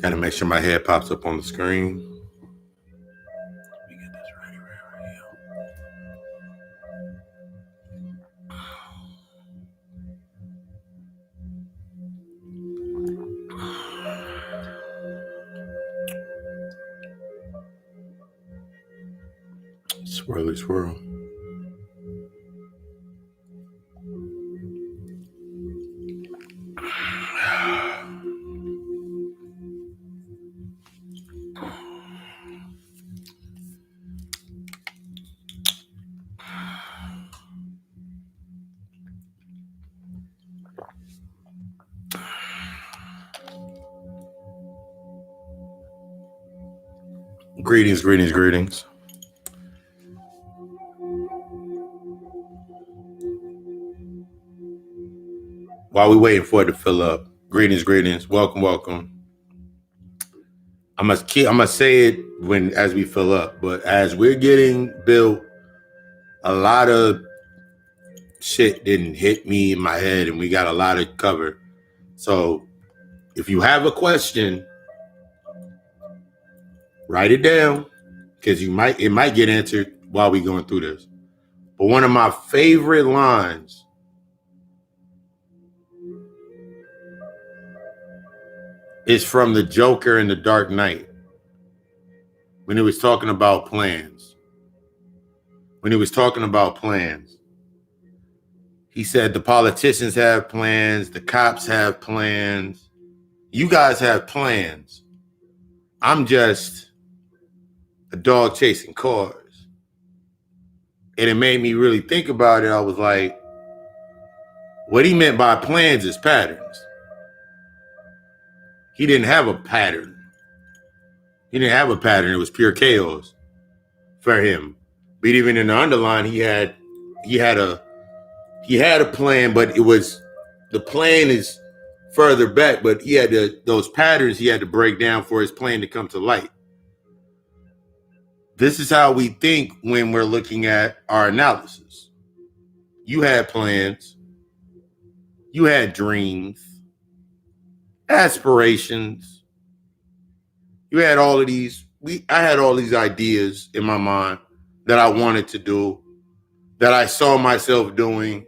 Gotta make sure my head pops up on the screen. Let me get this ready. Swirly swirl. Greetings. While we waiting for it to fill up, greetings. Welcome. I must say it as we fill up, but as we're getting built, a lot of shit didn't hit me in my head, and we got a lot of cover. So if you have a question, write it down, because it might get answered while we going through this. But one of my favorite lines is from the Joker in The Dark Knight, when he was talking about plans. He said the politicians have plans, the cops have plans, you guys have plans. I'm just a dog chasing cars. And it made me really think about it. I was like, what he meant by plans is patterns. He didn't have a pattern. It was pure chaos for him. But even in the underline, he had a plan, but the plan is further back, but he had those patterns he had to break down for his plan to come to light. This is how we think when we're looking at our analysis. You had plans. You had dreams, aspirations. You had all of these. I had all these ideas in my mind that I wanted to do, that I saw myself doing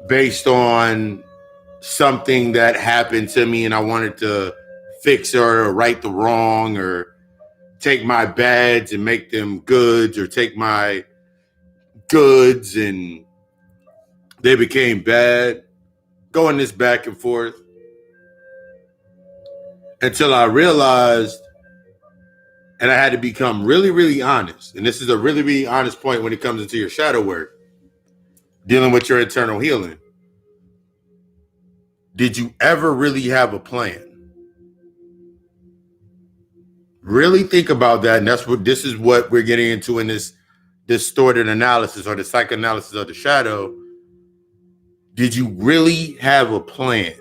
based on something that happened to me, and I wanted to fix or right the wrong, or take my bads and make them goods, or take my goods and they became bad, going this back and forth until I realized, and I had to become really, really honest. And this is a really, really honest point when it comes into your shadow work, dealing with your internal healing. Did you ever really have a plan? Really think about that. And this is what we're getting into in this distorted analysis, or the psychoanalysis of the shadow. Did you really have a plan?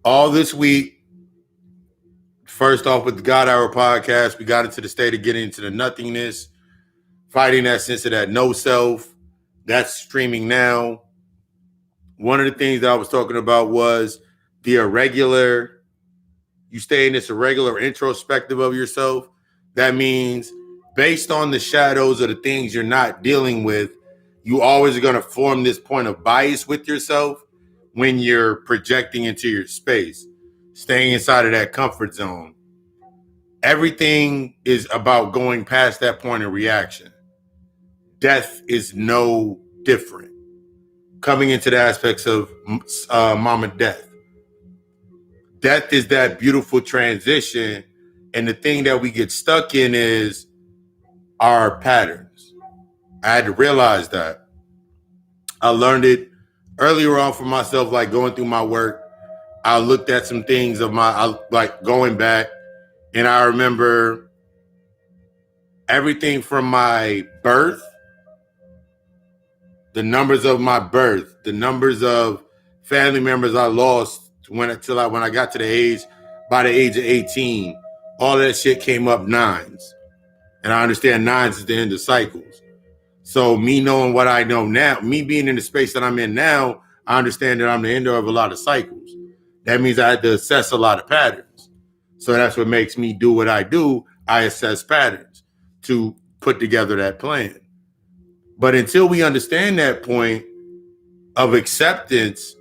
All this week, first off with the God Hour podcast, we got into the state of getting into the nothingness, fighting that sense of that no self. That's streaming now. One of the things that I was talking about was the irregular. You stay in this irregular introspective of yourself. That means based on the shadows of the things you're not dealing with, you always are going to form this point of bias with yourself when you're projecting into your space, staying inside of that comfort zone. Everything is about going past that point of reaction. Death is no different. Coming into the aspects of mama death. Death is that beautiful transition. And the thing that we get stuck in is our patterns. I had to realize that. I learned it earlier on for myself, like going through my work. I looked at some things of like going back, and I remember everything from my birth, the numbers of my birth, the numbers of family members I lost when I got to by the age of 18, all that shit came up nines. And I understand nines is the end of cycles. So me knowing what I know now, me being in the space that I'm in now, I understand that I'm the end of a lot of cycles. That means I had to assess a lot of patterns. So that's what makes me do what I do. I assess patterns to put together that plan. But until we understand that point of acceptance,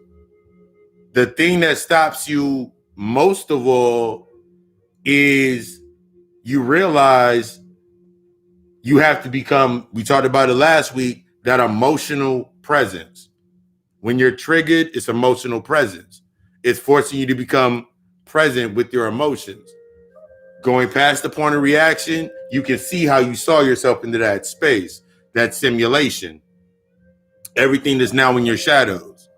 the thing that stops you most of all is you realize you have to become, we talked about it last week, that emotional presence. When you're triggered, it's emotional presence. It's forcing you to become present with your emotions. Going past the point of reaction, you can see how you saw yourself into that space, that simulation. Everything that's now in your shadows.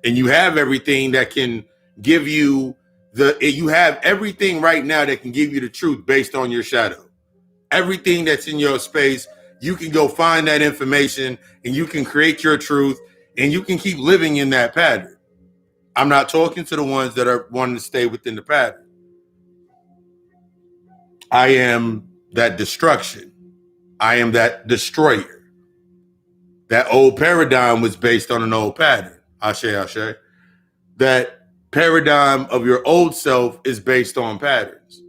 And you have everything that can give you you have everything right now that can give you the truth based on your shadow. Everything that's in your space, you can go find that information and you can create your truth and you can keep living in that pattern. I'm not talking to the ones that are wanting to stay within the pattern. I am that destruction. I am that destroyer. That old paradigm was based on an old pattern. Ashe, ashe. That paradigm of your old self is based on patterns.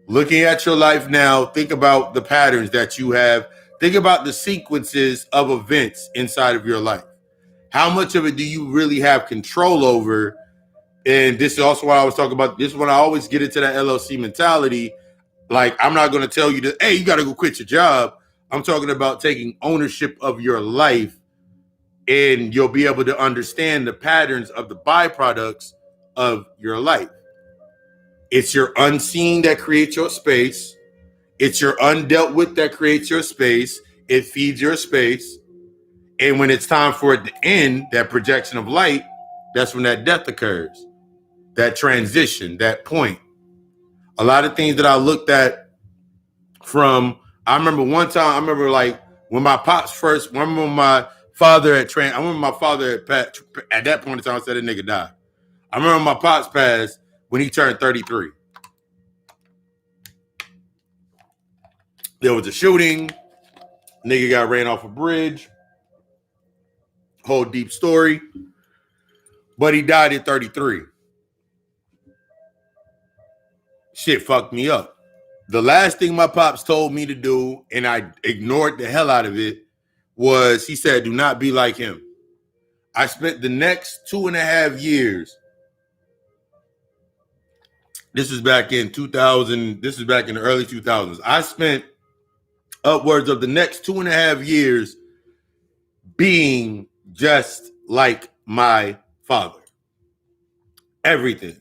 Looking at your life now, think about the patterns that you have. Think about the sequences of events inside of your life. How much of it do you really have control over? And this is also what I was talking about. This is when I always get into that LLC mentality. Like, I'm not going to tell you that, hey, you got to go quit your job. I'm talking about taking ownership of your life, and you'll be able to understand the patterns of the byproducts of your life. It's your unseen that creates your space. It's your undealt with that creates your space. It feeds your space. And when it's time for it to end, that projection of light, that's when that death occurs. That transition, that point. A lot of things that I looked at from, I remember one time, I remember like when my pops first, I remember my father at that point in time, I said that nigga died. I remember my pops passed when he turned 33. There was a shooting. Nigga got ran off a bridge. Whole deep story. But he died at 33. Shit fucked me up. The last thing my pops told me to do, and I ignored the hell out of it, was he said, do not be like him. I spent the next 2.5 years. This is back in 2000. This is back in the early 2000s. I spent upwards of the next 2.5 years being just like my father. Everything.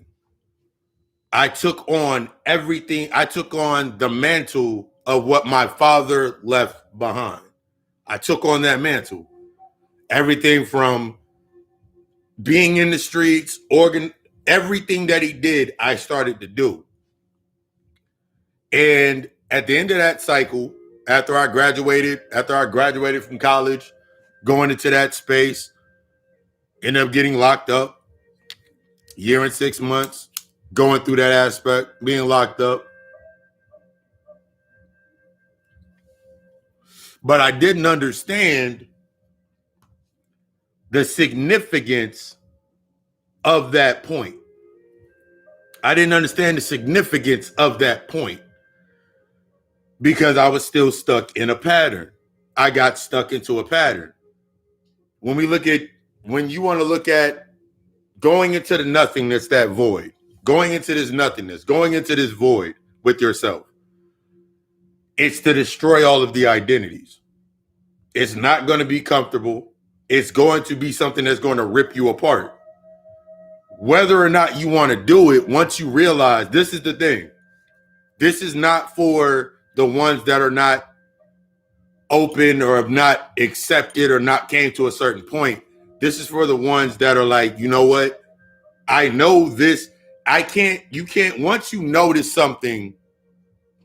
I took on everything. I took on the mantle of what my father left behind. I took on that mantle. Everything from being in the streets, everything that he did, I started to do. And at the end of that cycle, after I graduated from college, going into that space, ended up getting locked up, 1 year and 6 months, going through that aspect, being locked up. But I didn't understand the significance of that point. I didn't understand the significance of that point because I was still stuck in a pattern. I got stuck into a pattern. When you want to look at going into the nothingness, that void, going into this nothingness, going into this void with yourself, it's to destroy all of the identities. It's not going to be comfortable. It's going to be something that's going to rip you apart. Whether or not you want to do it, once you realize, this is the thing. This is not for the ones that are not open or have not accepted or not came to a certain point. This is for the ones that are like, you know what? I know this. You can't, once you notice something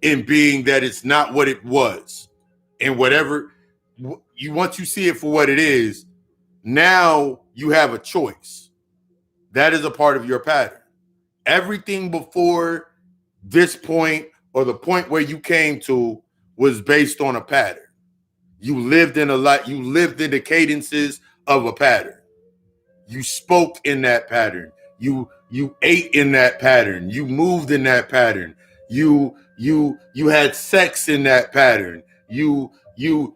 in being that it's not what it was, and whatever, once you see it for what it is, now you have a choice. That is a part of your pattern. Everything before this point or the point where you came to was based on a pattern. You lived in the cadences of a pattern. You spoke in that pattern. You You ate in that pattern. You moved in that pattern. You had sex in that pattern. You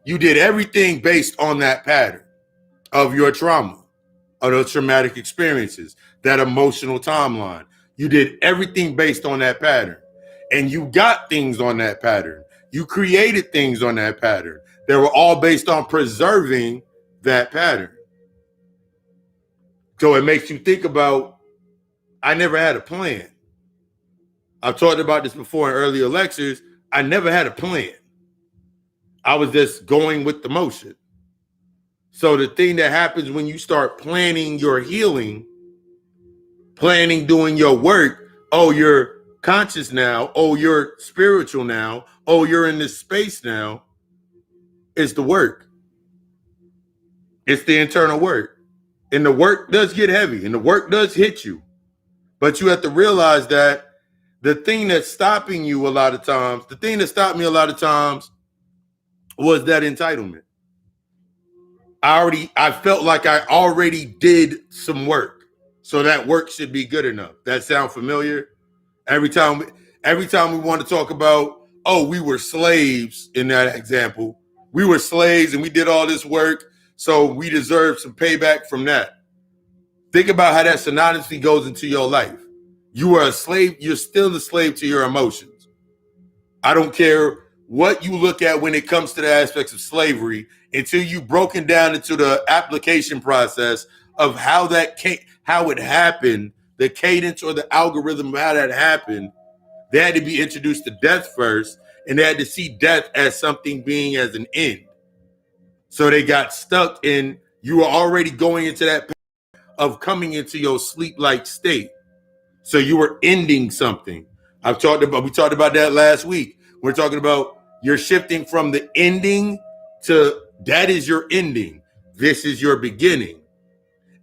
did everything based on that pattern of your trauma, of those traumatic experiences, that emotional timeline. You did everything based on that pattern. And you got things on that pattern. You created things on that pattern. They were all based on preserving that pattern. So it makes you think about, I never had a plan. I've talked about this before in earlier lectures. I never had a plan. I was just going with the motion. So the thing that happens when you start planning your healing, planning doing your work, oh, you're conscious now, oh, you're spiritual now, oh, you're in this space now, it's the work. It's the internal work. And the work does get heavy and the work does hit you. But you have to realize that the thing that's stopping you a lot of times, the thing that stopped me a lot of times was that entitlement. I felt like I already did some work. So that work should be good enough. That sound familiar? Every time we want to talk about, oh, we were slaves in that example. We were slaves and we did all this work, so we deserve some payback from that. Think about how that synonymously goes into your life. You are a slave, you're still a slave to your emotions. I don't care what you look at when it comes to the aspects of slavery until you've broken down into the application process of how it happened, the cadence or the algorithm of how that happened. They had to be introduced to death first, and they had to see death as something being as an end. So they got stuck in, you were already going into that path of coming into your sleep-like state. So you were ending something. We talked about that last week. We're talking about you're shifting from the ending to that is your ending. This is your beginning.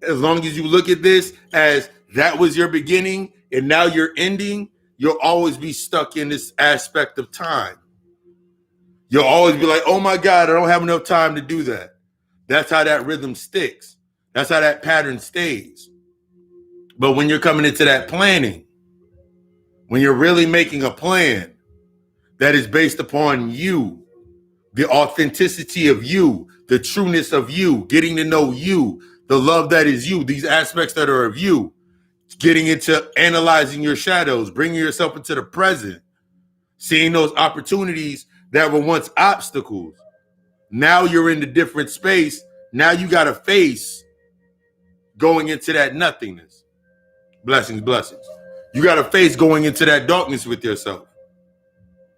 As long as you look at this as that was your beginning and now you're ending, you'll always be stuck in this aspect of time. You'll always be like, oh my God, I don't have enough time to do that. That's how that rhythm sticks. That's how that pattern stays. But when you're coming into that planning, when you're really making a plan that is based upon you, the authenticity of you, the trueness of you, getting to know you, the love that is you, these aspects that are of you, getting into analyzing your shadows, bringing yourself into the present, seeing those opportunities that were once obstacles. Now you're in a different space. Now you got to face going into that nothingness. Blessings, blessings. You got to face going into that darkness with yourself.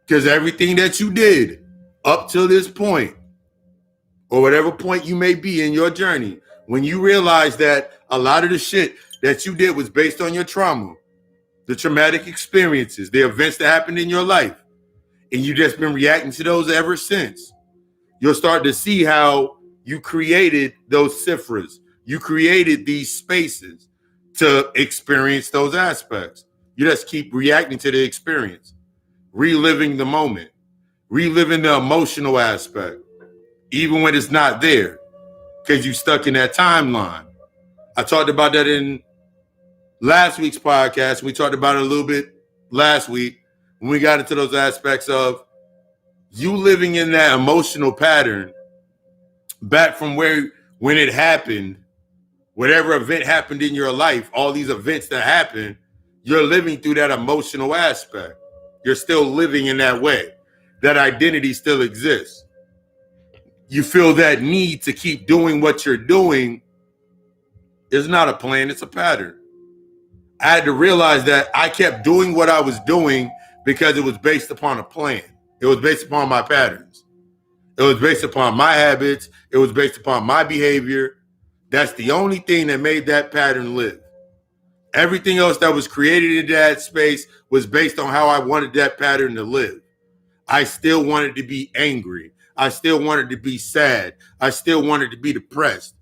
Because everything that you did up till this point, or whatever point you may be in your journey, when you realize that a lot of the shit that you did was based on your trauma, the traumatic experiences, the events that happened in your life, and you just been reacting to those ever since, you'll start to see how you created those ciphers. You created these spaces to experience those aspects. You just keep reacting to the experience, reliving the moment, reliving the emotional aspect, even when it's not there, because you're stuck in that timeline. I talked about that in last week's podcast. We talked about it a little bit last week when we got into those aspects of you living in that emotional pattern back from when it happened, whatever event happened in your life, all these events that happen, you're living through that emotional aspect. You're still living in that way. That identity still exists. You feel that need to keep doing what you're doing. It's not a plan, it's a pattern. I had to realize that I kept doing what I was doing because it was based upon a plan. It was based upon my patterns. It was based upon my habits. It was based upon my behavior. That's the only thing that made that pattern live. Everything else that was created in that space was based on how I wanted that pattern to live. I still wanted to be angry. I still wanted to be sad. I still wanted to be depressed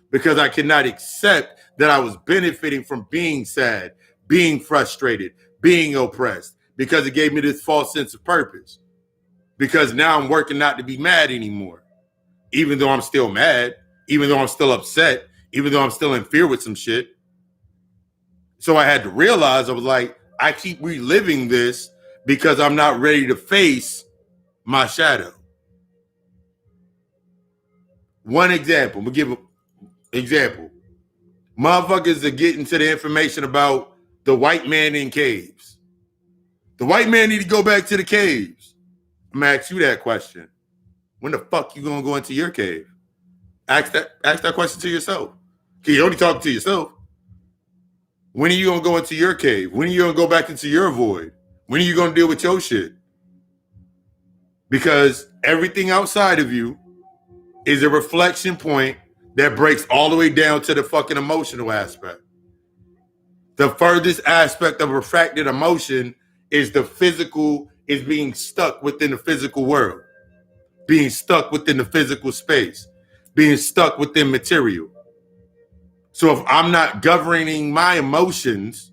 because I could not accept that I was benefiting from being sad, being frustrated, being oppressed, because it gave me this false sense of purpose. Because now I'm working not to be mad anymore, even though I'm still mad, even though I'm still upset, even though I'm still in fear with some shit. So I had to realize, I was like, I keep reliving this because I'm not ready to face my shadow. One example, we'll give an example. Motherfuckers are getting to the information about the white man in caves. The white man need to go back to the caves. I'm gonna ask you that question. When the fuck you gonna go into your cave? Ask that question to yourself. You only talking to yourself. When are you gonna go into your cave? When are you gonna go back into your void? When are you gonna deal with your shit? Because everything outside of you is a reflection point that breaks all the way down to the fucking emotional aspect. The furthest aspect of refracted emotion is the physical, is being stuck within the physical world, being stuck within the physical space, being stuck within material. So if I'm not governing my emotions,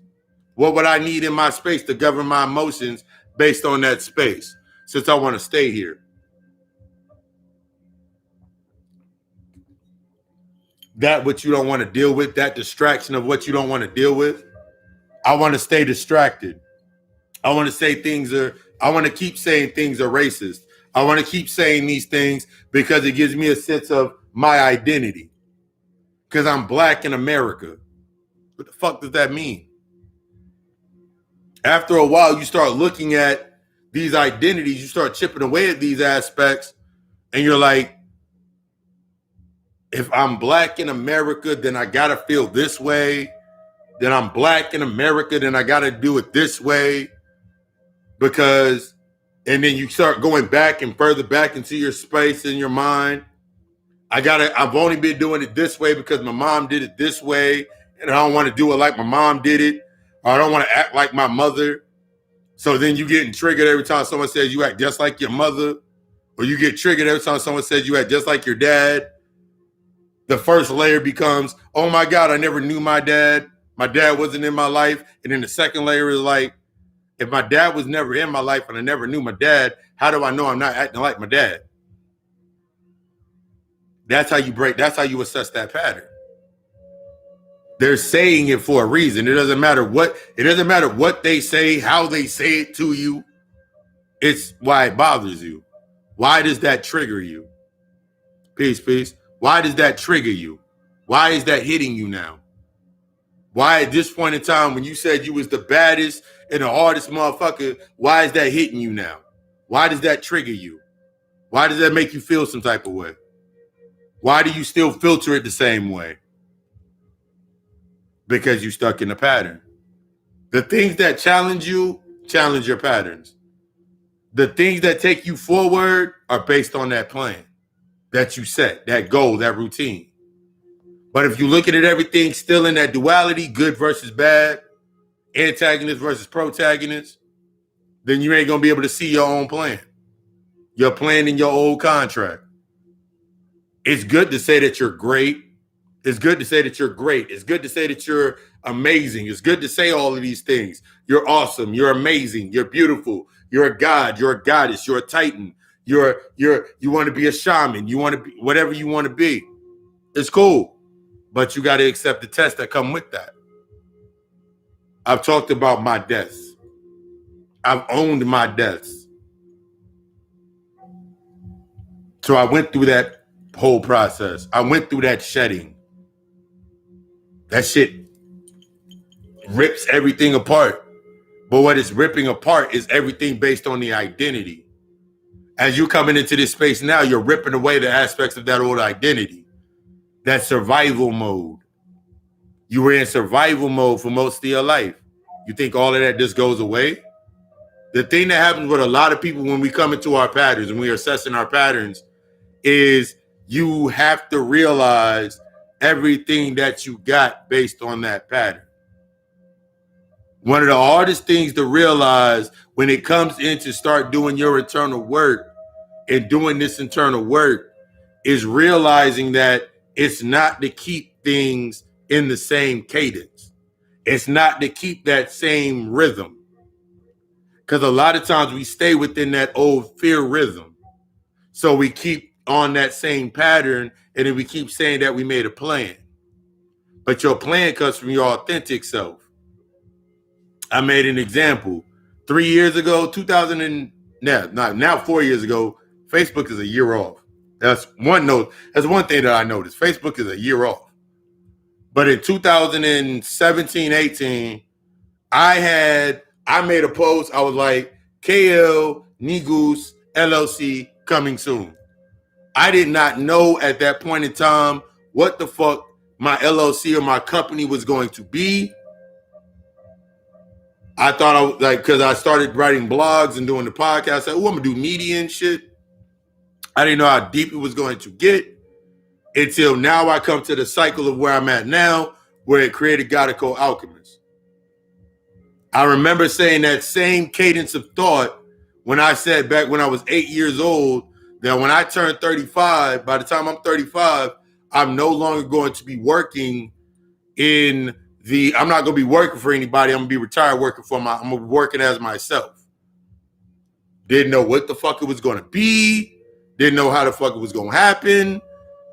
what would I need in my space to govern my emotions based on that space? Since I want to stay here. That what you don't want to deal with, that distraction of what you don't want to deal with. I want to stay distracted. I want to say I want to keep saying things are racist. I want to keep saying these things because it gives me a sense of my identity. Because I'm black in America. What the fuck does that mean? After a while, you start looking at these identities, you start chipping away at these aspects, and you're like, if I'm black in America, then I gotta feel this way. Then I'm black in America, then I gotta do it this way. Because, and then you start going back and further back into your space in your mind. I've only been doing it this way because my mom did it this way, and I don't want to do it like my mom did it, or I don't want to act like my mother. So then you getting triggered every time someone says you act just like your mother, or you get triggered every time someone says you act just like your dad. The first layer becomes, oh my God, I never knew my dad. My dad wasn't in my life. And then the second layer is like, if my dad was never in my life and I never knew my dad, how do I know I'm not acting like my dad? That's how you assess that pattern. They're saying it for a reason. It doesn't matter what they say, how they say it to you. It's why it bothers you. Why does that trigger you? Peace. Why does that trigger you? Why is that hitting you now? Why at this point in time, when you said you was the baddest and the hardest motherfucker, why is that hitting you now? Why does that trigger you? Why does that make you feel some type of way? Why do you still filter it the same way? Because you stuck in a pattern. The things that challenge you, challenge your patterns. The things that take you forward are based on that plan that you set, that goal, that routine. But if you're looking at everything still in that duality, good versus bad, antagonist versus protagonist, then you ain't going to be able to see your own plan. Your plan in your old contract. It's good to say that you're great. It's good to say that you're great. It's good to say that you're amazing. It's good to say all of these things. You're awesome. You're amazing. You're beautiful. You're a god. You're a goddess. You're a titan. You want to be a shaman. You want to be whatever you want to be. It's cool. But you got to accept the tests that come with that. I've talked about my deaths. I've owned my deaths. So I went through that whole process. I went through that shedding. That shit rips everything apart. But what it's ripping apart is everything based on the identity. As you're coming into this space now, you're ripping away the aspects of that old identity. That survival mode. You were in survival mode for most of your life. You think all of that just goes away? The thing that happens with a lot of people when we come into our patterns and we are assessing our patterns is you have to realize everything that you got based on that pattern. One of the hardest things to realize when it comes in to start doing your internal work and doing this internal work is realizing that it's not to keep things in the same cadence. It's not to keep that same rhythm. Because a lot of times we stay within that old fear rhythm. So we keep on that same pattern and then we keep saying that we made a plan. But your plan comes from your authentic self. I made an example. 3 years ago, 2000 and now 4 years ago, Facebook is a year off. That's one note. That's one thing that I noticed. Facebook is a year off. But in 2017, 18, I made a post. I was like, KL Nigus LLC coming soon. I did not know at that point in time what the fuck my LLC or my company was going to be. I thought I was like, because I started writing blogs and doing the podcast, I said, oh, I'm gonna do media and shit. I didn't know how deep it was going to get until now I come to the cycle of where I'm at now, where it created God called Alchemist. I remember saying that same cadence of thought when I said back when I was 8 years old, that when I turn 35, by the time I'm 35, I'm no longer going to be working I'm not going to be working for anybody. I'm going to be retired I'm going to be working as myself. Didn't know what the fuck it was going to be. Didn't know how the fuck it was going to happen.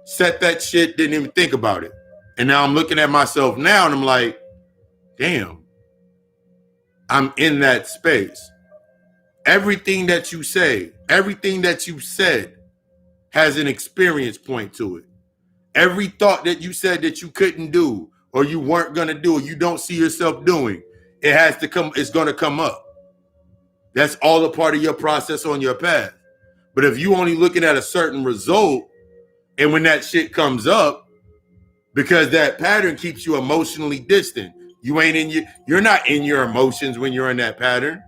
Set that shit, didn't even think about it. And now I'm looking at myself now and I'm like, damn, I'm in that space. Everything that you say, everything that you said has an experience point to it. Every thought that you said that you couldn't do or you weren't going to do or you don't see yourself doing, it's going to come up. That's all a part of your process on your path. But if you only looking at a certain result, and when that shit comes up, because that pattern keeps you emotionally distant, you're not in your emotions when you're in that pattern.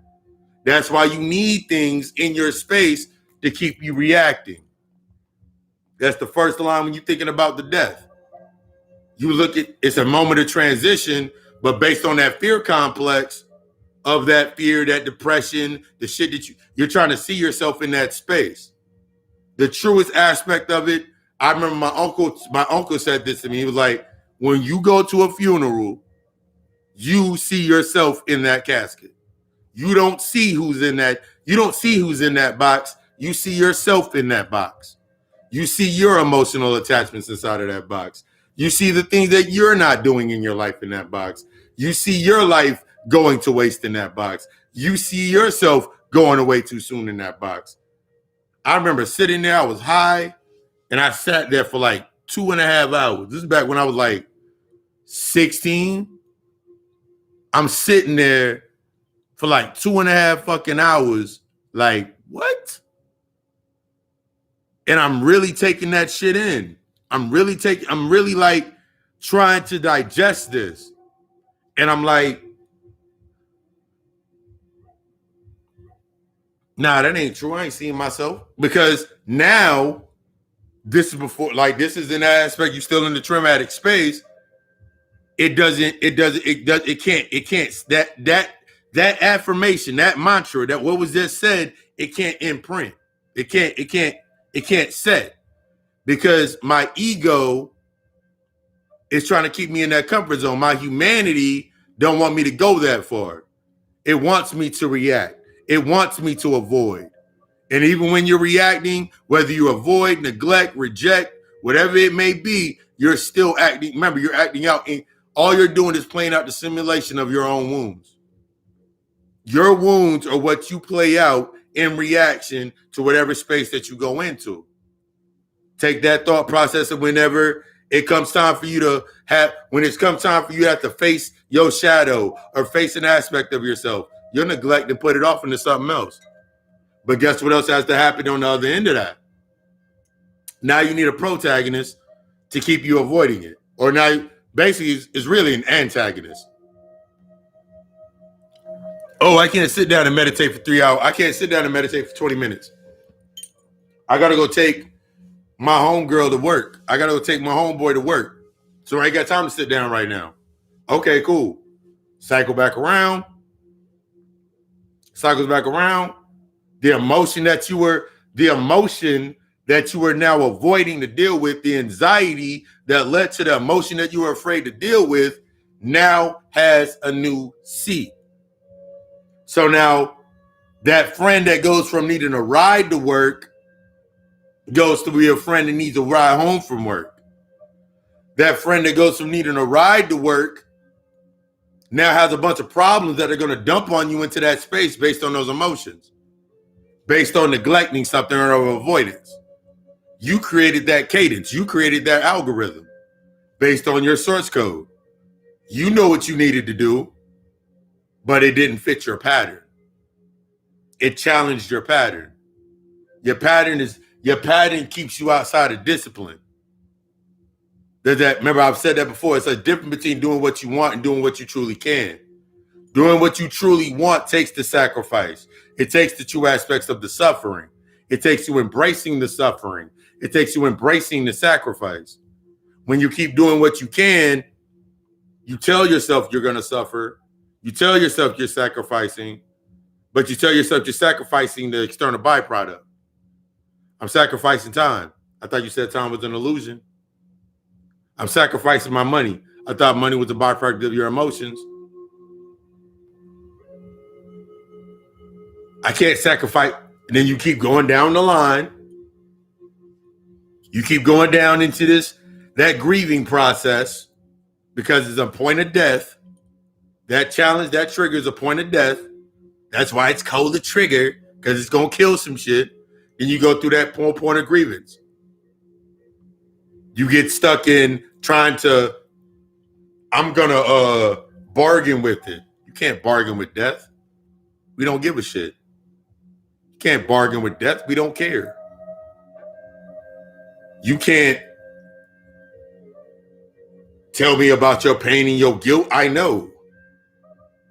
That's why you need things in your space to keep you reacting. That's the first line when you're thinking about the death. You look at it's a moment of transition, but based on that fear complex of that fear, that depression, the shit that you're trying to see yourself in that space. The truest aspect of it, I remember my uncle said this to me. He was like, when you go to a funeral, you see yourself in that casket. You don't see who's in that. You don't see who's in that box. You see yourself in that box. You see your emotional attachments inside of that box. You see the things that you're not doing in your life in that box. You see your life going to waste in that box. You see yourself going away too soon in that box. I remember sitting there, I was high, and I sat there for like 2.5 hours. This is back when I was like 16. I'm sitting there for like 2.5 fucking hours. Like, what? And I'm really taking that shit in. I'm really like trying to digest this. And I'm like, nah, that ain't true. I ain't seeing myself. Because now, this is in that aspect, you're still in the traumatic space. That affirmation, that mantra, that what was just said, it can't imprint. It can't set. Because my ego is trying to keep me in that comfort zone. My humanity don't want me to go that far. It wants me to react. It wants me to avoid. And even when you're reacting, whether you avoid, neglect, reject, whatever it may be, you're still acting. Remember, you're acting out. All you're doing is playing out the simulation of your own wounds. Your wounds are what you play out in reaction to whatever space that you go into. Take that thought process, and whenever it comes time for you to have to face your shadow or face an aspect of yourself, you'll neglect and put it off into something else. But guess what else has to happen on the other end of that? Now you need a protagonist to keep you avoiding it. Or now, basically, it's really an antagonist. Oh, I can't sit down and meditate for 3 hours. I can't sit down and meditate for 20 minutes. I got to go take my homegirl to work. I got to go take my homeboy to work. So I ain't got time to sit down right now. Okay, cool. Cycles back around. The emotion that you were now avoiding to deal with, the anxiety that led to the emotion that you were afraid to deal with, now has a new seat. So now that friend that goes from needing a ride to work goes to be a friend that needs a ride home from work. That friend that goes from needing a ride to work now has a bunch of problems that are going to dump on you into that space based on those emotions, based on neglecting something or avoidance. You created that cadence. You created that algorithm based on your source code. You know what you needed to do, but it didn't fit your pattern. It challenged your pattern. Your pattern keeps you outside of discipline. Remember, I've said that before. It's a difference between doing what you want and doing what you truly can. Doing what you truly want takes the sacrifice. It takes the true aspects of the suffering. It takes you embracing the suffering. It takes you embracing the sacrifice. When you keep doing what you can, you tell yourself you're going to suffer. You tell yourself you're sacrificing, but you tell yourself you're sacrificing the external byproduct. I'm sacrificing time. I thought you said time was an illusion. I'm sacrificing my money. I thought money was a byproduct of your emotions. I can't sacrifice. And then you keep going down the line. You keep going down into that grieving process because it's a point of death. That challenge, that trigger is a point of death. That's why it's called a trigger, because it's going to kill some shit. Then you go through that point of grievance. You get stuck in trying to, I'm going to bargain with it. You can't bargain with death. We don't give a shit. You can't bargain with death. We don't care. You can't tell me about your pain and your guilt. I know.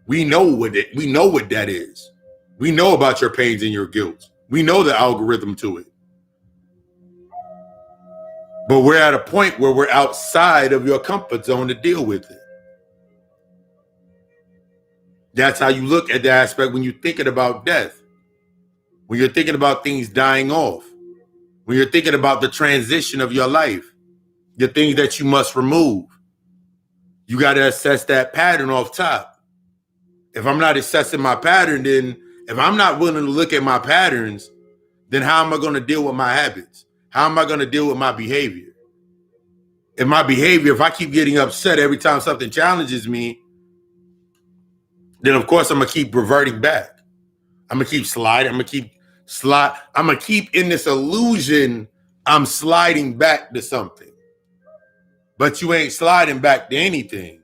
We know what that is. We know about your pains and your guilt. We know the algorithm to it. But we're at a point where we're outside of your comfort zone to deal with it. That's how you look at the aspect when you're thinking about death. When you're thinking about things dying off. When you're thinking about the transition of your life. The things that you must remove. You got to assess that pattern off top. If I'm not assessing my pattern, then if I'm not willing to look at my patterns, then how am I going to deal with my habits? How am I going to deal with my behavior? If I keep getting upset every time something challenges me, then of course I'm going to keep reverting back. I'm going to keep sliding. I'm going to keep in this illusion I'm sliding back to something. But you ain't sliding back to anything.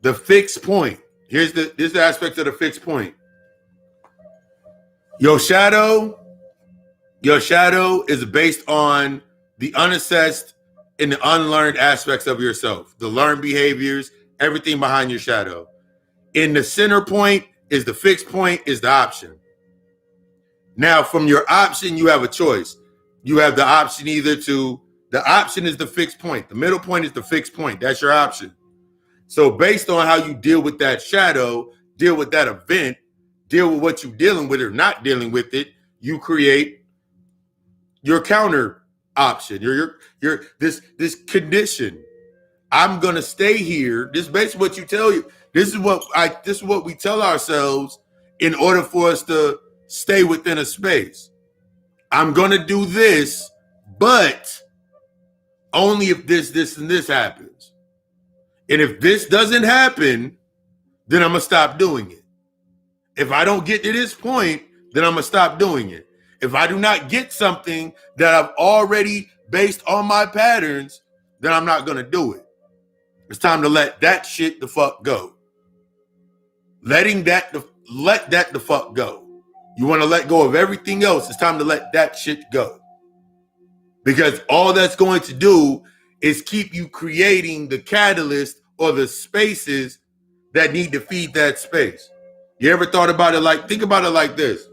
The fixed point. Here's the aspect of the fixed point. Your shadow is based on the unassessed and the unlearned aspects of yourself, the learned behaviors, everything behind your shadow. In the center point is the fixed point, is the option. Now, from your option, you have a choice. You have the option the option is the fixed point. The middle point is the fixed point. That's your option. So based on how you deal with that shadow, deal with that event, deal with what you're dealing with or not dealing with it, you create your counter option. Your this condition. I'm gonna stay here. This is basically what you tell you. This is what we tell ourselves in order for us to stay within a space. I'm gonna do this, but only if this, and this happens. And if this doesn't happen, then I'm going to stop doing it. If I don't get to this point, then I'm going to stop doing it. If I do not get something that I've already based on my patterns, then I'm not going to do it. It's time to let that shit the fuck go. Let that the fuck go. You want to let go of everything else. It's time to let that shit go. Because all that's going to do is keep you creating the catalyst or the spaces that need to feed that space. You ever thought about it think about it like this.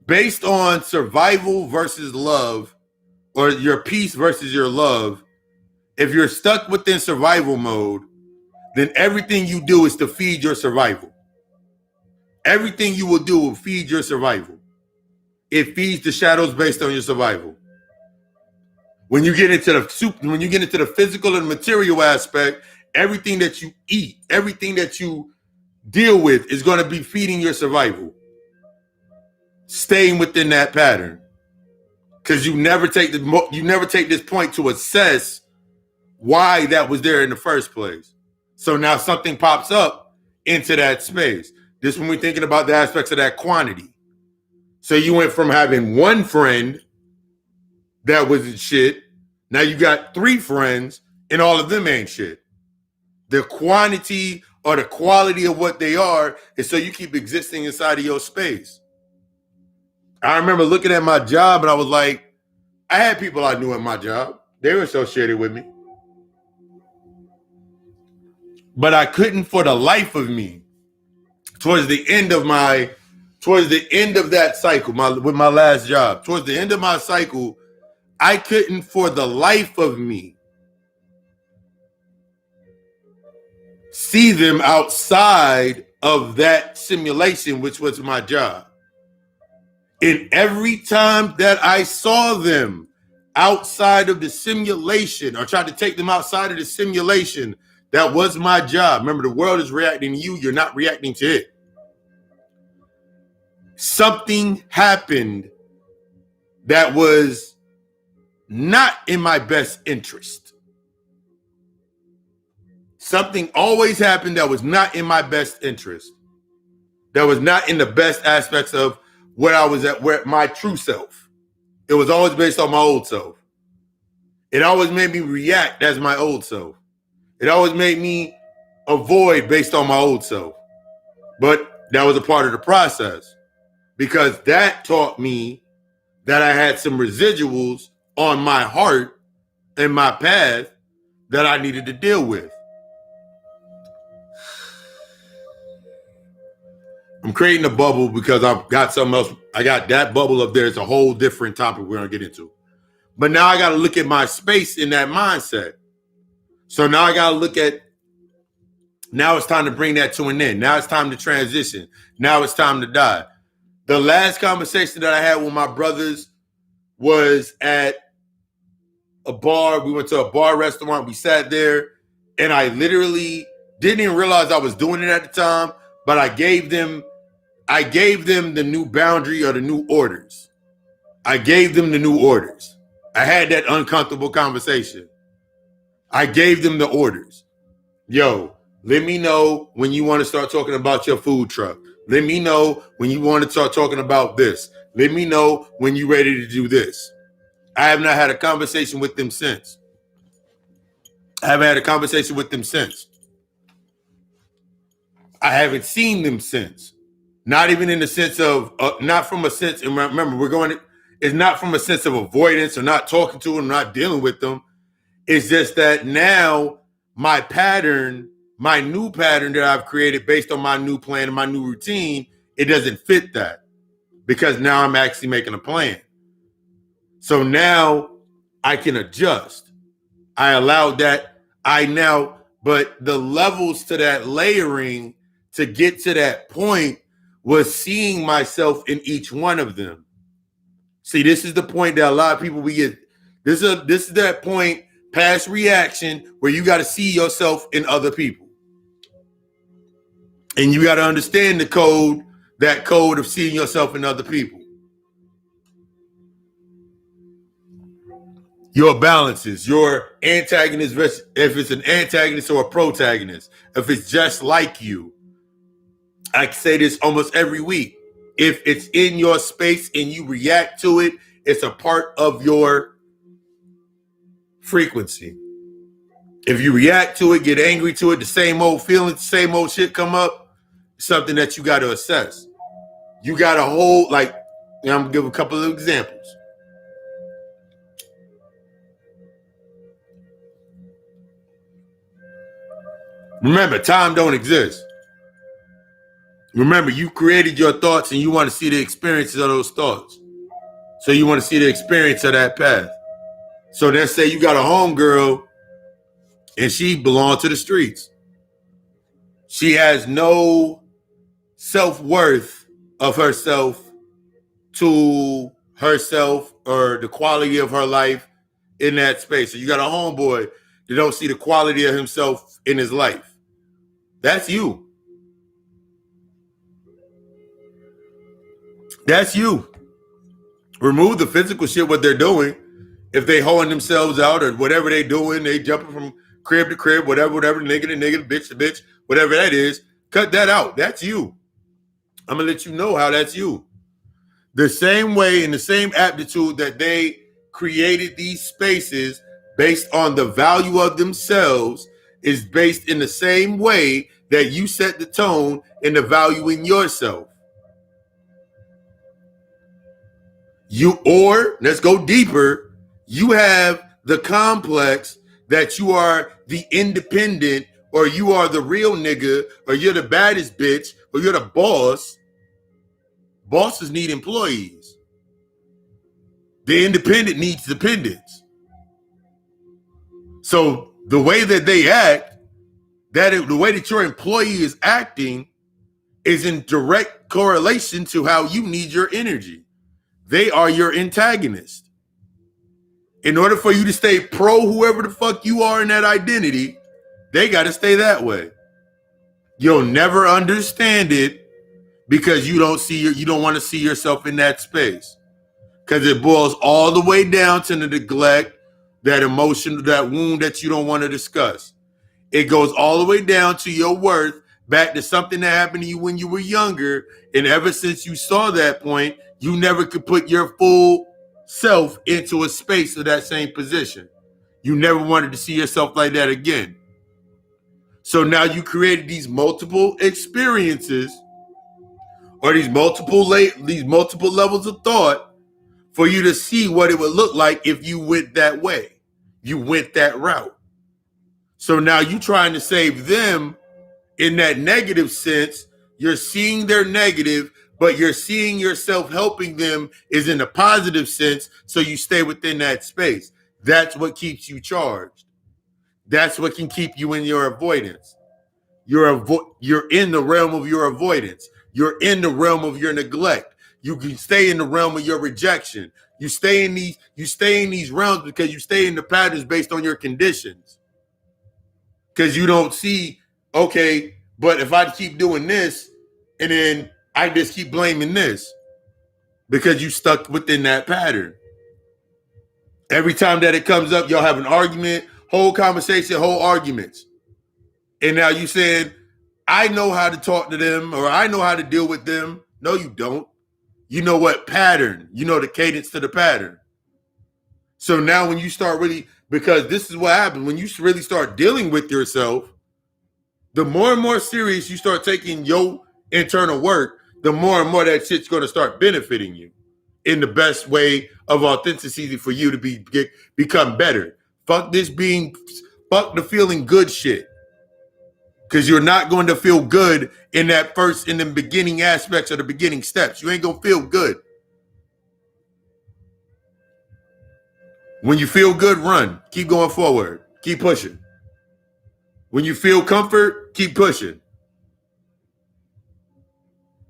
Based on survival versus love, or your peace versus your love, if you're stuck within survival mode, then everything you do is to feed your survival. Everything you will do will feed your survival. It feeds the shadows based on your survival. When you get into the physical and material aspect, everything that you eat, everything that you deal with is going to be feeding your survival. Staying within that pattern. Because you never take this point to assess why that was there in the first place. So now something pops up into that space. This when we're thinking about the aspects of that quantity. So you went from having one friend that was shit. Now you got 3 friends and all of them ain't shit. The quantity or the quality of what they are is so you keep existing inside of your space. I remember looking at my job and I was like, I had people I knew at my job. They were associated with me. But I couldn't for the life of me, towards the end of that cycle, with my last job, towards the end of my cycle, I couldn't for the life of me see them outside of that simulation, which was my job. And every time that I saw them outside of the simulation or tried to take them outside of the simulation, that was my job. Remember, the world is reacting to you. You're not reacting to it. Something happened that was not in my best interest. Something always happened that was not in my best interest. That was not in the best aspects of where I was at, where my true self. It was always based on my old self. It always made me react as my old self. It always made me avoid based on my old self. But that was a part of the process because that taught me that I had some residuals on my heart and my path that I needed to deal with. I'm creating a bubble because I've got something else. I got that bubble up there. It's a whole different topic we're going to get into. But now I got to look at my space in that mindset. So now I got to look at, now it's time to bring that to an end. Now it's time to transition. Now it's time to die. The last conversation that I had with my brothers was at a bar. We went to a bar restaurant. We sat there and I literally didn't even realize I was doing it at the time, but I gave them the new boundary or the new orders. I gave them the new orders. I had that uncomfortable conversation. I gave them the orders. Yo, let me know when you want to start talking about your food truck. Let me know when you want to start talking about this. Let me know when you're ready to do this. I have not had a conversation with them since. I haven't had a conversation with them since. I haven't seen them since. Not even in the sense of, not from a sense, and remember, it's not from a sense of avoidance or not talking to them, not dealing with them. It's just that now my pattern, my new pattern that I've created based on my new plan and my new routine, it doesn't fit that because now I'm actually making a plan. So now I can adjust. I allowed that. But the levels to that layering to get to that point was seeing myself in each one of them. See, this is the point that a lot of people this is that point past reaction where you got to see yourself in other people. And you got to understand that code of seeing yourself in other people. Your balances, your antagonist, if it's an antagonist or a protagonist, if it's just like you. I say this almost every week. If it's in your space and you react to it, it's a part of your frequency. If you react to it, get angry to it, the same old feelings, same old shit come up, something that you got to assess. You got to hold, I'm going to give a couple of examples. Remember, time don't exist. Remember, you created your thoughts and you want to see the experiences of those thoughts. So you want to see the experience of that path. So let's say you got a homegirl and she belongs to the streets. She has no self-worth of herself to herself or the quality of her life in that space. So you got a homeboy that don't see the quality of himself in his life. That's you. That's you. Remove the physical shit, what they're doing. If they holding themselves out or whatever they doing, they jumping from crib to crib, whatever, nigga to nigga, bitch to bitch, whatever that is, cut that out. That's you. I'm going to let you know how that's you. The same way, in the same aptitude that they created these spaces based on the value of themselves is based in the same way that you set the tone in the value in yourself. Let's go deeper, you have the complex that you are the independent, or you are the real nigga, or you're the baddest bitch, or you're the boss. Bosses need employees. The independent needs dependence. So the way that they act, the way that your employee is acting is in direct correlation to how you need your energy. They are your antagonist. In order for you to stay pro whoever the fuck you are in that identity, they got to stay that way. You'll never understand it because you don't want to see yourself in that space. Because it boils all the way down to the neglect, that emotion, that wound that you don't want to discuss. It goes all the way down to your worth, back to something that happened to you when you were younger. And ever since you saw that point, you never could put your full self into a space of that same position. You never wanted to see yourself like that again. So now you created these multiple experiences, or these multiple levels of thought for you to see what it would look like if you went that way. You went that route. So now you trying to save them in that negative sense. You're seeing their negative, but you're seeing yourself helping them is in a positive sense. So you stay within that space. That's what keeps you charged. That's what can keep you in your avoidance. You're in the realm of your avoidance. You're in the realm of your neglect. You can stay in the realm of your rejection. You stay in these realms because you stay in the patterns based on your conditions. Because you don't see, okay, but if I keep doing this, and then I just keep blaming this, because you stuck within that pattern. Every time that it comes up, y'all have an argument, whole conversation, whole arguments. And now you saying, I know how to talk to them, or I know how to deal with them. No, you don't. You know what pattern. You know the cadence to the pattern. So now when you start really, because this is what happens, when you really start dealing with yourself, the more and more serious you start taking your internal work, the more and more that shit's going to start benefiting you in the best way of authenticity for you to become better. Fuck the feeling good shit. Because you're not going to feel good in the beginning aspects or the beginning steps. You ain't going to feel good. When you feel good, run. Keep going forward. Keep pushing. When you feel comfort, keep pushing.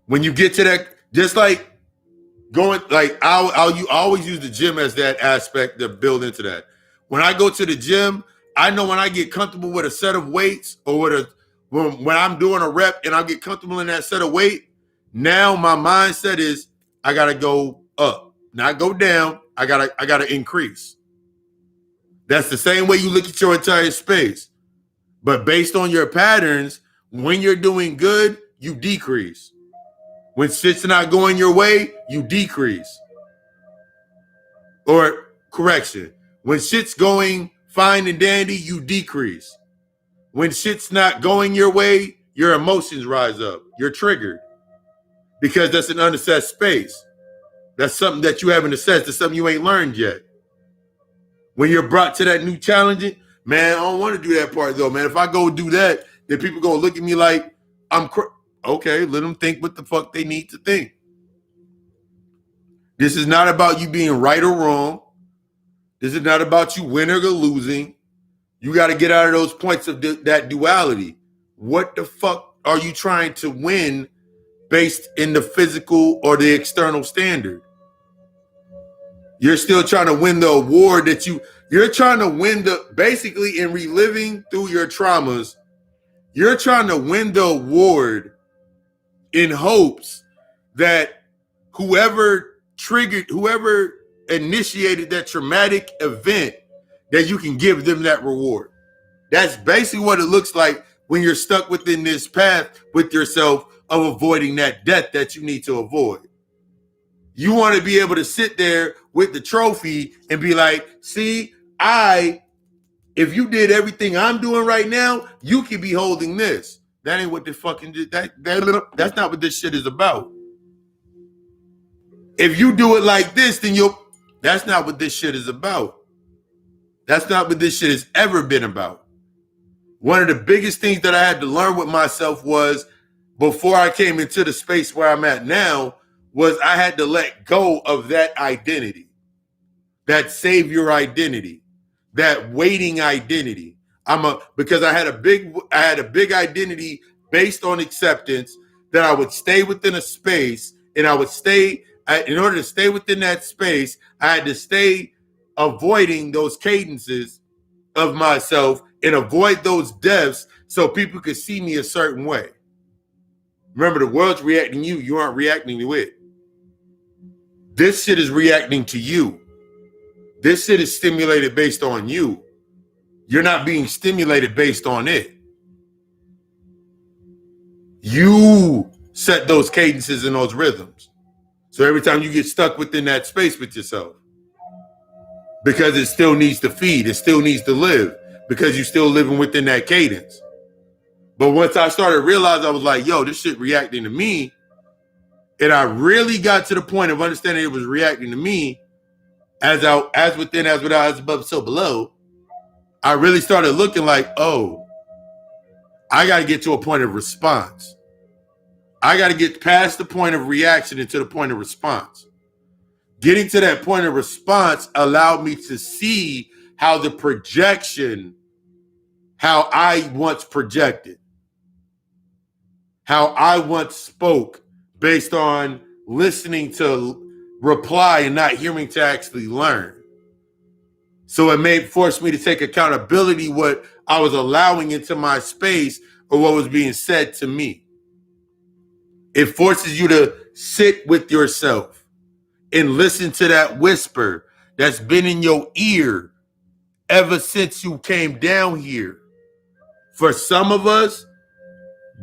When you get to that, just like going, like I always use the gym as that aspect to build into that. When I go to the gym, I know when I get comfortable with a set of weights, or when I'm doing a rep and I get comfortable in that set of weight, now my mindset is I gotta go up, not go down. I gotta increase. That's the same way you look at your entire space. But based on your patterns, when you're doing good, you decrease. When shit's not going your way, you decrease. Or correction, when shit's going fine and dandy, you decrease. When shit's not going your way, your emotions rise up. You're triggered. Because that's an unassessed space. That's something that you haven't assessed. That's something you ain't learned yet. When you're brought to that new challenge, man, I don't want to do that part though, man. If I go do that, then people gonna look at me like I'm okay, let them think what the fuck they need to think. This is not about you being right or wrong. This is not about you winning or losing. You got to get out of those points of that duality. What the fuck are you trying to win based in the physical or the external standard? You're still trying to win the award that you're trying to win basically in reliving through your traumas, you're trying to win the award in hopes that whoever initiated that traumatic event, that you can give them that reward. That's basically what it looks like when you're stuck within this path with yourself of avoiding that death that you need to avoid. You want to be able to sit there with the trophy and be like, see, if you did everything I'm doing right now, you could be holding this. That ain't what the fucking, that's not what this shit is about. If you do it like this, then that's not what this shit is about. That's not what this shit has ever been about. One of the biggest things that I had to learn with myself was, before I came into the space where I'm at now, was I had to let go of that identity, that savior identity, that waiting identity. Because I had a big identity based on acceptance, that I would stay within a space, and I would stay, in order to stay within that space, I had to stay avoiding those cadences of myself and avoid those deaths so people could see me a certain way. Remember, the world's reacting to you. You aren't reacting to it. This shit is reacting to you. This shit is stimulated based on you. You're not being stimulated based on it. You set those cadences and those rhythms. So every time you get stuck within that space with yourself, because it still needs to feed, it still needs to live, because you're still living within that cadence. But once I started realizing, I was like, yo, this shit reacting to me, and I really got to the point of understanding it was reacting to me, as within, as without, as above, so below, I really started looking like, oh, I got to get to a point of response. I got to get past the point of reaction into the point of response. Getting to that point of response allowed me to see how the projection, how I once projected, how I once spoke based on listening to reply and not hearing to actually learn. So it force me to take accountability what I was allowing into my space or what was being said to me. It forces you to sit with yourself and listen to that whisper that's been in your ear ever since you came down here. For some of us,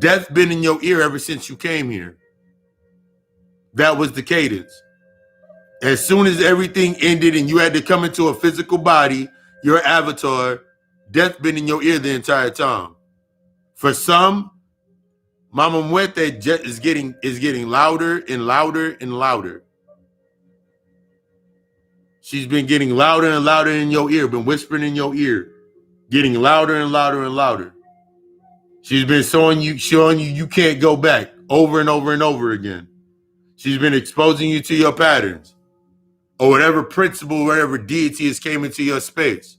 death's been in your ear ever since you came here. That was the cadence. As soon as everything ended and you had to come into a physical body, your avatar, death been in your ear the entire time. For some, Mama Muerte is getting louder and louder and louder. She's been getting louder and louder in your ear, been whispering in your ear, getting louder and louder and louder. She's been showing you can't go back over and over and over again. She's been exposing you to your patterns or whatever principle, whatever deity has came into your space.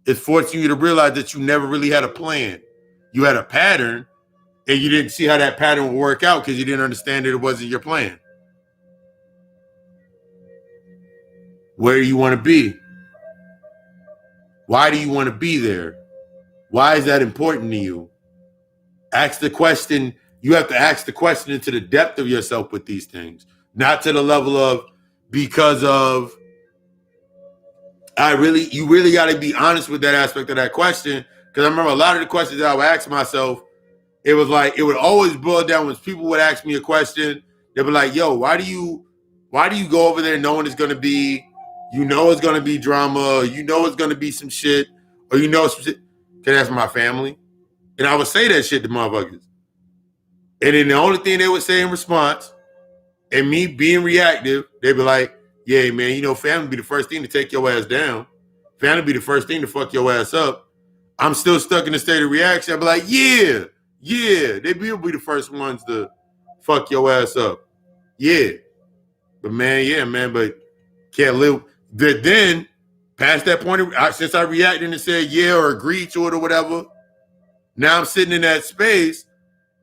It's forcing you to realize that you never really had a plan. You had a pattern and you didn't see how that pattern would work out because you didn't understand that it wasn't your plan. Where do you want to be? Why do you want to be there? Why is that important to you? Ask the question. You have to ask the question into the depth of yourself with these things, not to the level of because of. You really got to be honest with that aspect of that question, because I remember a lot of the questions that I would ask myself, it was like it would always boil down when people would ask me a question. They'd be like, "Yo, why do you go over there knowing it's going to be, it's going to be drama, it's going to be some shit, or some shit?" Can I ask my family? And I would say that shit to motherfuckers. And then the only thing they would say in response, and me being reactive, they'd be like, "Yeah, man, family be the first thing to take your ass down. Family be the first thing to fuck your ass up." I'm still stuck in a state of reaction. I'd be like, yeah, they will be the first ones to fuck your ass up. Yeah. But but can't live. But then, past that point, since I reacted and said yeah or agreed to it or whatever, now I'm sitting in that space,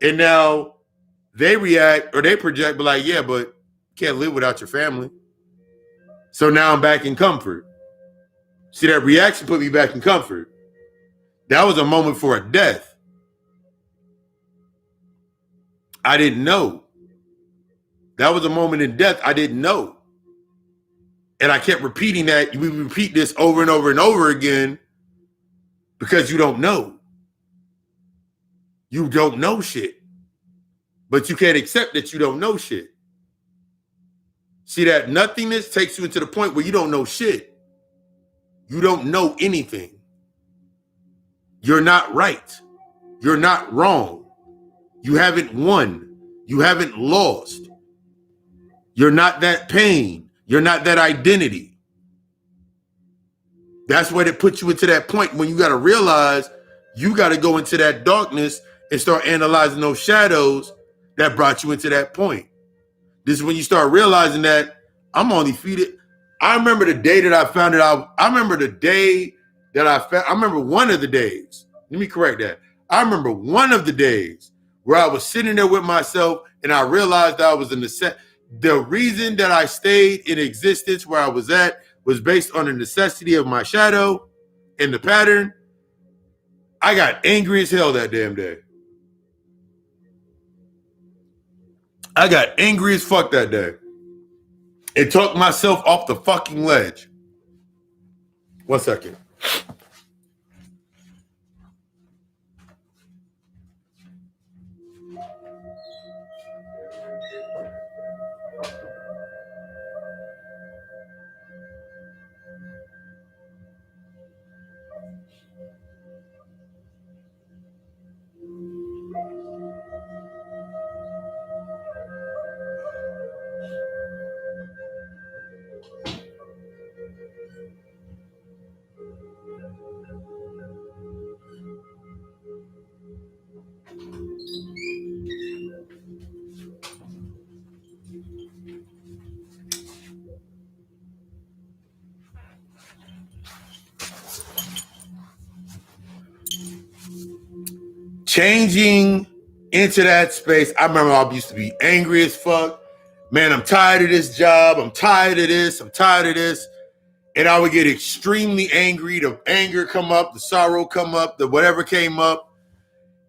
and now they react or they project, but like, yeah, but can't live without your family. So now I'm back in comfort. See, that reaction put me back in comfort. That was a moment for a death. I didn't know. That was a moment in death I didn't know. And I kept repeating that. We repeat this over and over and over again because you don't know. You don't know shit. But you can't accept that you don't know shit. See, that nothingness takes you into the point where you don't know shit. You don't know anything. You're not right. You're not wrong. You haven't won. You haven't lost. You're not that pain. You're not that identity. That's what it puts you into that point when you got to realize you got to go into that darkness and start analyzing those shadows that brought you into that point. This is when you start realizing that I'm only feeding. I remember the day that I found it out. I remember the day that I remember one of the days. Let me correct that. I remember one of the days where I was sitting there with myself and I realized I was in the reason that I stayed in existence where I was at was based on the necessity of my shadow and the pattern. I got angry as hell that damn day. I got angry as fuck that day. It took myself off the fucking ledge. 1 second. Changing into that space, I remember I used to be angry as fuck. Man, I'm tired of this job. I'm tired of this. I'm tired of this. And I would get extremely angry. The anger come up, the sorrow come up, the whatever came up.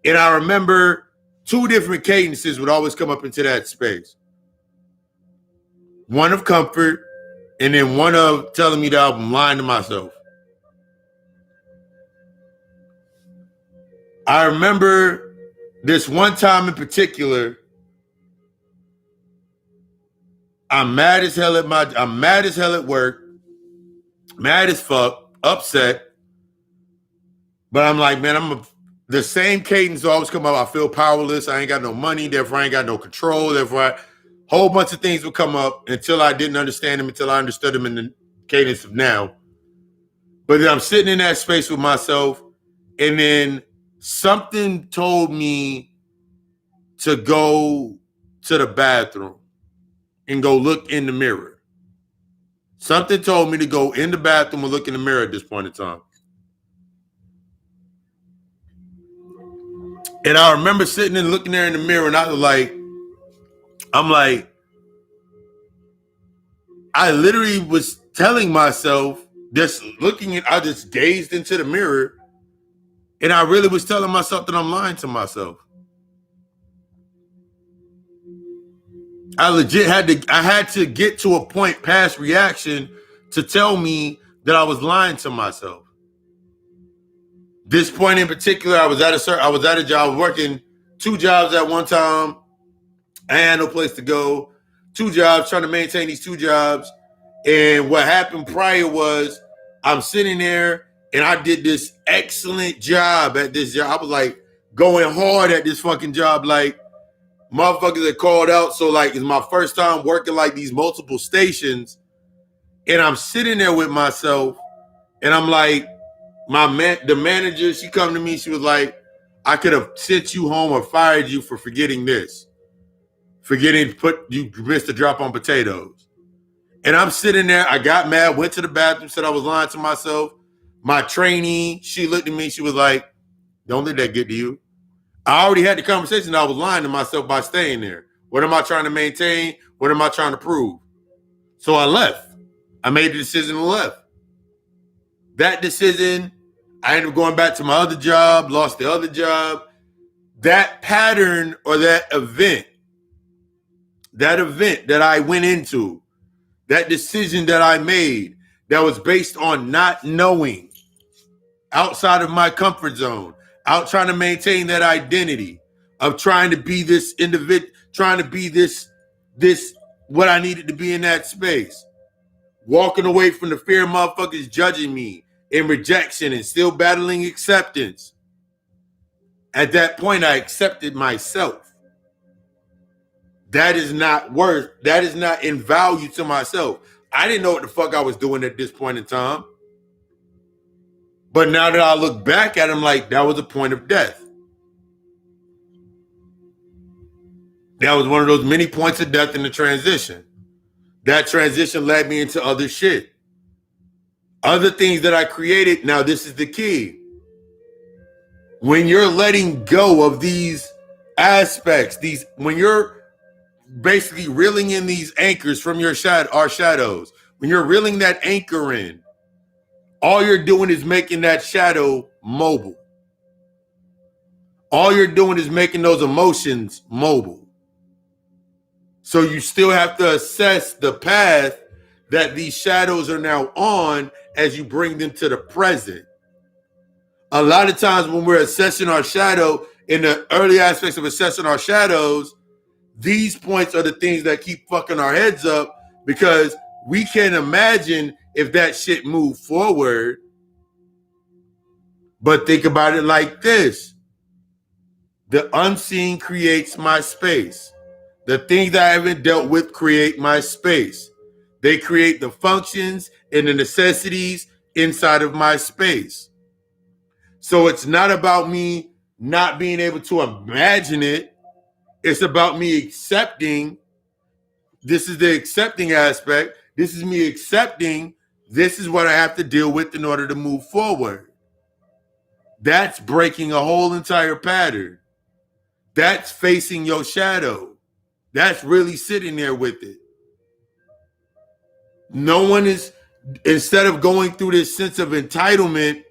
And I remember 2 different cadences would always come up into that space. One of comfort, and then one of telling me that I'm lying to myself. I remember this one time in particular, I'm mad as hell at work, mad as fuck, upset. But I'm like, man, the same cadence always come up. I feel powerless. I ain't got no money. Therefore, I ain't got no control. Therefore, a whole bunch of things would come up until I didn't understand them, until I understood them in the cadence of now. But then I'm sitting in that space with myself, and then something told me to go to the bathroom and go look in the mirror. Something told me to go in the bathroom and look in the mirror at this point in time. And I remember sitting and looking there in the mirror, and I'm like, I literally was telling myself, I just gazed into the mirror, and I really was telling myself that I'm lying to myself. I had to get to a point past reaction to tell me that I was lying to myself. This point in particular, I was at a job, I was working 2 jobs at one time. I had no place to go. 2 jobs, trying to maintain these 2 jobs. And what happened prior was I'm sitting there and I did this excellent job at this job. I was like going hard at this fucking job. Like motherfuckers had called out. So like it's my first time working like these multiple stations. And I'm sitting there with myself and I'm like, the manager, she come to me, she was like, I could have sent you home or fired you for forgetting this. You missed the drop on potatoes. And I'm sitting there, I got mad, went to the bathroom, said I was lying to myself. My trainee, she looked at me, she was like, don't let that get to you. I already had the conversation, I was lying to myself by staying there. What am I trying to maintain? What am I trying to prove? So I left. I made the decision and left. That decision, I ended up going back to my other job, lost the other job. That pattern or that event that I went into, that decision that I made that was based on not knowing, outside of my comfort zone, out trying to maintain that identity of trying to be this individual, trying to be this what I needed to be in that space. Walking away from the fear of motherfuckers judging me and rejection and still battling acceptance. At that point, I accepted myself. That is not in value to myself. I didn't know what the fuck I was doing at this point in time. But now that I look back at him, like, that was a point of death. That was one of those many points of death in the transition. That transition led me into other shit. Other things that I created. Now, this is the key. When you're letting go of these aspects, when you're basically reeling in these anchors from our shadows, when you're reeling that anchor in, all you're doing is making that shadow mobile. All you're doing is making those emotions mobile. So you still have to assess the path that these shadows are now on as you bring them to the present. A lot of times when we're assessing our shadow, in the early aspects of assessing our shadows, these points are the things that keep fucking our heads up, because we can't imagine if that shit moved forward. But think about it like this. The unseen creates my space. The things I haven't dealt with create my space. They create the functions and the necessities inside of my space. So it's not about me not being able to imagine it. It's about me accepting. This is the accepting aspect. This is me accepting this is what I have to deal with in order to move forward. That's breaking a whole entire pattern. That's facing your shadow. That's really sitting there with it. No one is, instead of going through this sense of entitlement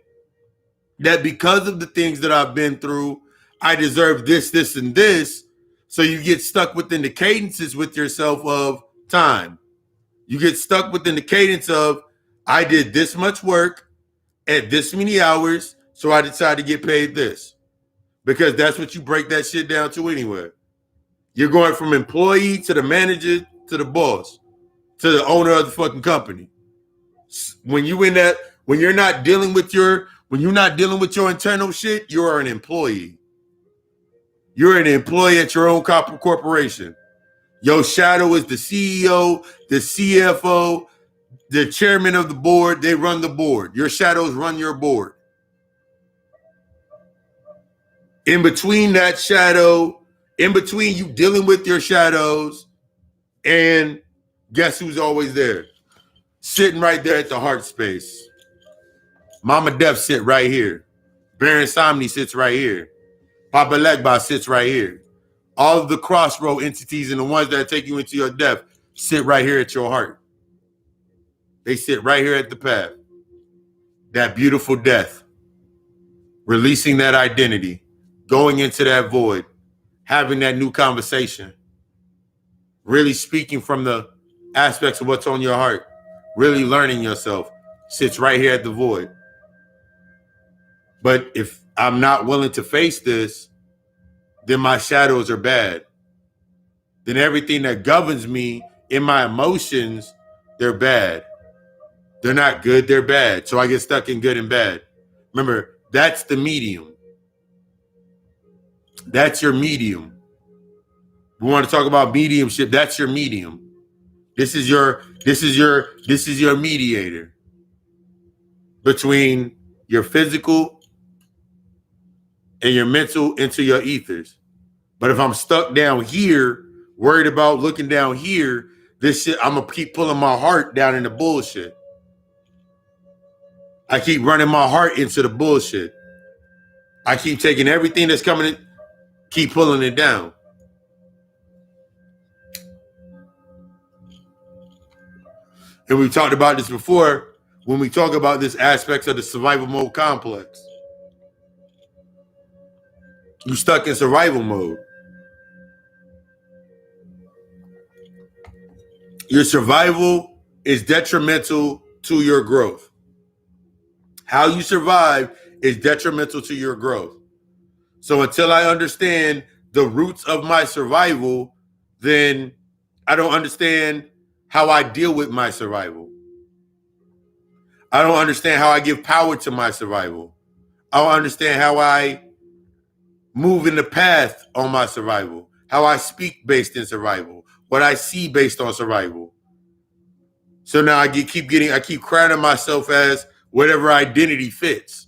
that because of the things that I've been through, I deserve this, this, and this. So you get stuck within the cadences with yourself of time. You get stuck within the cadence of, I did this much work at this many hours, so I decided to get paid this. Because that's what you break that shit down to anyway. You're going from employee to the manager to the boss to the owner of the fucking company. When you're not dealing with your internal shit, you are an employee. You're an employee at your own corporation. Your shadow is the CEO, the CFO, the chairman of the board. They run the board. Your shadows run your board. In between that shadow, in between you dealing with your shadows, and guess who's always there? Sitting right there at the heart space. Mama Death sit right here. Baron Somni sits right here. Papa Legba sits right here. All of the crossroad entities and the ones that take you into your death sit right here at your heart. They sit right here at the path. That beautiful death. Releasing that identity. Going into that void. Having that new conversation. Really speaking from the aspects of what's on your heart. Really learning yourself. Sits right here at the void. But if I'm not willing to face this, then my shadows are bad. Then everything that governs me in my emotions, they're bad. They're not good, they're bad. So I get stuck in good and bad. Remember, that's the medium. That's your medium. We want to talk about mediumship. That's your medium. This is your mediator between your physical and your mental into your ethers. But if I'm stuck down here, worried about looking down here, this shit, I'm gonna keep pulling my heart down in the bullshit. I keep running my heart into the bullshit. I keep taking everything that's coming in, keep pulling it down. And we've talked about this before when we talk about this aspects of the survival mode complex. You're stuck in survival mode. Your survival is detrimental to your growth. How you survive is detrimental to your growth. So until I understand the roots of my survival, then I don't understand how I deal with my survival. I don't understand how I give power to my survival. I don't understand how I move in the path on my survival, how I speak based in survival, what I see based on survival. So now I keep crowning myself as whatever identity fits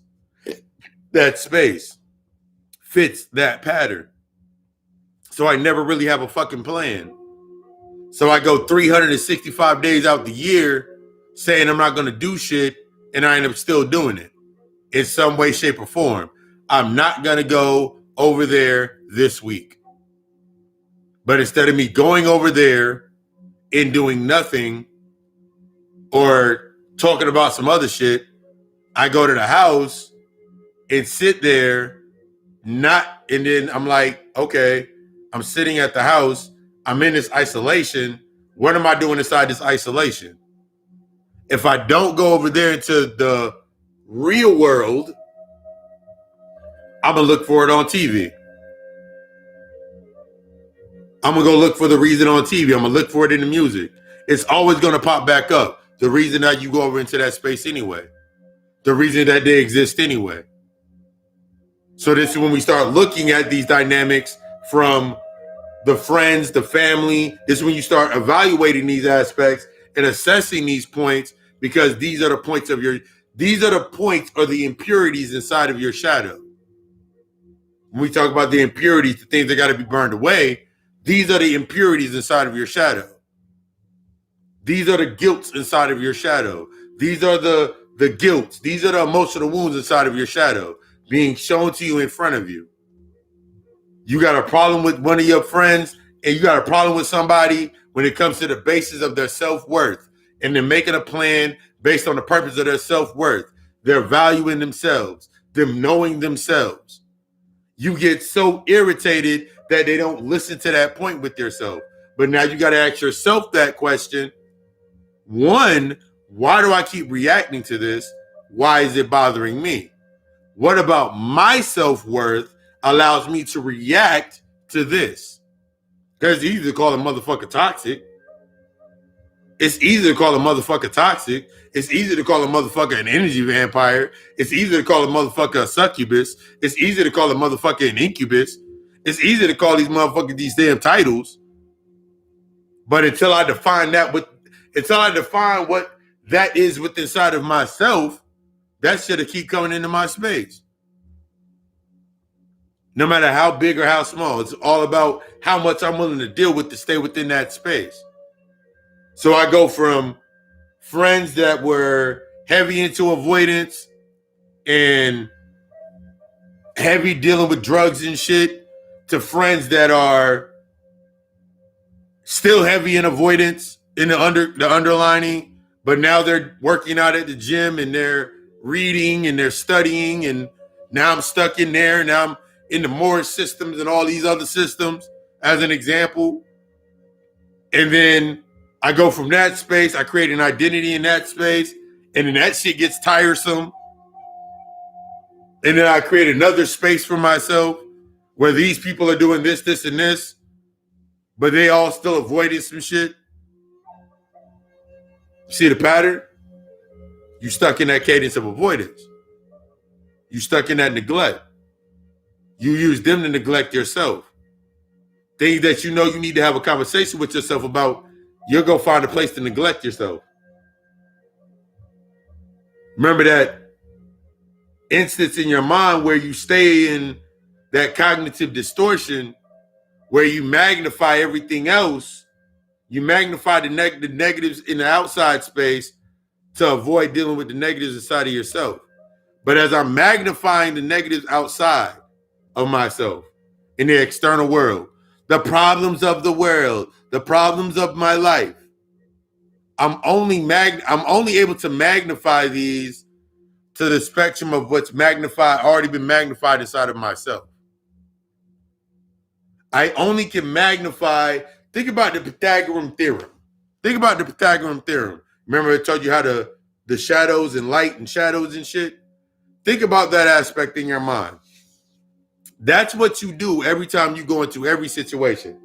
that space, fits that pattern. So I never really have a fucking plan. So I go 365 days out the year saying I'm not going to do shit, and I end up still doing it in some way, shape, or form. I'm not going to go over there this week. But instead of me going over there and doing nothing or talking about some other shit, I go to the house and sit there, and then I'm like, okay, I'm sitting at the house. I'm in this isolation. What am I doing inside this isolation? If I don't go over there into the real world, I'm going to look for it on TV. I'm going to go look for the reason on TV. I'm going to look for it in the music. It's always going to pop back up. The reason that you go over into that space anyway. The reason that they exist anyway. So this is when we start looking at these dynamics from the friends, the family. This is when you start evaluating these aspects and assessing these points, because these are the points or the impurities inside of your shadow. When we talk about the impurities, the things that got to be burned away, these are the impurities inside of your shadow. These are the guilts inside of your shadow. These are the guilts. These are the emotional wounds inside of your shadow being shown to you in front of you. You got a problem with one of your friends, and you got a problem with somebody when it comes to the basis of their self-worth, and they're making a plan based on the purpose of their self-worth, their value in themselves, them knowing themselves. You get so irritated that they don't listen to that point with yourself. But now you got to ask yourself that question. One, why do I keep reacting to this? Why is it bothering me? What about my self-worth allows me to react to this? Because it's easy to call a motherfucker toxic. It's easy to call a motherfucker toxic. It's easy to call a motherfucker an energy vampire. It's easy to call a motherfucker a succubus. It's easy to call a motherfucker an incubus. It's easy to call these motherfuckers these damn titles. But until I define what that is within inside of myself, that shit'll keep coming into my space. No matter how big or how small, it's all about how much I'm willing to deal with to stay within that space. So I go from friends that were heavy into avoidance and heavy dealing with drugs and shit to friends that are still heavy in avoidance in the underlining, but now they're working out at the gym and they're reading and they're studying, and now I'm stuck in there. Now I'm in the Morris systems and all these other systems as an example. And then I go from that space, I create an identity in that space, and then that shit gets tiresome. And then I create another space for myself where these people are doing this, this, and this, but they all still avoiding some shit. See the pattern? You stuck in that cadence of avoidance. You stuck in that neglect. You use them to neglect yourself. Things that you know you need to have a conversation with yourself about, you'll go find a place to neglect yourself. Remember that instance in your mind where you stay in that cognitive distortion where you magnify everything else. You magnify the negatives in the outside space to avoid dealing with the negatives inside of yourself. But as I'm magnifying the negatives outside of myself in the external world, the problems of the world, the problems of my life, I'm only able to magnify these to the spectrum of what's already been magnified inside of myself. I only can magnify. Think about the Pythagorean theorem. Remember I told you how the shadows and light and shadows and shit? Think about that aspect in your mind. That's what you do every time you go into every situation.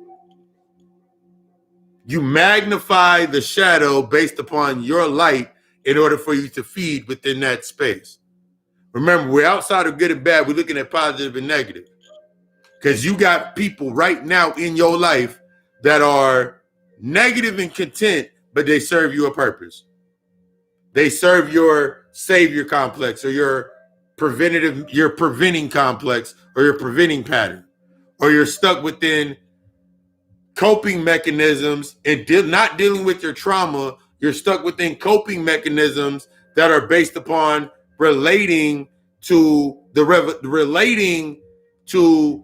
You magnify the shadow based upon your light in order for you to feed within that space. Remember, we're outside of good and bad. We're looking at positive and negative. Because you got people right now in your life that are negative and content, but they serve you a purpose. They serve your savior complex or your preventing complex or your preventing pattern. Or you're stuck within coping mechanisms and not dealing with your trauma. You're stuck within coping mechanisms that are based upon relating to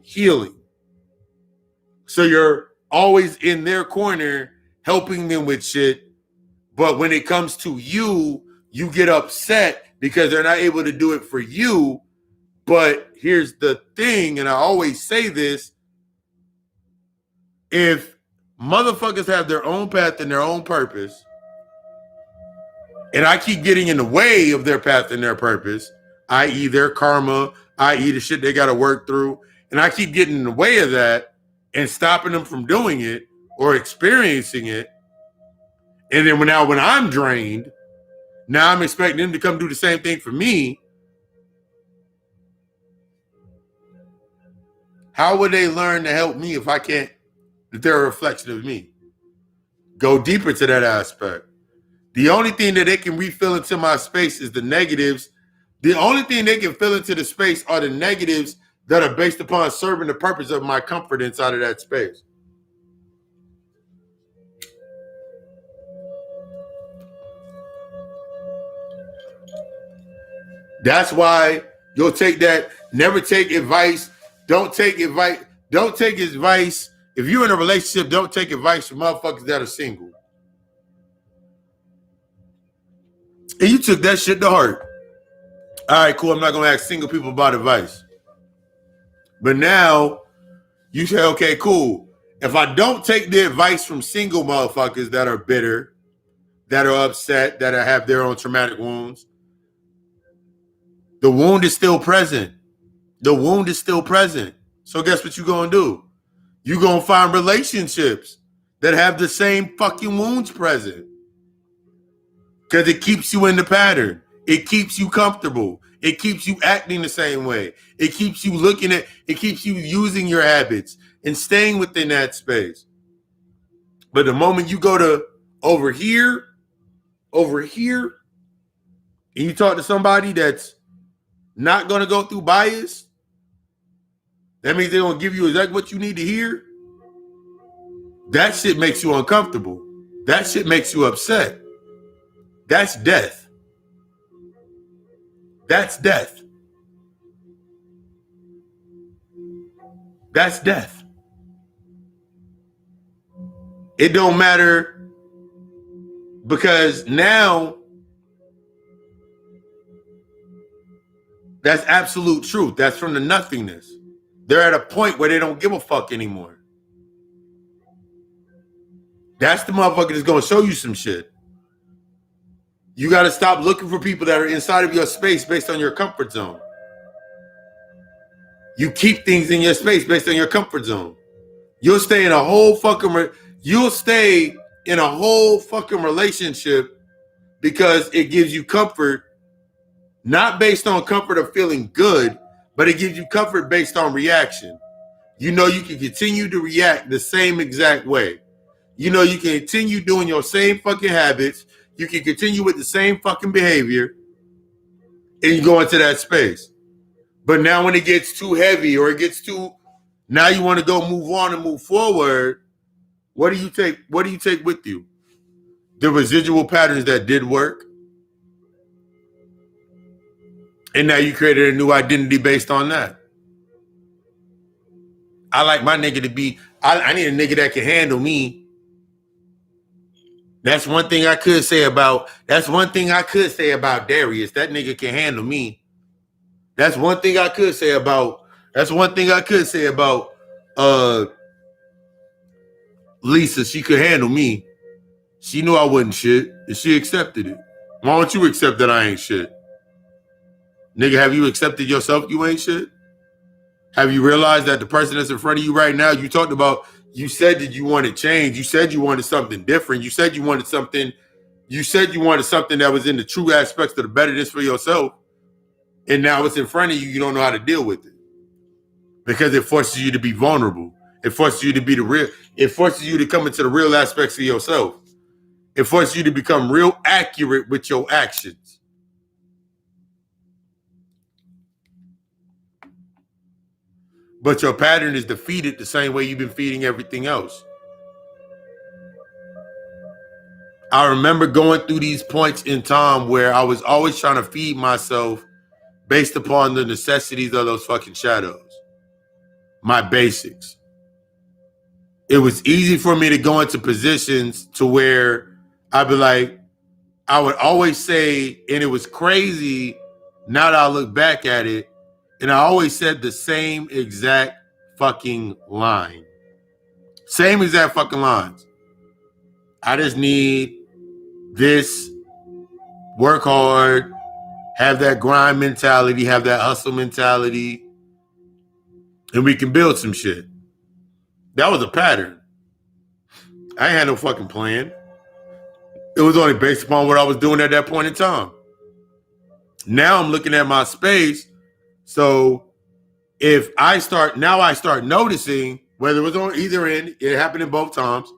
healing. So you're always in their corner helping them with shit. But when it comes to you, you get upset because they're not able to do it for you. But here's the thing, and I always say this, if motherfuckers have their own path and their own purpose, and I keep getting in the way of their path and their purpose, i.e. their karma, i.e. the shit they got to work through, and I keep getting in the way of that and stopping them from doing it or experiencing it, and then when I'm drained, now I'm expecting them to come do the same thing for me. How would they learn to help me if they're a reflection of me? Go deeper to that aspect. The only thing that they can refill into my space is the negatives. The only thing they can fill into the space are the negatives that are based upon serving the purpose of my comfort inside of that space. That's why you'll take that. Never take advice. Don't take advice. Don't take advice. If you're in a relationship, don't take advice from motherfuckers that are single. And you took that shit to heart. All right, cool. I'm not going to ask single people about advice. But now you say, okay, cool. If I don't take the advice from single motherfuckers that are bitter, that are upset, that have their own traumatic wounds, the wound is still present. The wound is still present. So guess what you're going to do? You're going to find relationships that have the same fucking wounds present. Because it keeps you in the pattern. It keeps you comfortable. It keeps you acting the same way. It keeps you it keeps you using your habits and staying within that space. But the moment you go to over here, and you talk to somebody that's not going to go through bias, that means they're going to give you exactly what you need to hear. That shit makes you uncomfortable. That shit makes you upset. That's death. That's death. That's death. It don't matter because now that's absolute truth. That's from the nothingness. They're at a point where they don't give a fuck anymore. That's the motherfucker that's going to show you some shit. You got to stop looking for people that are inside of your space based on your comfort zone. You keep things in your space based on your comfort zone. You'll stay in a whole fucking relationship because it gives you comfort, not based on comfort of feeling good, but it gives you comfort based on reaction. You know you can continue to react the same exact way. You know you can continue doing your same fucking habits. You can continue with the same fucking behavior, and you go into that space. But now when it gets too heavy or it gets too, now you want to go move on and move forward, what do you take? What do you take with you? The residual patterns that did work. And now you created a new identity based on that. I like my nigga to be, I need a nigga that can handle me. That's one thing I could say about Darius. That nigga can handle me. That's one thing I could say about Lisa. She could handle me. She knew I wasn't shit, and she accepted it. Why don't you accept that I ain't shit? Nigga, have you accepted yourself? You ain't shit. Have you realized that the person that's in front of you right now, you talked about, you said that you wanted change. You said you wanted something different. You said you wanted something that was in the true aspects of the betterness for yourself. And now it's in front of you. You don't know how to deal with it because it forces you to be vulnerable. It forces you to be the real. It forces you to come into the real aspects of yourself. It forces you to become real accurate with your actions. But your pattern is defeated the same way you've been feeding everything else. I remember going through these points in time where I was always trying to feed myself based upon the necessities of those fucking shadows. My basics. It was easy for me to go into positions to where I'd be like, I would always say, and it was crazy now that I look back at it, and I always said the same exact fucking line. Same exact fucking lines. I just need this, work hard, have that grind mentality, have that hustle mentality, and we can build some shit. That was a pattern. I ain't had no fucking plan. It was only based upon what I was doing at that point in time. Now I'm looking at my space. So if I start noticing, whether it was on either end, it happened in both times,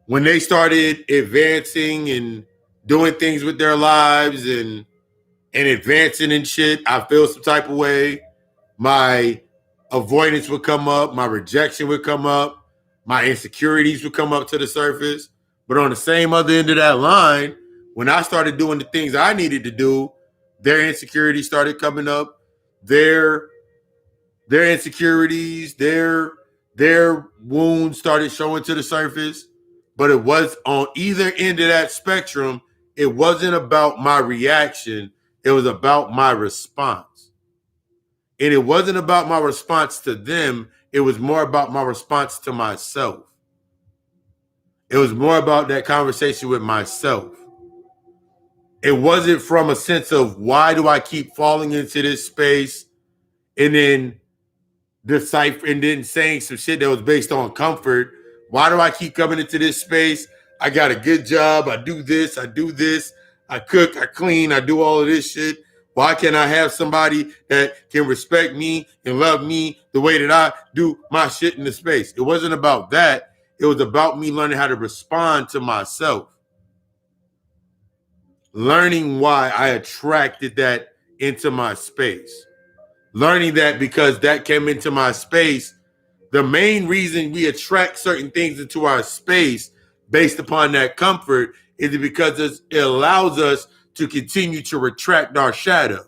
when they started advancing and doing things with their lives and advancing and shit, I feel some type of way. My avoidance would come up, my rejection would come up, my insecurities would come up to the surface. But on the same other end of that line, when I started doing the things I needed to do, their insecurities started coming up. Their insecurities, their wounds started showing to the surface. But it was on either end of that spectrum, it wasn't about my reaction. It was about my response. And it wasn't about my response to them. It was more about my response to myself. It was more about that conversation with myself. It wasn't from a sense of why do I keep falling into this space and then decipher and then saying some shit that was based on comfort. Why do I keep coming into this space? I got a good job. I do this. I cook, I clean, I do all of this shit. Why can't I have somebody that can respect me and love me the way that I do my shit in the space? It wasn't about that. It was about me learning how to respond to myself. Learning why I attracted that into my space. Learning that because that came into my space, the main reason we attract certain things into our space based upon that comfort is because it allows us to continue to retract our shadow.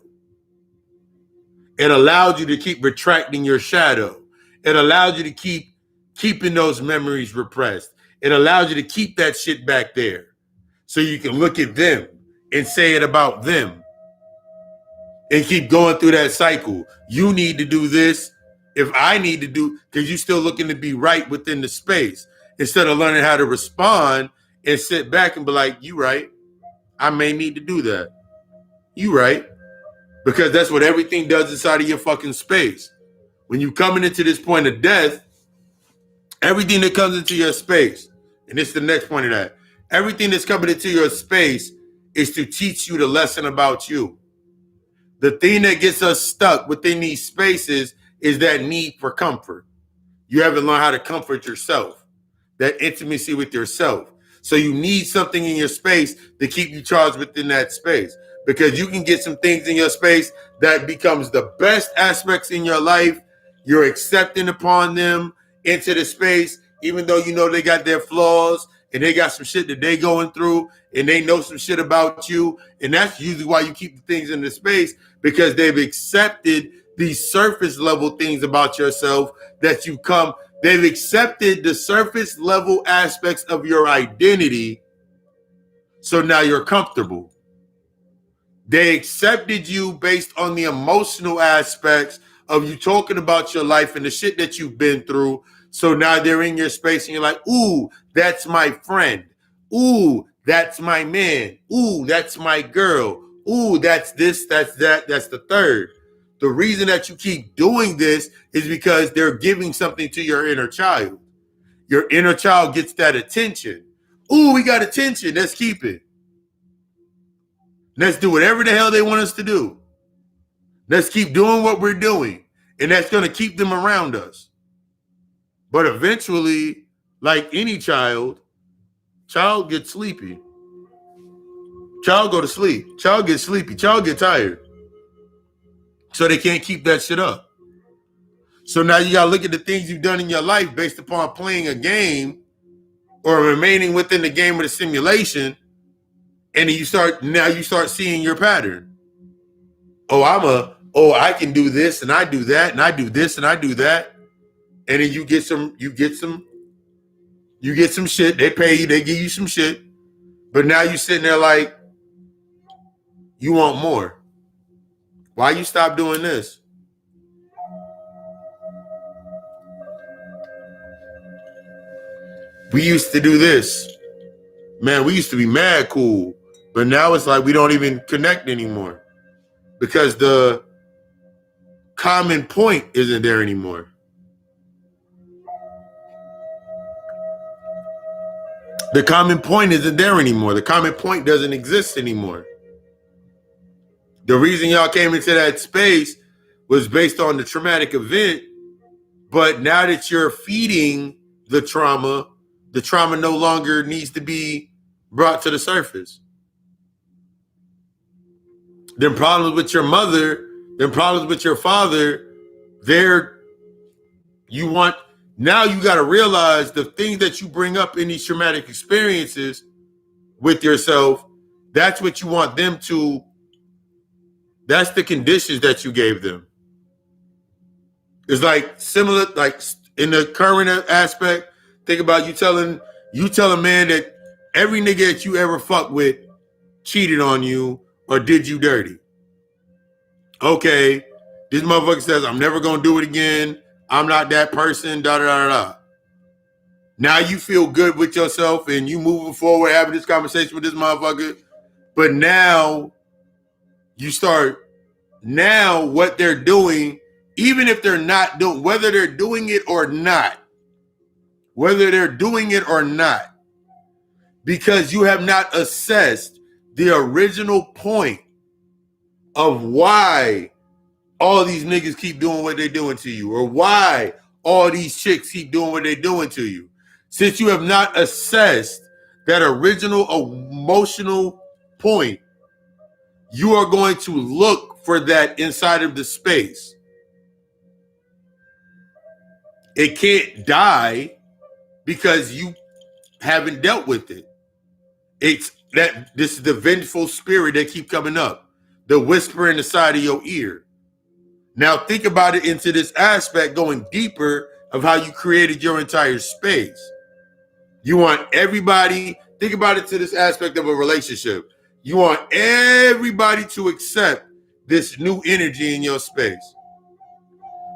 It allows you to keep retracting your shadow. It allows you to keep keeping those memories repressed. It allows you to keep that shit back there so you can look at them and say it about them and keep going through that cycle. You need to do this if I need to do, because you're still looking to be right within the space instead of learning how to respond and sit back and be like, you right. I may need to do that. You right. Because that's what everything does inside of your fucking space. When you're coming into this point of death, everything that comes into your space, and this is the next point of that, everything that's coming into your space is to teach you the lesson about you. The thing that gets us stuck within these spaces is that need for comfort. You haven't learned how to comfort yourself, that intimacy with yourself. So you need something in your space to keep you charged within that space, because you can get some things in your space that becomes the best aspects in your life. You're accepting upon them into the space, even though you know they got their flaws and they got some shit that they going through and they know some shit about you. And that's usually why you keep the things in the space, because they've accepted these surface level things about yourself that you come. They've accepted the surface level aspects of your identity. So now you're comfortable. They accepted you based on the emotional aspects of you talking about your life and the shit that you've been through. So now they're in your space and you're like, ooh, that's my friend. Ooh, that's my man. Ooh, that's my girl. Ooh, that's this, that's that, that's the third. The reason that you keep doing this is because they're giving something to your inner child. Your inner child gets that attention. Ooh, we got attention. Let's keep it. Let's do whatever the hell they want us to do. Let's keep doing what we're doing. And that's going to keep them around us. But eventually, like any child gets sleepy. Child go to sleep. Child gets sleepy. Child get tired. So they can't keep that shit up. So now you got to look at the things you've done in your life based upon playing a game or remaining within the game of the simulation. And you start seeing your pattern. I can do this and I do that and I do this and I do that. And then you get some shit. They pay you, they give you some shit. But now you sitting there like, you want more. Why you stop doing this? We used to do this. Man, we used to be mad cool. But now it's like we don't even connect anymore. Because the common point isn't there anymore. The common point isn't there anymore. The common point doesn't exist anymore. The reason y'all came into that space was based on the traumatic event. But now that you're feeding the trauma no longer needs to be brought to the surface. Them problems with your mother, them problems with your father, now you got to realize the things that you bring up in these traumatic experiences with yourself, that's what you want them to, that's the conditions that you gave them. It's like similar, like in the current aspect, think about you tell a man that every nigga that you ever fucked with cheated on you or did you dirty. Okay, this motherfucker says, I'm never going to do it again. I'm not that person, da-da-da-da. Now you feel good with yourself and you moving forward, having this conversation with this motherfucker. But now what they're doing, even if they're not doing, whether they're doing it or not, because you have not assessed the original point of why all these niggas keep doing what they're doing to you, or why all these chicks keep doing what they're doing to you. Since you have not assessed that original emotional point, you are going to look for that inside of the space. It can't die because you haven't dealt with it. This is the vengeful spirit that keep coming up, the whisper in the side of your ear. Now think about it into this aspect, going deeper of how you created your entire space. You want everybody, think about it to this aspect of a relationship. You want everybody to accept this new energy in your space.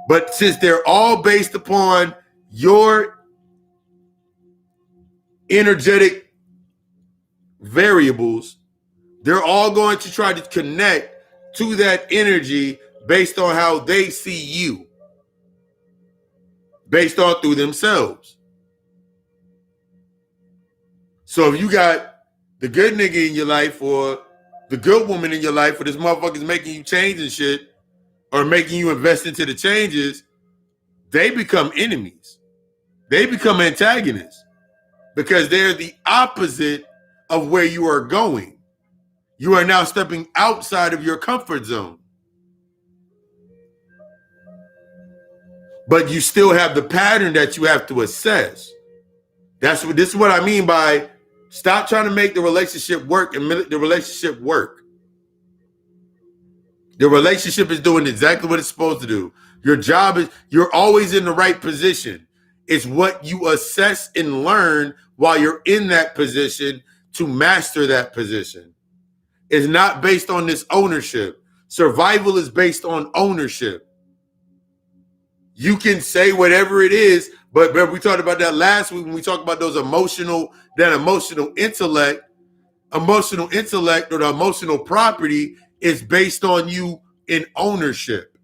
But since they're all based upon your energetic variables, they're all going to try to connect to that energy based on how they see you, based on through themselves. So if you got the good nigga in your life or the good woman in your life, or this motherfucker's making you change and shit, or making you invest into the changes, they become enemies. They become antagonists because they're the opposite of where you are going. You are now stepping outside of your comfort zone. But you still have the pattern that you have to assess. This is what I mean by stop trying to make the relationship work and make the relationship work. The relationship is doing exactly what it's supposed to do. Your job is, you're always in the right position. It's what you assess and learn while you're in that position to master that position. It's not based on this ownership. Survival is based on ownership. You can say whatever it is, but remember we talked about that last week when we talked about that emotional intellect emotional intellect or the emotional property is based on you in ownership.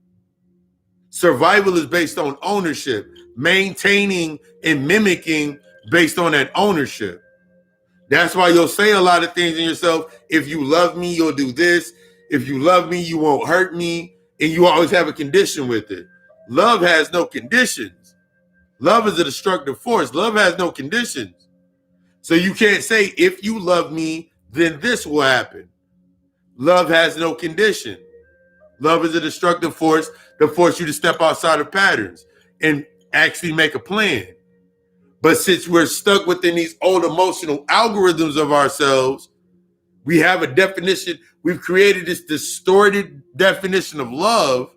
Survival is based on ownership. Maintaining and mimicking based on that ownership. That's why you'll say a lot of things in yourself. If you love me, you'll do this. If you love me, you won't hurt me. And you always have a condition with it. Love has no conditions. Love is a destructive force. Love has no conditions. So you can't say, if you love me, then this will happen. Love has no condition. Love is a destructive force that forces you to step outside of patterns and actually make a plan. But since we're stuck within these old emotional algorithms of ourselves, we have a definition. We've created this distorted definition of love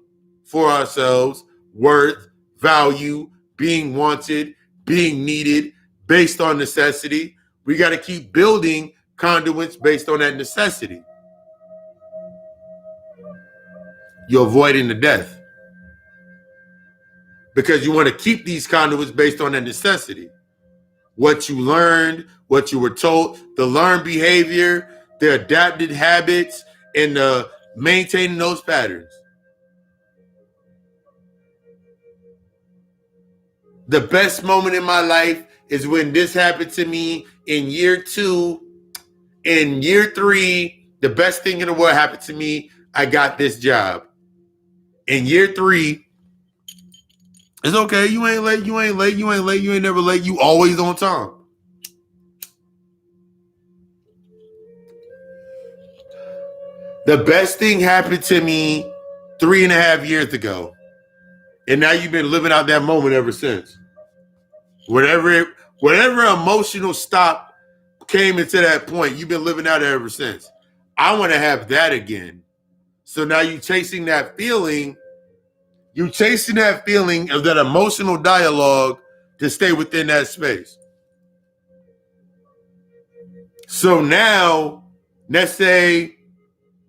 for ourselves, worth, value, being wanted, being needed, based on necessity. We got to keep building conduits based on that necessity. You're avoiding the death because you want to keep these conduits based on that necessity. What you learned, what you were told, the learned behavior, the adapted habits, and maintaining those patterns. The best moment in my life is when this happened to me in year 2. In year 3, the best thing in the world happened to me. I got this job. In year 3, it's okay. You ain't late. You ain't late. You ain't late. You ain't never late. You always on time. The best thing happened to me 3.5 years ago. And now you've been living out that moment ever since. Whatever emotional stop came into that point, you've been living out ever since. I want to have that again. So now you're chasing that feeling. You're chasing that feeling of that emotional dialogue to stay within that space. So now, let's say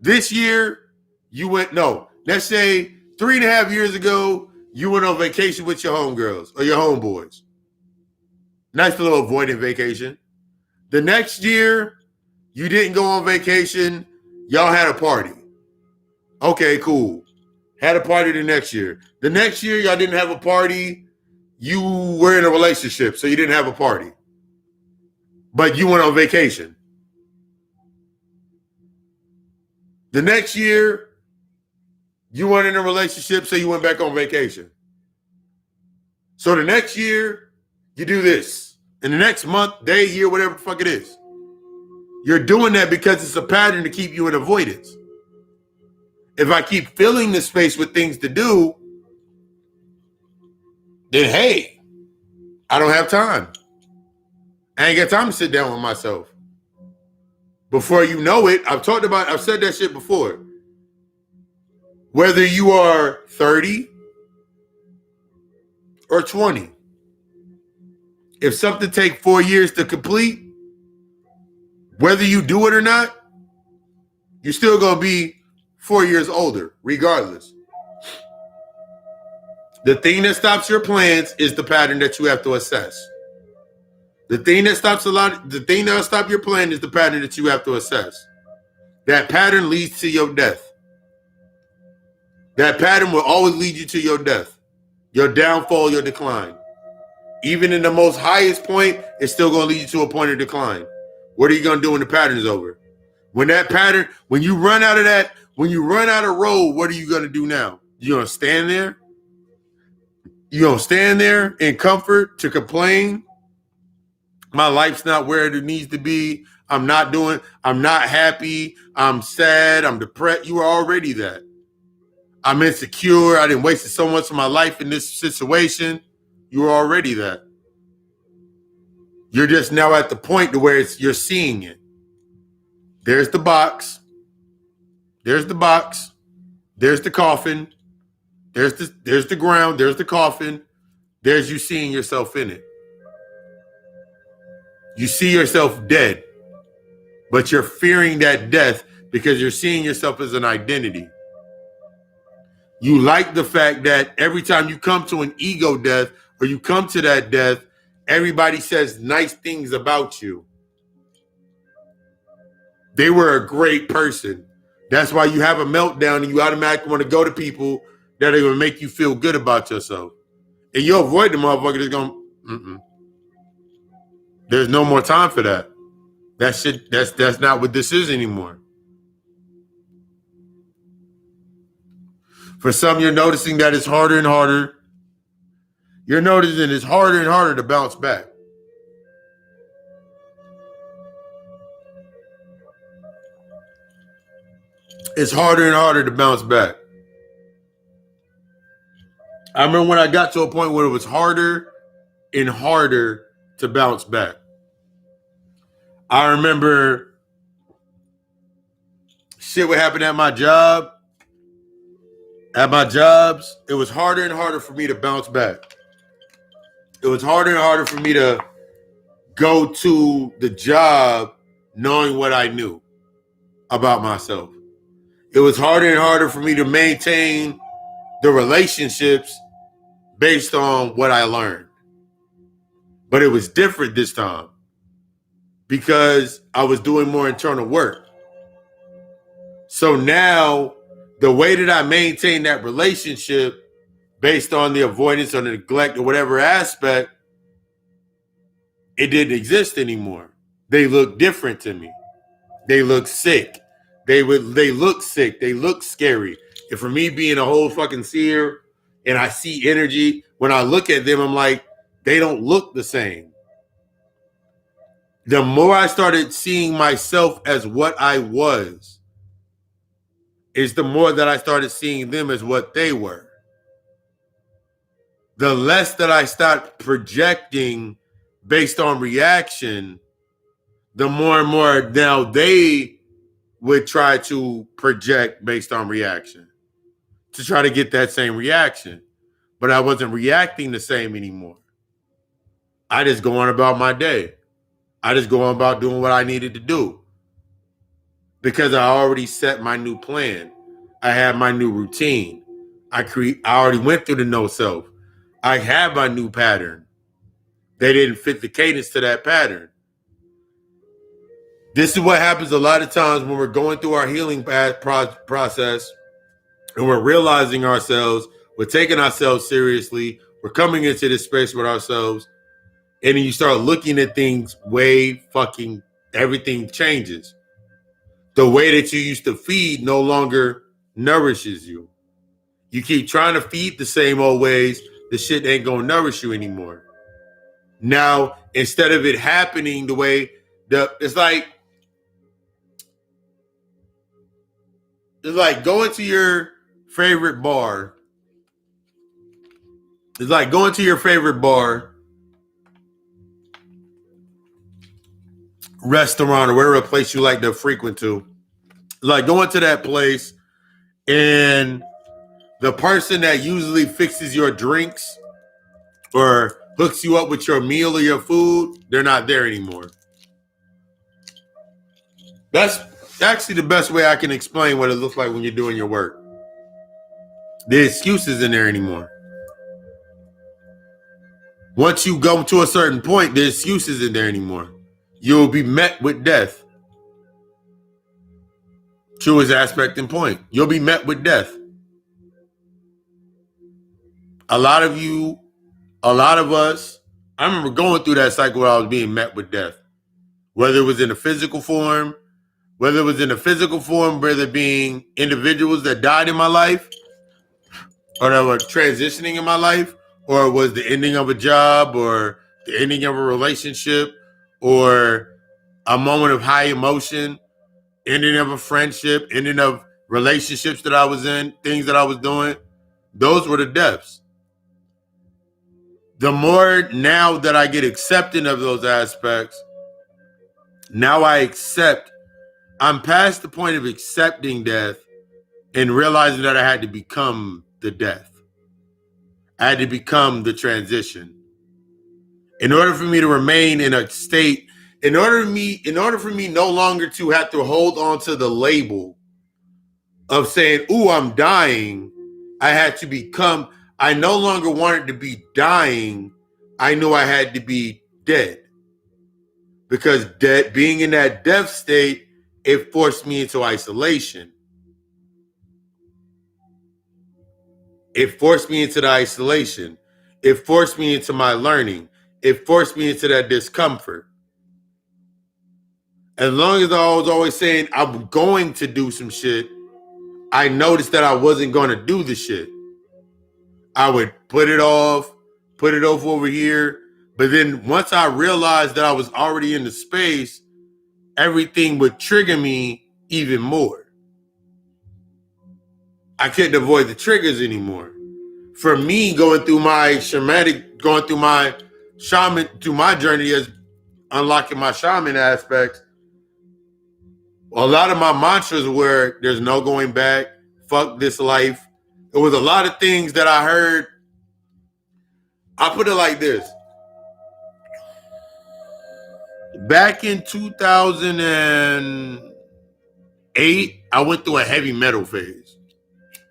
this year you went, no, let's say 3.5 years ago, you went on vacation with your homegirls or your homeboys. Nice little avoidant vacation. The next year, you didn't go on vacation. Y'all had a party. Okay, cool. Had a party the next year. The next year, y'all didn't have a party. You were in a relationship, so you didn't have a party. But you went on vacation. The next year, you weren't in a relationship, so you went back on vacation. So the next year, you do this. And the next month, day, year, whatever the fuck it is. You're doing that because it's a pattern to keep you in avoidance. If I keep filling the space with things to do, then hey, I don't have time. I ain't got time to sit down with myself. Before you know it, I've said that shit before. Whether you are 30 or 20, if something takes 4 years to complete, whether you do it or not, you're still going to be 4 years older, regardless. The thing that stops your plans is the pattern that you have to assess. The thing that'll stop your plan is the pattern that you have to assess. That pattern leads to your death. That pattern will always lead you to your death, your downfall, your decline. Even in the most highest point, it's still going to lead you to a point of decline. What are you going to do when the pattern is over? When you run out of road, what are you going to do now? You're going to stand there? You're going to stand there in comfort to complain? My life's not where it needs to be. I'm not happy. I'm sad. I'm depressed. You were already that. I'm insecure. I didn't waste so much of my life in this situation. You were already that. You're just now at the point to where you're seeing it. There's the box. There's the box. There's the coffin. There's the ground. There's the coffin. There's you seeing yourself in it. You see yourself dead, but you're fearing that death because you're seeing yourself as an identity. You like the fact that every time you come to an ego death or you come to that death, everybody says nice things about you. They were a great person. That's why you have a meltdown and you automatically want to go to people that are going to make you feel good about yourself. And you avoid the motherfucker that's going, there's no more time for that. That shit, that's not what this is anymore. For some, you're noticing that it's harder and harder. You're noticing it's harder and harder to bounce back. It's harder and harder to bounce back. I remember when I got to a point where it was harder and harder to bounce back. I remember shit would happen at my job. At my jobs, it was harder and harder for me to bounce back. It was harder and harder for me to go to the job knowing what I knew about myself. It was harder and harder for me to maintain the relationships based on what I learned. But it was different this time because I was doing more internal work. So now the way that I maintain that relationship based on the avoidance or the neglect or whatever aspect, it didn't exist anymore. They look different to me. They look sick. They look sick. They look scary. And for me being a whole fucking seer and I see energy, when I look at them, I'm like, they don't look the same. The more I started seeing myself as what I was, is the more that I started seeing them as what they were. The less that I start projecting based on reaction, the more and more now they would try to project based on reaction to try to get that same reaction. But I wasn't reacting the same anymore. I just go on about my day. I just go on about doing what I needed to do because I already set my new plan. I had my new routine. I already went through the no self. I have my new pattern. They didn't fit the cadence to that pattern. This is what happens a lot of times when we're going through our healing process and we're realizing ourselves, we're taking ourselves seriously, we're coming into this space with ourselves, and then you start looking at things everything changes. The way that you used to feed no longer nourishes you. You keep trying to feed the same old ways, the shit ain't gonna nourish you anymore. Now, instead of it happening the way it's like going to your favorite bar. It's like going to your favorite bar, restaurant, or whatever place you like to frequent to. It's like going to that place and the person that usually fixes your drinks or hooks you up with your meal or your food, they're not there anymore. That's actually the best way I can explain what it looks like when you're doing your work. The excuse isn't there anymore. Once you go to a certain point, the excuse isn't there anymore. You'll be met with death. Truest aspect and point. You'll be met with death. A lot of us, I remember going through that cycle where I was being met with death. Whether it was in a physical form, whether it being individuals that died in my life or that were transitioning in my life, or it was the ending of a job or the ending of a relationship or a moment of high emotion, ending of a friendship, ending of relationships that I was in, things that I was doing. Those were the deaths. The more now that I get accepting of those aspects, now I'm past the point of accepting death and realizing that I had to become the death. I had to become the transition. In order for me to remain in a state, in order for me no longer to have to hold on to the label of saying, "Ooh, I'm dying," I no longer wanted to be dying. I knew I had to be dead. Because being in that death state it forced me into isolation. It forced me into the isolation. It forced me into my learning. It forced me into that discomfort. As long as I was always saying I'm going to do some shit, I noticed that I wasn't going to do the shit. I would put it off over here. But then once I realized that I was already in the space, everything would trigger me even more. I couldn't avoid the triggers anymore. For me, going through my shaman, through my journey as unlocking my shaman aspects, a lot of my mantras were, there's no going back, fuck this life. It was a lot of things that I heard. I put it like this. Back in 2008, I went through a heavy metal phase.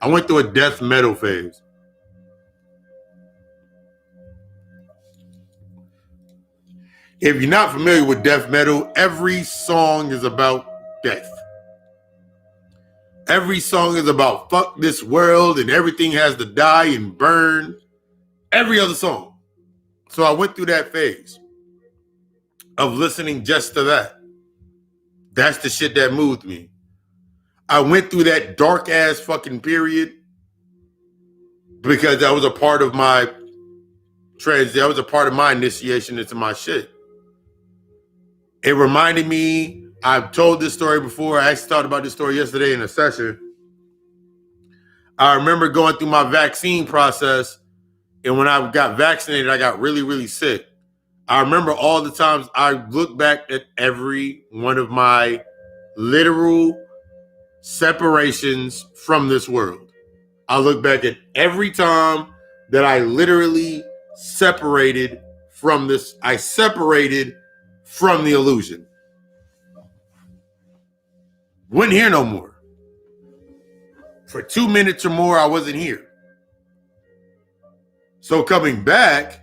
I went through a death metal phase. If you're not familiar with death metal, every song is about death. Every song is about fuck this world and everything has to die and burn. Every other song. So I went through that phase of listening just to that. That's the shit that moved me. I went through that dark ass fucking period because that was a part of my initiation into my shit. It reminded me, I've told this story before. I actually thought about this story yesterday in a session. I remember going through my vaccine process, and when I got vaccinated, I got really, really sick. I remember all the times I look back at every one of my literal separations from this world. I look back at every time that I literally separated from this. I separated from the illusion. Wasn't here no more. For 2 minutes or more, I wasn't here. So coming back,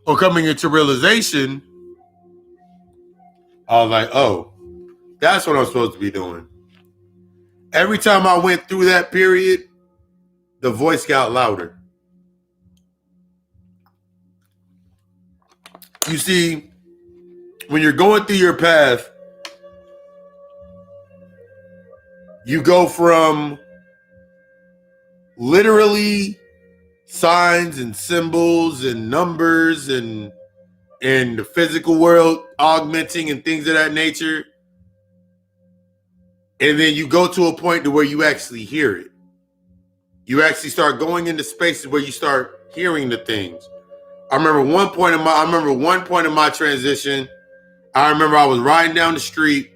or coming into realization, I was like, oh, that's what I'm supposed to be doing. Every time I went through that period, the voice got louder. You see, when you're going through your path, you go from literally signs and symbols and numbers and the physical world augmenting and things of that nature. And then you go to a point to where you actually hear it. You actually start going into spaces where you start hearing the things. I remember one point in my transition. I remember I was riding down the street,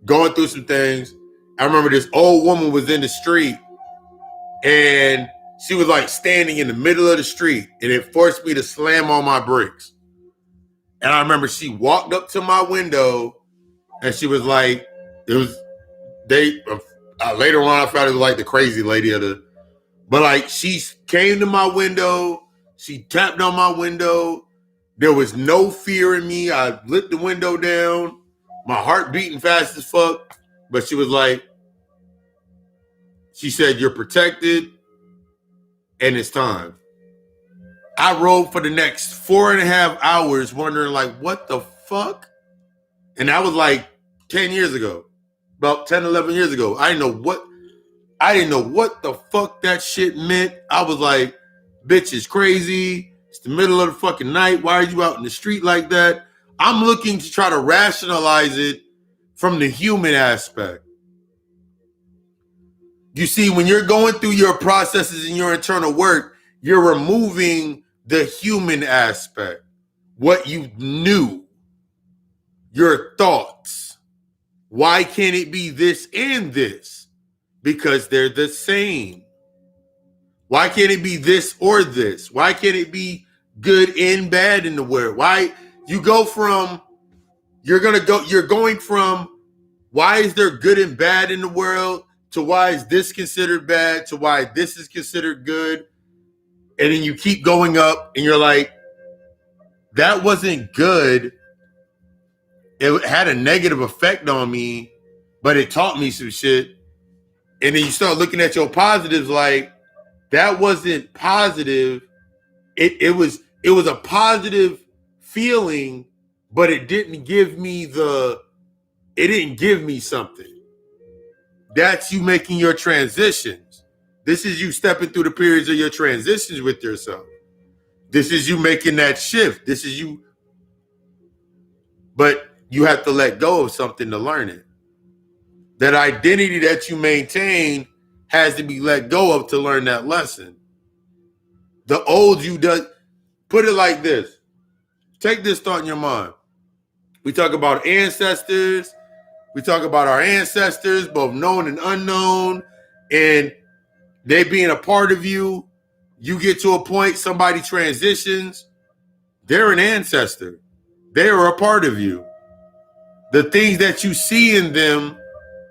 going through some things. I remember this old woman was in the street and she was like standing in the middle of the street, and it forced me to slam on my brakes. And I remember she walked up to my window and she was like, later on I found it was like the crazy lady but like she came to my window, she tapped on my window. There was no fear in me. I lit the window down, my heart beating fast as fuck. But she was like, she said, you're protected and it's time. I rode for the next 4.5 hours wondering like, what the fuck? And that was like 10 years ago, about 10, 11 years ago. I didn't know what the fuck that shit meant. I was like, bitch is crazy. It's the middle of the fucking night. Why are you out in the street like that? I'm looking to try to rationalize it from the human aspect. You see, when you're going through your processes and your internal work, you're removing the human aspect, what you knew, your thoughts. Why can't it be this and this? Because they're the same. Why can't it be this or this? Why can't it be good and bad in the world? Why you're going from why is there good and bad in the world to why is this considered bad to why this is considered good? And then you keep going up and you're like, that wasn't good. It had a negative effect on me, but it taught me some shit. And then you start looking at your positives like that wasn't positive. It was a positive feeling, but it didn't give me something. That's you making your transitions. This is you stepping through the periods of your transitions with yourself. This is you making that shift. This is you, but you have to let go of something to learn it. That identity that you maintain has to be let go of to learn that lesson. The old you does, put it like this. Take this thought in your mind. We talk about ancestors. We talk about our ancestors, both known and unknown, and they being a part of you. You get to a point, somebody transitions, they're an ancestor. They are a part of you. The things that you see in them,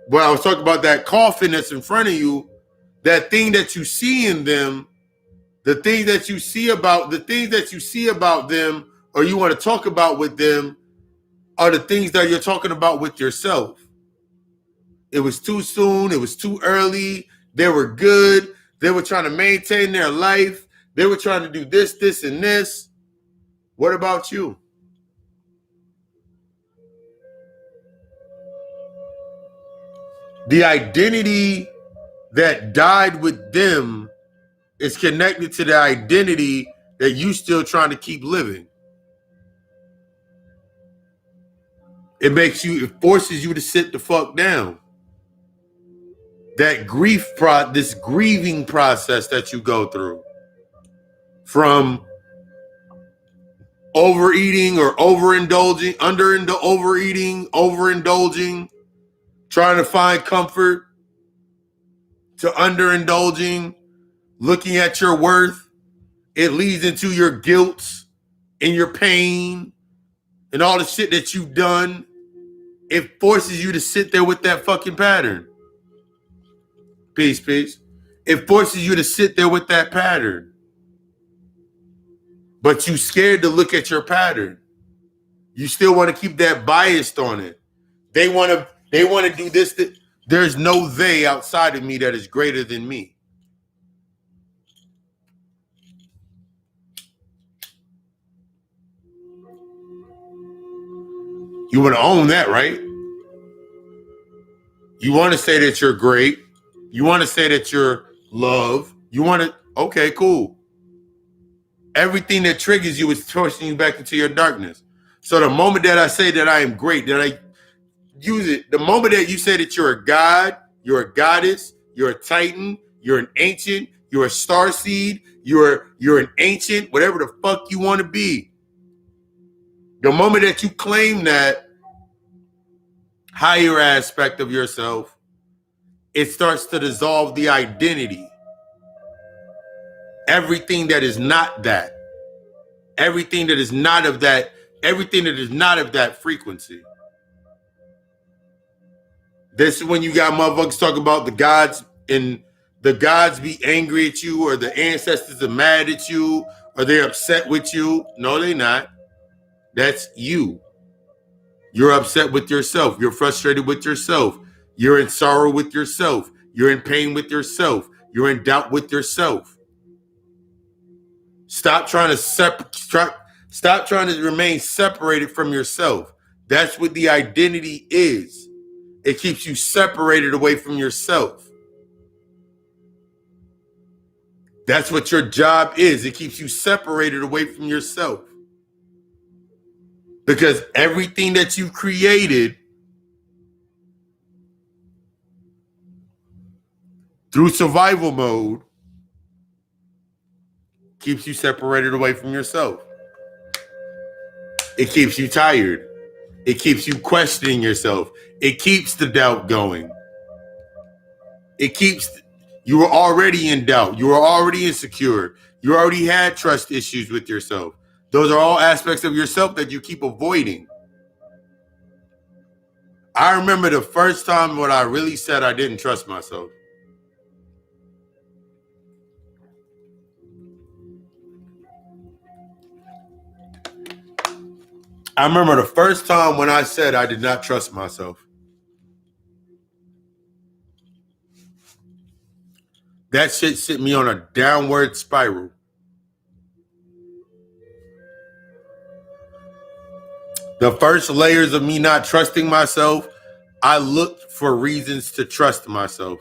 well, I was talking about that coffin that's in front of you, that thing that you see in them, the things that you see about them, or you want to talk about with them, are the things that you're talking about with yourself. It was too soon. It was too early. They were good. They were trying to maintain their life. They were trying to do this, this, and this. What about you? The identity that died with them is connected to the identity that you still trying to keep living. It forces you to sit the fuck down. That this grieving process that you go through from overeating or overindulging, overindulging, trying to find comfort, to underindulging, looking at your worth. It leads into your guilt and your pain and all the shit that you've done. It forces you to sit there with that fucking pattern. Peace, peace. It forces you to sit there with that pattern. But you scared to look at your pattern. You still want to keep that biased on it. They want to do this. There's no they outside of me that is greater than me. You want to own that, right? You want to say that you're great. You want to say that you're love. You want to, okay, cool. Everything that triggers you is forcing you back into your darkness. So the moment that I say that I am great, that I use it, the moment that you say that you're a god, you're a goddess, you're a titan, you're an ancient, you're a starseed, you're an ancient, whatever the fuck you want to be. The moment that you claim that higher aspect of yourself, it starts to dissolve the identity. Everything that is not that, everything that is not of that, everything that is not of that frequency. This is when you got motherfuckers talk about the gods, and the gods be angry at you, or the ancestors are mad at you, or they're upset with you. No, they're not. That's you. You're upset with yourself. You're frustrated with yourself. You're in sorrow with yourself. You're in pain with yourself. You're in doubt with yourself. Stop trying to remain separated from yourself. That's what the identity is. It keeps you separated away from yourself. That's what your job is. It keeps you separated away from yourself. Because everything that you created through survival mode keeps you separated away from yourself. It keeps you tired. It keeps you questioning yourself. It keeps the doubt going. You were already in doubt. You were already insecure. You already had trust issues with yourself. Those are all aspects of yourself that you keep avoiding. I remember the first time when I really said I didn't trust myself. I remember the first time when I said I did not trust myself. That shit sent me on a downward spiral. The first layers of me not trusting myself, I looked for reasons to trust myself.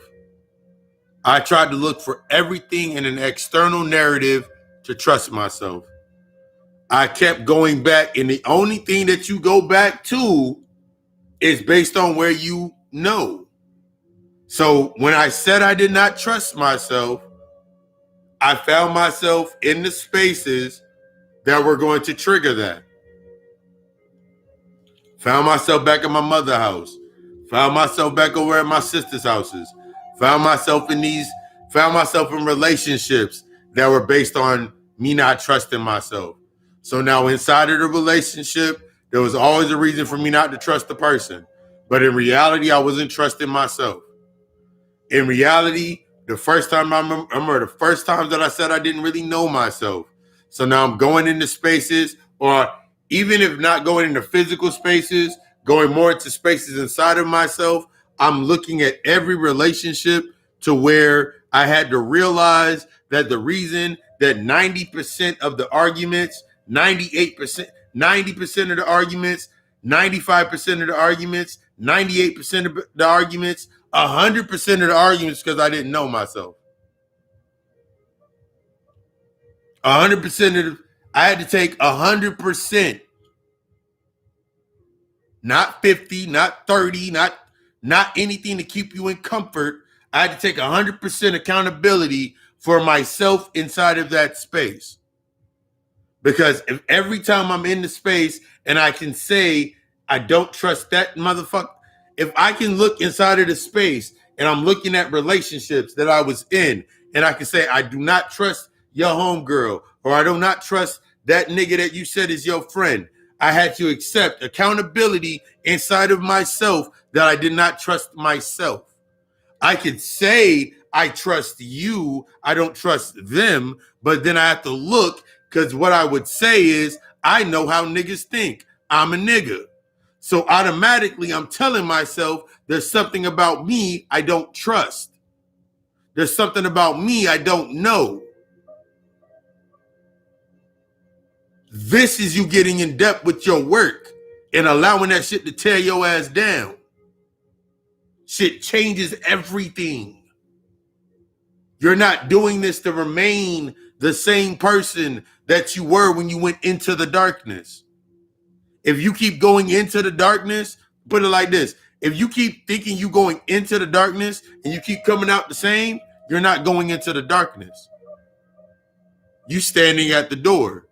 I tried to look for everything in an external narrative to trust myself. I kept going back, and the only thing that you go back to is based on where you know. So when I said I did not trust myself, I found myself in the spaces that were going to trigger that. Found myself back at my mother's house. Found myself back over at my sister's houses. Found myself in relationships that were based on me not trusting myself. So now inside of the relationship, there was always a reason for me not to trust the person. But in reality, I wasn't trusting myself. In reality, the first time I remember the first time that I said I didn't really know myself. So now I'm going into spaces, or even if not going into physical spaces, going more into spaces inside of myself, I'm looking at every relationship to where I had to realize that the reason that 90% of the arguments, 98%, 90% of the arguments, 95% of the arguments, 98% of the arguments, 100% of the arguments, because I didn't know myself. 100% of I had to take 100%, not 50, not 30, not anything to keep you in comfort. I had to take 100% accountability for myself inside of that space. Because if every time I'm in the space and I can say I don't trust that motherfucker, if I can look inside of the space and I'm looking at relationships that I was in, and I can say I do not trust your homegirl, or I do not trust that nigga that you said is your friend, I had to accept accountability inside of myself that I did not trust myself. I could say I trust you, I don't trust them, but then I have to look, because what I would say is I know how niggas think. I'm a nigga. So automatically I'm telling myself there's something about me I don't trust. There's something about me I don't know. This is you getting in depth with your work and allowing that shit to tear your ass down. Shit changes everything. You're not doing this to remain the same person that you were when you went into the darkness. If you keep going into the darkness, put it like this. If you keep thinking you going into the darkness and you keep coming out the same, you're not going into the darkness. You standing at the door.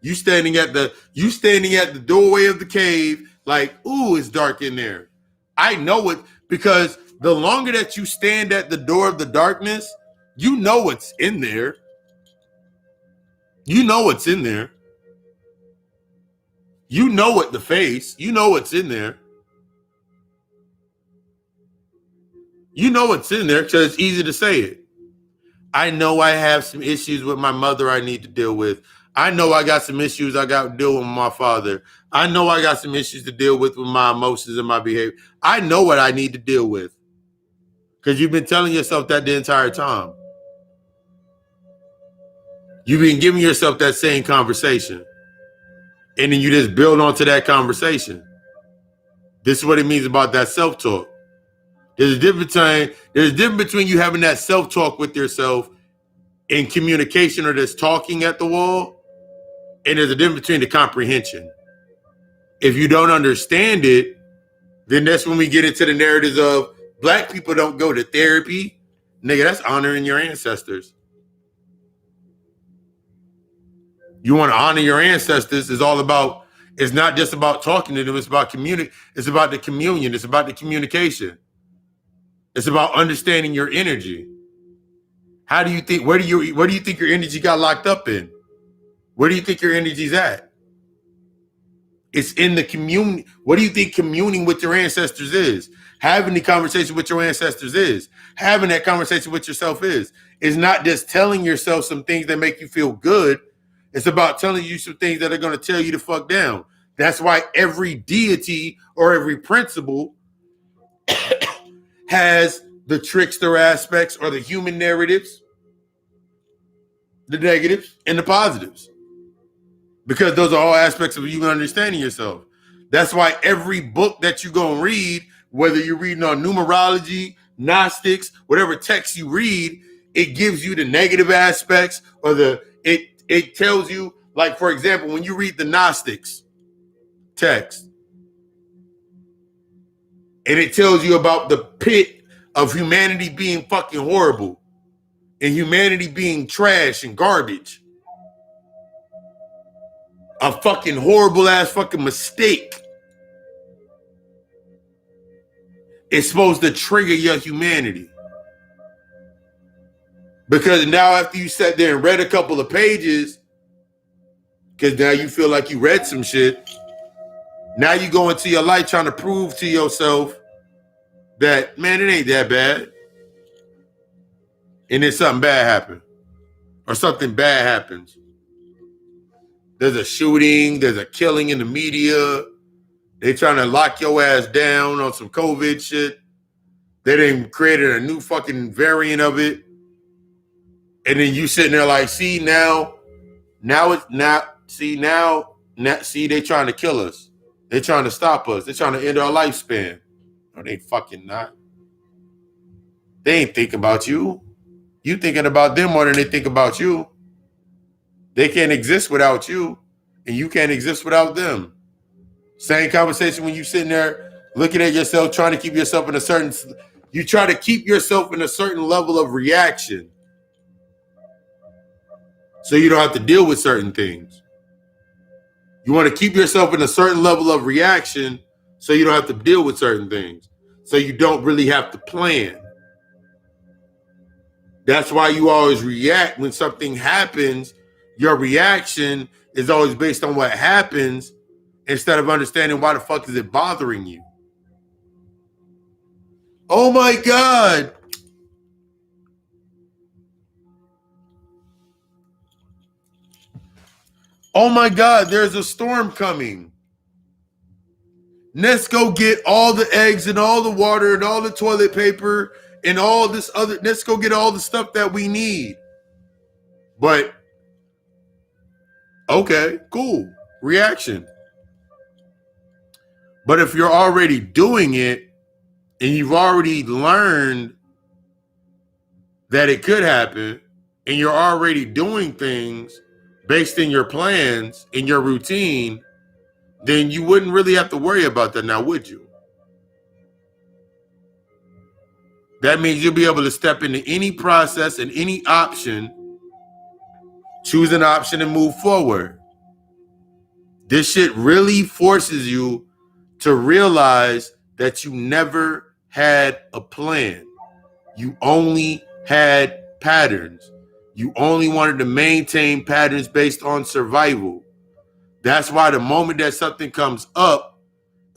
You standing at the doorway of the cave like, ooh, it's dark in there. I know it, because the longer that you stand at the door of the darkness, you know what's in there. You know what's in there. You know what the face. You know what's in there. You know what's in there because it's easy to say it. I know I have some issues with my mother I need to deal with. I know I got some issues I got to deal with my father. I know I got some issues to deal with my emotions and my behavior. I know what I need to deal with, because you've been telling yourself that the entire time. You've been giving yourself that same conversation, and then you just build onto that conversation. This is what it means about that self-talk. There's a difference between you having that self-talk with yourself in communication, or just talking at the wall, and there's a difference between the comprehension. If you don't understand it, then that's when we get into the narratives of black people don't go to therapy. Nigga, that's honoring your ancestors. You want to honor your ancestors. It's not just about talking to them, it's about it's about the communion, it's about the communication. It's about understanding your energy. How do you think, where do you think your energy got locked up in? Where do you think your energy's at? It's in the community. What do you think communing with your ancestors is? Having the conversation with your ancestors is. Having that conversation with yourself is. It's not just telling yourself some things that make you feel good. It's about telling you some things that are going to tear you the fuck down. That's why every deity or every principle has the trickster aspects or the human narratives, the negatives and the positives, because those are all aspects of you understanding yourself. That's why every book that you go and read, whether you're reading on numerology, Gnostics, whatever text you read, it gives you the negative aspects or it tells you, like, for example, when you read the Gnostics text, and it tells you about the pit of humanity being fucking horrible and humanity being trash and garbage. A fucking horrible ass fucking mistake. It's supposed to trigger your humanity. Because now after you sat there and read a couple of pages, because now you feel like you read some shit, now you go into your life trying to prove to yourself that, man, it ain't that bad. And then something bad happens. Or something bad happens. There's a shooting, there's a killing in the media. They trying to lock your ass down on some COVID shit. They done created a new fucking variant of it. And then you sitting there like, see, now they trying to kill us. They trying to stop us. They trying to end our lifespan. No, they fucking not. They ain't thinking about you. You thinking about them more than they think about you. They can't exist without you, and you can't exist without them. Same conversation when you sitting there looking at yourself, trying to keep yourself in a certain, you try to keep yourself in a certain level of reaction so you don't have to deal with certain things. You want to keep yourself in a certain level of reaction so you don't have to deal with certain things. So you don't really have to plan. That's why you always react when something happens. Your reaction is always based on what happens instead of understanding why the fuck is it bothering you. Oh my God. Oh my God, there's a storm coming. Let's go get all the eggs and all the water and all the toilet paper and all this other, let's go get all the stuff that we need. But, okay, cool, reaction. But if you're already doing it and you've already learned that it could happen and you're already doing things based in your plans, in your routine, then you wouldn't really have to worry about that now, would you? That means you'll be able to step into any process and any option, choose an option and move forward. This shit really forces you to realize that you never had a plan. You only had patterns. You only wanted to maintain patterns based on survival. That's why the moment that something comes up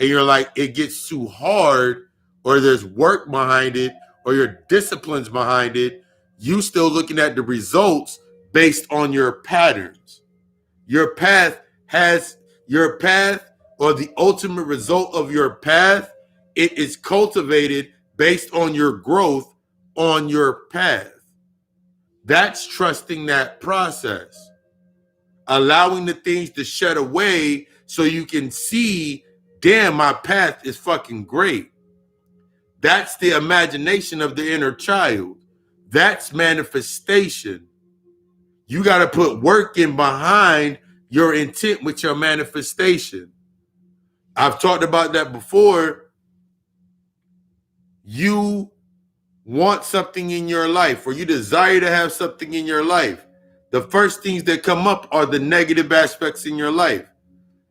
and you're like, it gets too hard, or there's work behind it, or your disciplines behind it, you still looking at the results based on your patterns. Your path or the ultimate result of your path, it is cultivated based on your growth on your path. That's trusting that process. Allowing the things to shed away so you can see, damn, my path is fucking great. That's the imagination of the inner child. That's manifestation. You got to put work in behind your intent with your manifestation. I've talked about that before. You want something in your life, or you desire to have something in your life. The first things that come up are the negative aspects in your life.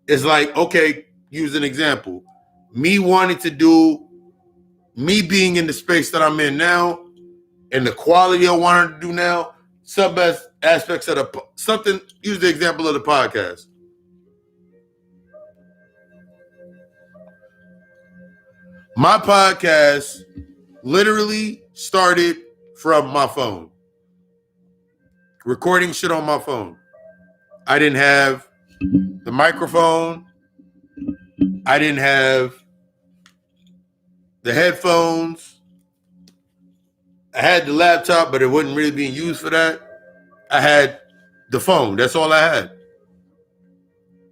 It's like, okay, use an example. Me being in the space that I'm in now and the quality I wanted to do now, some best aspects of use the example of the podcast. My podcast literally started from my phone. Recording shit on my phone. I didn't have the microphone. I didn't have the headphones. I had the laptop, but it wasn't really being used for that. I had the phone. That's all I had.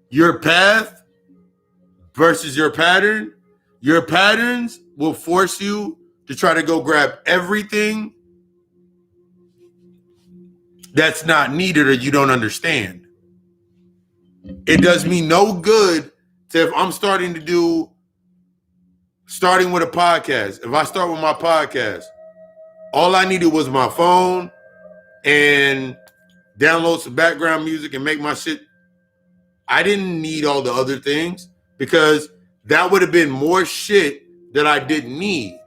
Your path versus your pattern. Your patterns will force you to try to go grab everything that's not needed or you don't understand. It does me no good to, if I'm starting with a podcast. If I start with my podcast, all I needed was my phone and download some background music and make my shit. I didn't need all the other things because that would have been more shit that I didn't need.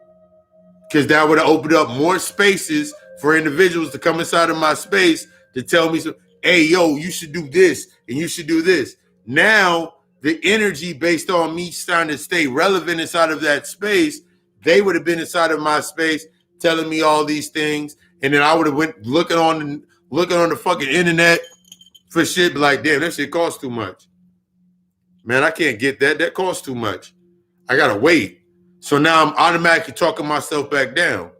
Because that would have opened up more spaces for individuals to come inside of my space to tell me, hey, yo, you should do this and you should do this. Now, the energy based on me trying to stay relevant inside of that space, they would have been inside of my space telling me all these things. And then I would have went looking on the fucking internet for shit, be like, damn, that shit costs too much. Man, I can't get that. That costs too much. I got to wait. So now I'm automatically talking myself back down.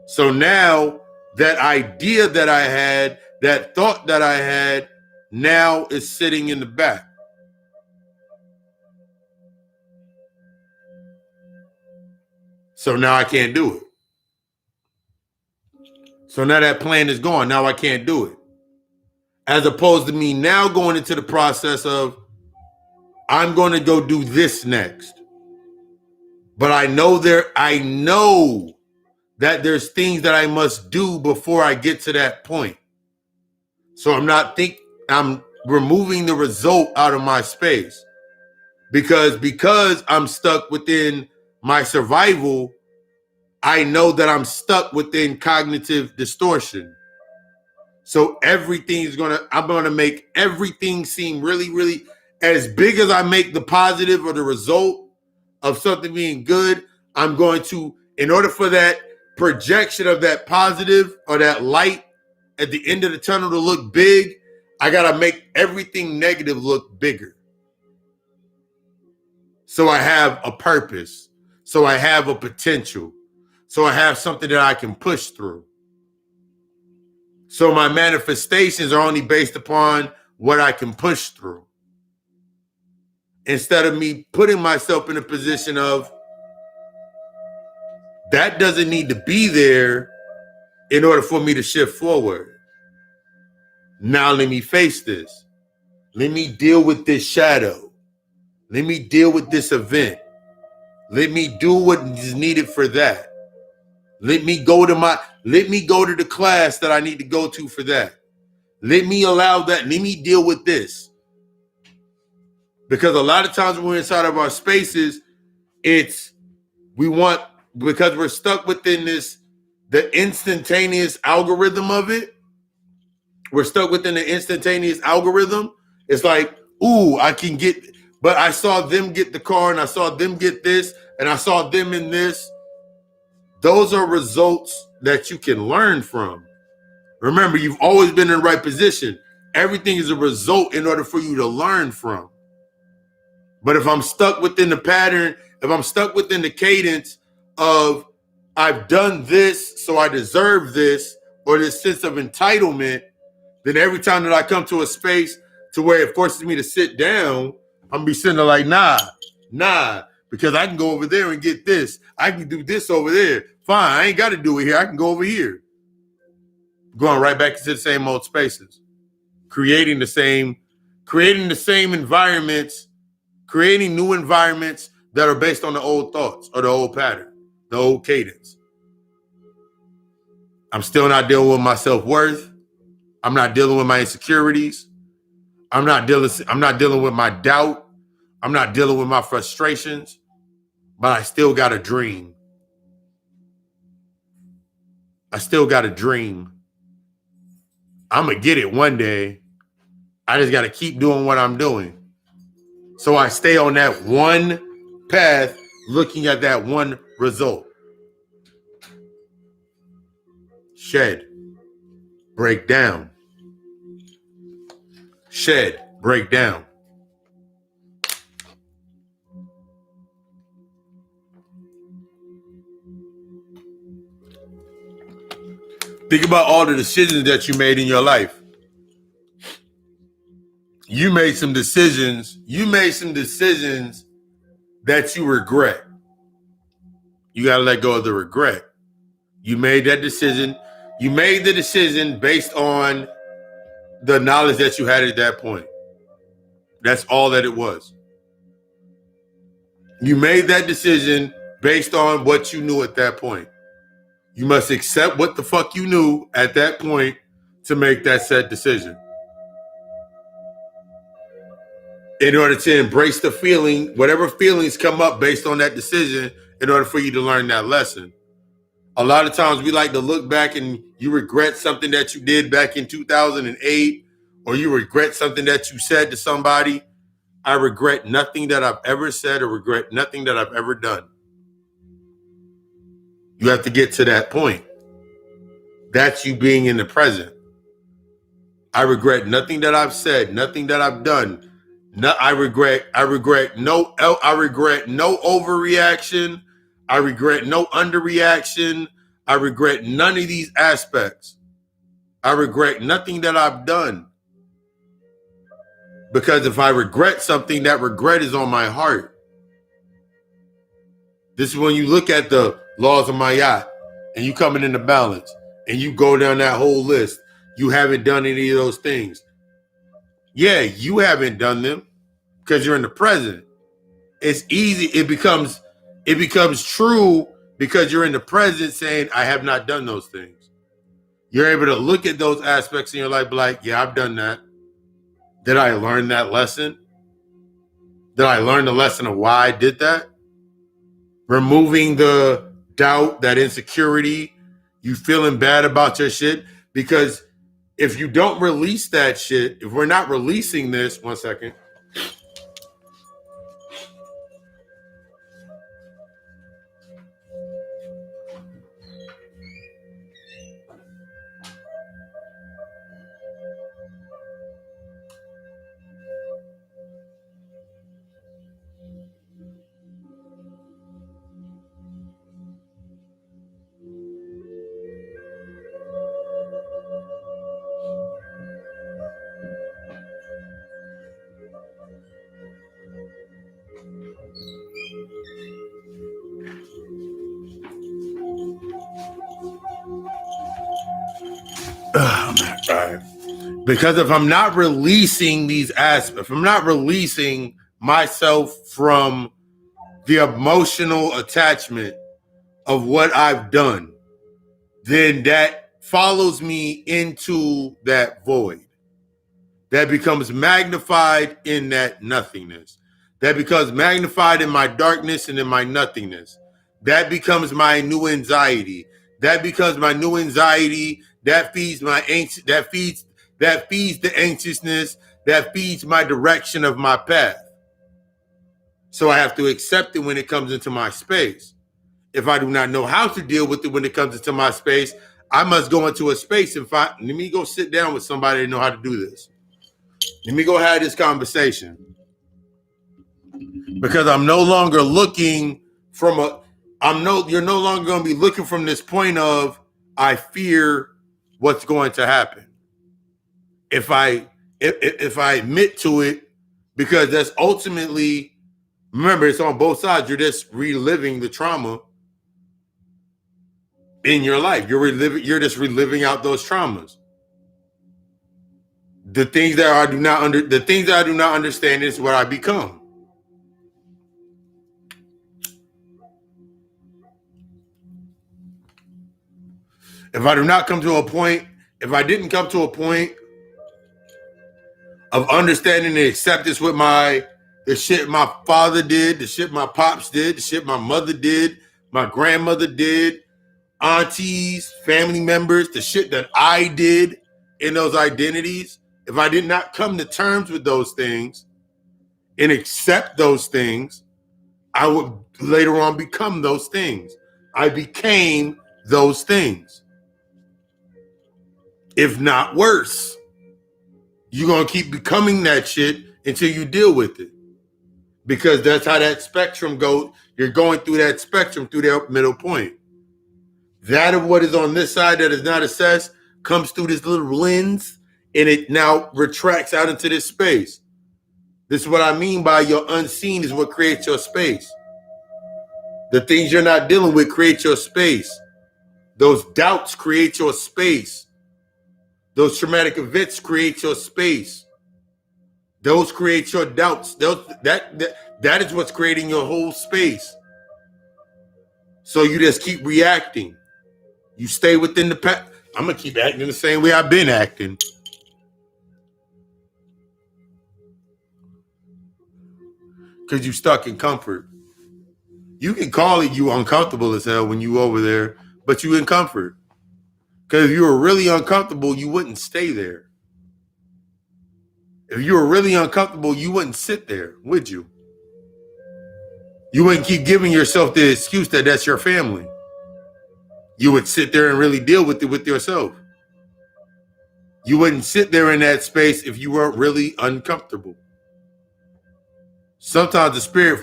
So now that idea that I had, that thought that I had, now is sitting in the back. So now I can't do it. So now that plan is gone. Now I can't do it. As opposed to me now going into the process of, I'm going to go do this next. But I know that there's things that I must do before I get to that point. So I'm removing the result out of my space. Because I'm stuck within my survival, I know that I'm stuck within cognitive distortion. So I'm gonna make everything seem really, really, as big as I make the positive or the result of something being good, I'm going to, in order for that projection of that positive or that light at the end of the tunnel to look big, I gotta make everything negative look bigger. So I have a purpose. So I have a potential. So I have something that I can push through. So my manifestations are only based upon what I can push through. Instead of me putting myself in a position of, that doesn't need to be there in order for me to shift forward. Now let me face this. Let me deal with this shadow. Let me deal with this event. Let me do what is needed for that. Let me go to the class that I need to go to for that. Let me allow that. Let me deal with this. Because a lot of times when we're inside of our spaces, because we're stuck within the instantaneous algorithm of it. We're stuck within the instantaneous algorithm. It's like, ooh, but I saw them get the car and I saw them get this and I saw them in this. Those are results that you can learn from. Remember, you've always been in the right position. Everything is a result in order for you to learn from. But if I'm stuck within the pattern, if I'm stuck within the cadence of, I've done this, so I deserve this, or this sense of entitlement, then every time that I come to a space to where it forces me to sit down, I'm gonna be sitting there like, nah, because I can go over there and get this. I can do this over there. Fine, I ain't got to do it here. I can go over here. Going right back into the same old spaces, creating the same environments, creating new environments that are based on the old thoughts or the old pattern, the old cadence. I'm still not dealing with my self-worth. I'm not dealing with my insecurities. I'm not dealing with my doubt. I'm not dealing with my frustrations, but I still got a dream. I still got a dream. I'm going to get it one day. I just got to keep doing what I'm doing. So I stay on that one path, looking at that one result. Shed, break down. Shed, break down. Think about all the decisions that you made in your life. You made some decisions. You made some decisions that you regret. You got to let go of the regret. You made that decision. You made the decision based on the knowledge that you had at that point. That's all that it was. You made that decision based on what you knew at that point. You must accept what the fuck you knew at that point to make that said decision. In order to embrace the feeling, whatever feelings come up based on that decision, in order for you to learn that lesson. A lot of times we like to look back and you regret something that you did back in 2008, or you regret something that you said to somebody. I regret nothing that I've ever said or regret nothing that I've ever done. You have to get to that point. That's you being in the present. I regret nothing that I've said, nothing that I've done. I regret no overreaction. I regret no underreaction. I regret none of these aspects. I regret nothing that I've done. Because if I regret something, that regret is on my heart. This is when you look at the laws of Mayat and you coming into balance and you go down that whole list. You haven't done any of those things. Yeah, you haven't done them because you're in the present. It's easy. It becomes true because you're in the present saying, I have not done those things. You're able to look at those aspects in your life, be like, yeah, I've done that. Did I learn that lesson? Did I learn the lesson of why I did that? Removing the doubt, that insecurity, you feeling bad about your shit. Because if you don't release that shit, if we're not releasing this, 1 second. Right. Because if I'm not releasing these aspects, if I'm not releasing myself from the emotional attachment of what I've done, then that follows me into that void. That becomes magnified in that nothingness. That becomes magnified in my darkness and in my nothingness. That becomes my new anxiety. That becomes my new anxiety. That feeds my that feeds the anxiousness. That feeds my direction of my path. So I have to accept it when it comes into my space. If I do not know how to deal with it when it comes into my space, I must go into a space and let me go sit down with somebody that know how to do this. Let me go have this conversation. Because I'm no longer looking from you're no longer going to be looking from this point of, I fear what's going to happen. If I admit to it, because that's ultimately, remember, it's on both sides. You're just reliving the trauma in your life. You're just reliving out those traumas. The things that I do not understand is what I become. If I didn't come to a point of understanding and acceptance with the shit my father did, the shit my pops did, the shit my mother did, my grandmother did, aunties, family members, the shit that I did in those identities, if I did not come to terms with those things and accept those things, I would later on become those things. I became those things. If not worse, you're going to keep becoming that shit until you deal with it. Because that's how that spectrum goes. You're going through that spectrum, through that middle point. That of what is on this side that is not assessed comes through this little lens, and it now retracts out into this space. This is what I mean by your unseen is what creates your space. The things you're not dealing with create your space. Those doubts create your space. Those traumatic events create your space. Those create your doubts. That is what's creating your whole space. So you just keep reacting. You stay within the past. I'm going to keep acting the same way I've been acting. Because you're stuck in comfort. You can call it you uncomfortable as hell when you over there, but you in comfort. Because if you were really uncomfortable, you wouldn't stay there. If you were really uncomfortable, you wouldn't sit there, would you? You wouldn't keep giving yourself the excuse that that's your family. You would sit there and really deal with it with yourself. You wouldn't sit there in that space if you weren't really uncomfortable. Sometimes the spirit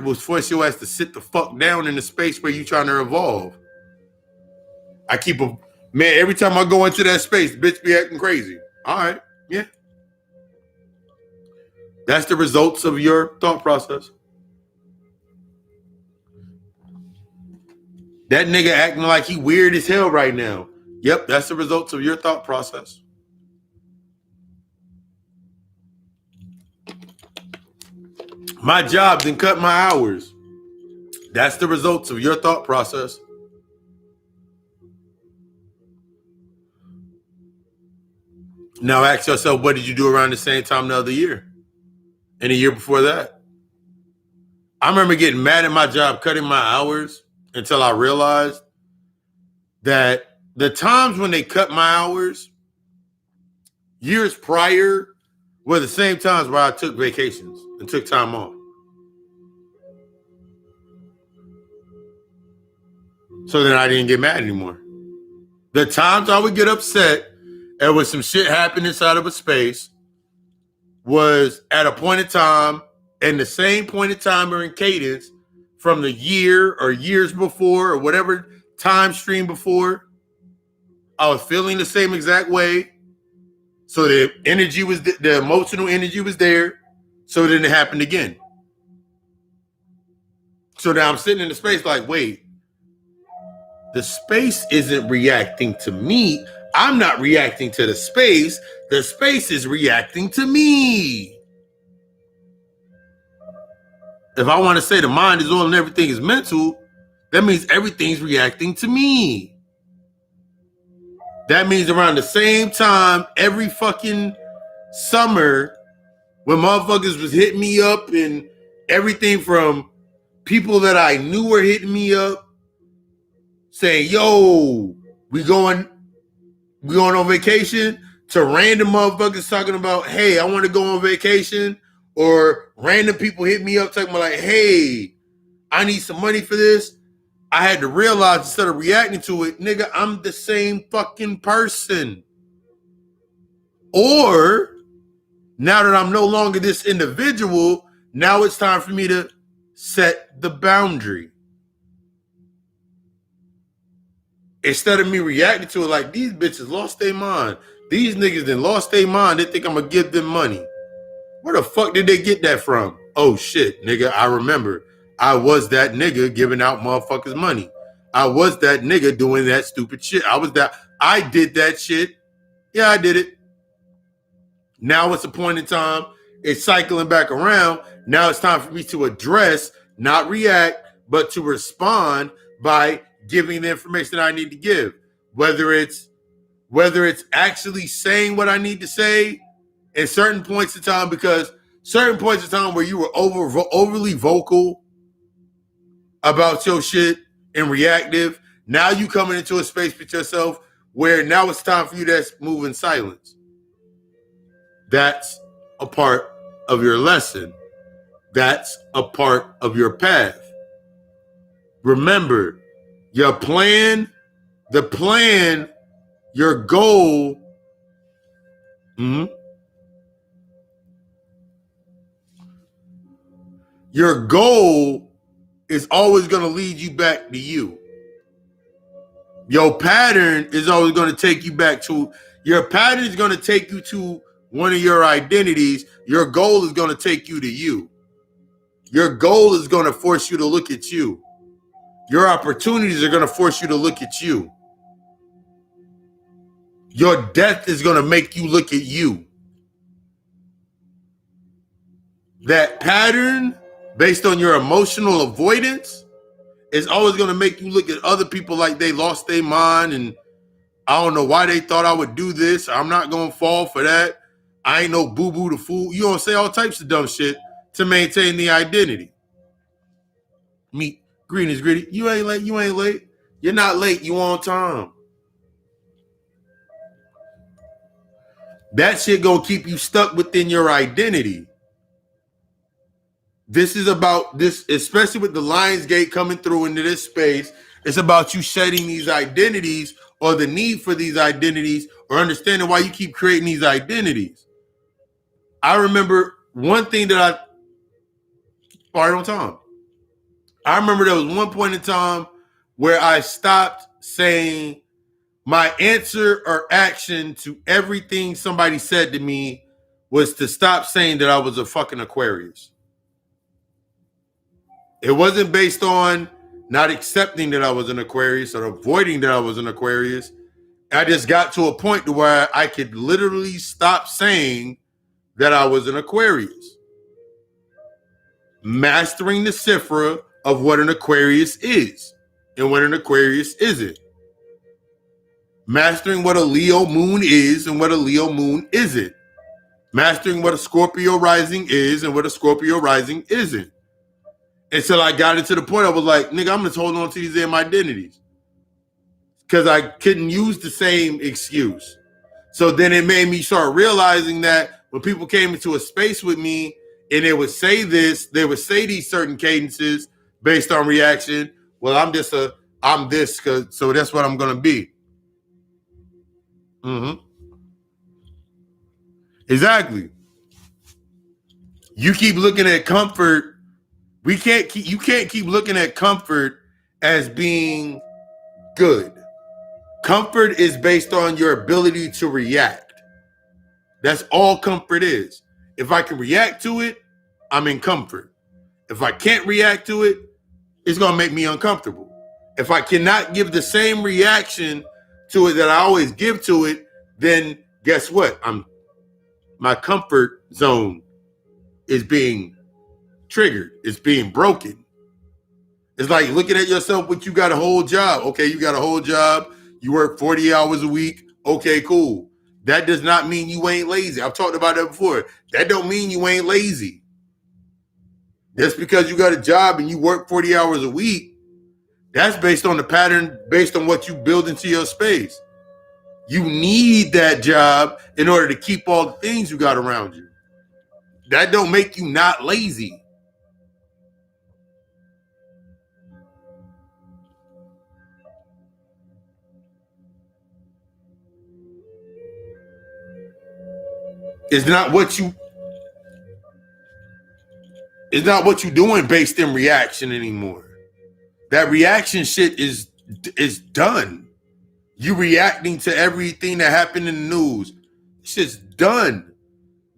will force your ass to sit the fuck down in the space where you're trying to evolve. Every time I go into that space, the bitch be acting crazy. All right, yeah. That's the results of your thought process. That nigga acting like he weird as hell right now. Yep, that's the results of your thought process. My job didn't cut my hours. That's the results of your thought process. Now ask yourself, what did you do around the same time the other year? And the year before that? I remember getting mad at my job cutting my hours until I realized that the times when they cut my hours years prior were the same times where I took vacations and took time off. So then I didn't get mad anymore. The times I would get upset and when some shit happened inside of a space was at a point in time, and the same point in time or in cadence from the year or years before or whatever time stream before. I was feeling the same exact way. So the energy was, the emotional energy was there. So it didn't happen again. So now I'm sitting in the space like, wait, the space isn't reacting to me. I'm not reacting to the space. The space is reacting to me. If I want to say the mind is all and everything is mental, that means everything's reacting to me. That means around the same time, every fucking summer, when motherfuckers was hitting me up and everything from people that I knew were hitting me up saying, yo, we going on vacation, to random motherfuckers talking about, hey, I want to go on vacation, or random people hit me up talking about like, hey, I need some money for this. I had to realize instead of reacting to it, nigga, I'm the same fucking person. Or now that I'm no longer this individual, now it's time for me to set the boundary. Instead of me reacting to it like, these bitches lost their mind. These niggas done lost their mind. They think I'm going to give them money. Where the fuck did they get that from? Oh, shit, nigga, I remember. I was that nigga giving out motherfuckers money. I was that nigga doing that stupid shit. I did that shit. Yeah, I did it. Now it's a point in time. It's cycling back around. Now it's time for me to address, not react, but to respond by giving the information I need to give. Whether it's actually saying what I need to say at certain points in time, because certain points in time where you were overly vocal about your shit and reactive, now you coming into a space with yourself where now it's time for you to move in silence. That's a part of your lesson. That's a part of your path. Remember, your plan, your goal, your goal is always going to lead you back to you. Your pattern is always going to take you back to, your pattern is going to take you to one of your identities. Your goal is going to take you to you. Your goal is going to force you to look at you. Your opportunities are going to force you to look at you. Your death is going to make you look at you. That pattern, based on your emotional avoidance, is always going to make you look at other people like they lost their mind, and I don't know why they thought I would do this. I'm not going to fall for that. I ain't no boo-boo the fool. You don't say all types of dumb shit to maintain the identity. Me, green is gritty. You ain't late. You ain't late. You're not late. You on time. That shit gonna keep you stuck within your identity. This is about this, especially with the Lionsgate coming through into this space. It's about you shedding these identities, or the need for these identities, or understanding why you keep creating these identities. I remember one thing that right on time. I remember there was one point in time where I stopped saying my answer or action to everything somebody said to me was to stop saying that I was a fucking Aquarius. It wasn't based on not accepting that I was an Aquarius or avoiding that I was an Aquarius. I just got to a point to where I could literally stop saying that I was an Aquarius. Mastering the cipher of what an Aquarius is and what an Aquarius isn't. Mastering what a Leo moon is and what a Leo moon isn't. Mastering what a Scorpio rising is and what a Scorpio rising isn't. Until I got into the point I was like, nigga, I'm just holding on to these damn identities. Because I couldn't use the same excuse. So then it made me start realizing that when people came into a space with me and they would say this, they would say these certain cadences based on reaction. Well, I'm this, so that's what I'm going to be. Mm-hmm. Exactly. You keep looking at comfort. You can't keep looking at comfort as being good. Comfort is based on your ability to react. That's all comfort is. If I can react to it, I'm in comfort. If I can't react to it, it's going to make me uncomfortable. If I cannot give the same reaction to it that I always give to it, then guess what? My comfort zone is being triggered. It's being broken. It's like looking at yourself, but you got a whole job. Okay, you got a whole job. You work 40 hours a week. Okay, cool. That does not mean you ain't lazy. I've talked about that before. That don't mean you ain't lazy. Just because you got a job and you work 40 hours a week, that's based on the pattern, based on what you build into your space. You need that job in order to keep all the things you got around you. That don't make you not lazy. It's not what you're doing based in reaction anymore. That reaction shit is done. You reacting to everything that happened in the news. Shit's done.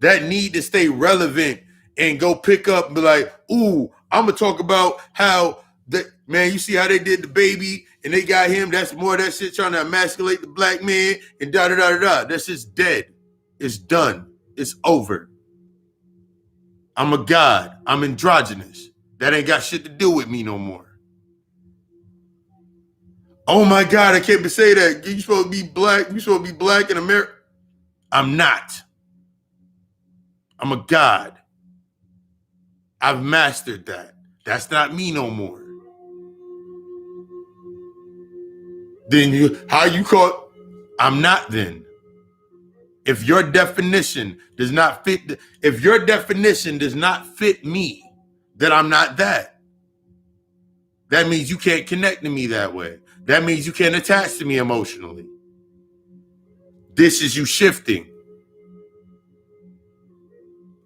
That need to stay relevant and go pick up and be like, ooh, I'm gonna talk about how man, you see how they did the baby and they got him. That's more of that shit trying to emasculate the black man and da da da da da. That's just dead. It's done. It's over. I'm a god. I'm androgynous. That ain't got shit to do with me no more. Oh my God, I can't say that. You supposed to be black. You supposed to be black in America. I'm not. I'm a god. I've mastered that. That's not me no more. Then how you call? I'm not then. If your definition does not fit me, then I'm not that. That means you can't connect to me that way. That means you can't attach to me emotionally. This is you shifting.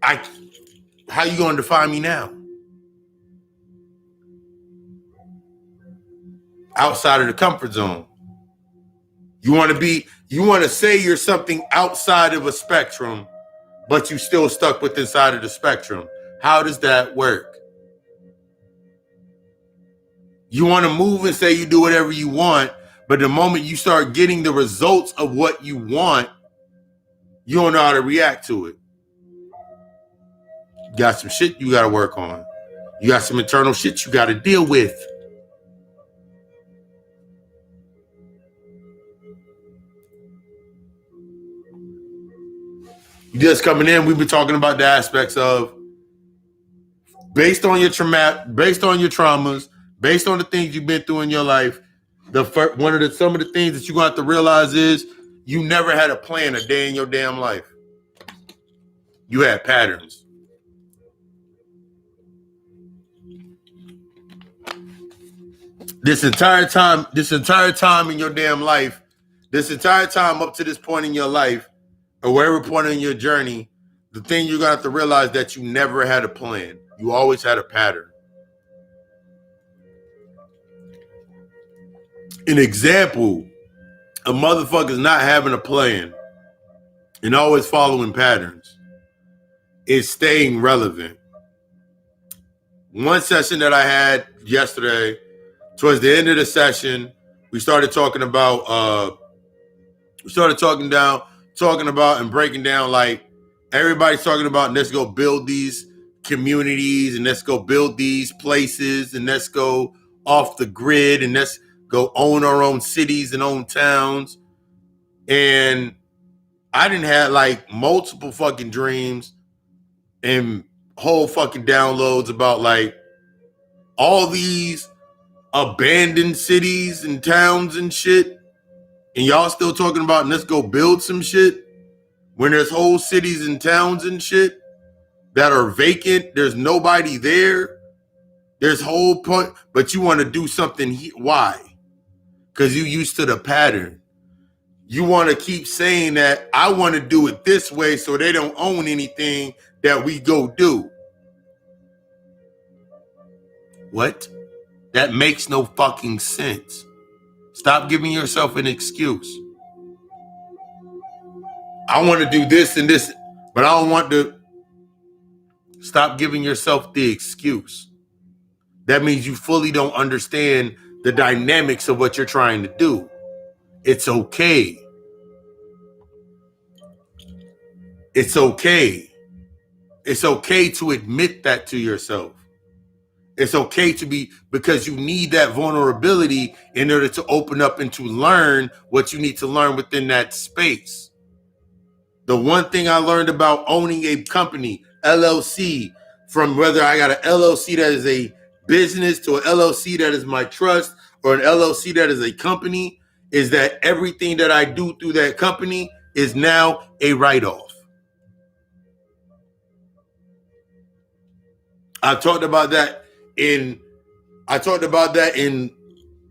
How you going to define me now? Outside of the comfort zone. You want to say you're something outside of a spectrum, but you still stuck with inside of the spectrum. How does that work? You want to move and say you do whatever you want, but the moment you start getting the results of what you want, you don't know how to react to it. You got some shit you got to work on. You got some internal shit you got to deal with. You just coming in, we've been talking about the aspects of based on your traumas, based on the things you've been through in your life. Some of the things that you're gonna have to realize is you never had a plan a day in your damn life. You had patterns. This entire time in your damn life, this entire time up to this point in your life, or wherever point in your journey, the thing you're gonna have to realize that you never had a plan. You always had a pattern. An example, a motherfucker's not having a plan and always following patterns is staying relevant. One session that I had yesterday, towards the end of the session, we started talking about and breaking down, like, everybody's talking about, let's go build these communities and let's go build these places and let's go off the grid and let's go own our own cities and own towns. And I didn't have like multiple fucking dreams and whole fucking downloads about like all these abandoned cities and towns and shit. And y'all still talking about let's go build some shit when there's whole cities and towns and shit that are vacant. There's nobody there. There's whole point, but you want to do something. Why? Because you used to the pattern. You want to keep saying that I want to do it this way so they don't own anything that we go do. What? That makes no fucking sense. Stop giving yourself an excuse. I want to do this and this, but I don't want to. Stop giving yourself the excuse. That means you fully don't understand the dynamics of what you're trying to do. It's okay. It's okay. It's okay to admit that to yourself. It's okay to be, because you need that vulnerability in order to open up and to learn what you need to learn within that space. The one thing I learned about owning a company, LLC, from whether I got an LLC that is a business to an LLC that is my trust or an LLC that is a company, is that everything that I do through that company is now a write-off. I talked about that in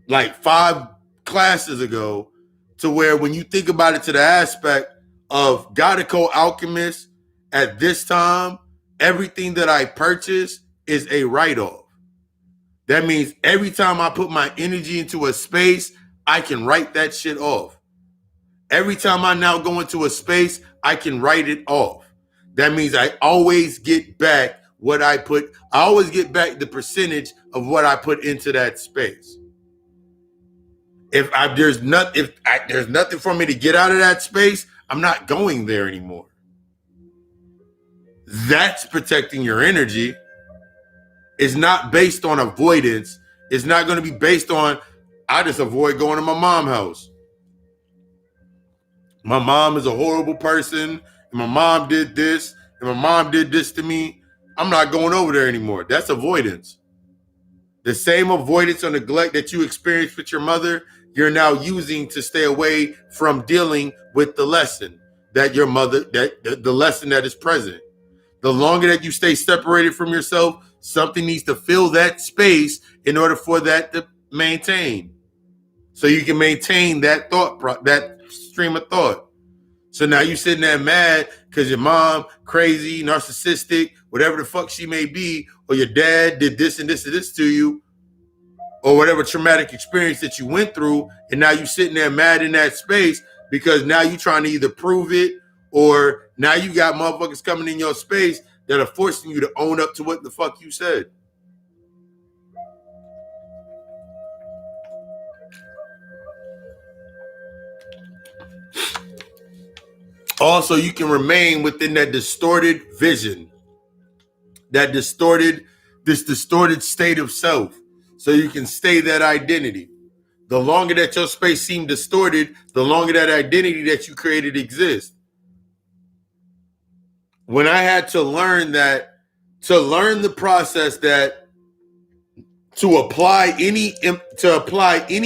like 5 classes ago, to where when you think about it to the aspect of G.O.D Alchemist, at this time, everything that I purchase is a write-off. That means every time I put my energy into a space, I can write that shit off. Every time I now go into a space, I can write it off. That means I always get back what I put. I always get back the percentage of what I put into that space. If there's nothing for me to get out of that space, I'm not going there anymore. That's protecting your energy. It's not based on avoidance. It's not going to be based on, I just avoid going to my mom's house. My mom is a horrible person, and my mom did this, and my mom did this to me. I'm not going over there anymore. That's avoidance. The same avoidance or neglect that you experienced with your mother, you're now using to stay away from dealing with the lesson that your mother, the lesson that is present. The longer that you stay separated from yourself, something needs to fill that space in order for that to maintain. So you can maintain that that stream of thought. So now you're sitting there mad because your mom, crazy, narcissistic, whatever the fuck she may be, or your dad did this and this and this to you, or whatever traumatic experience that you went through, and now you sitting there mad in that space because now you trying to either prove it, or now you got motherfuckers coming in your space that are forcing you to own up to what the fuck you said. Also, you can remain within that distorted vision, this distorted state of self, so you can stay that identity. The longer that your space seems distorted, the longer that identity that you created exists. When I had to learn the process that to apply any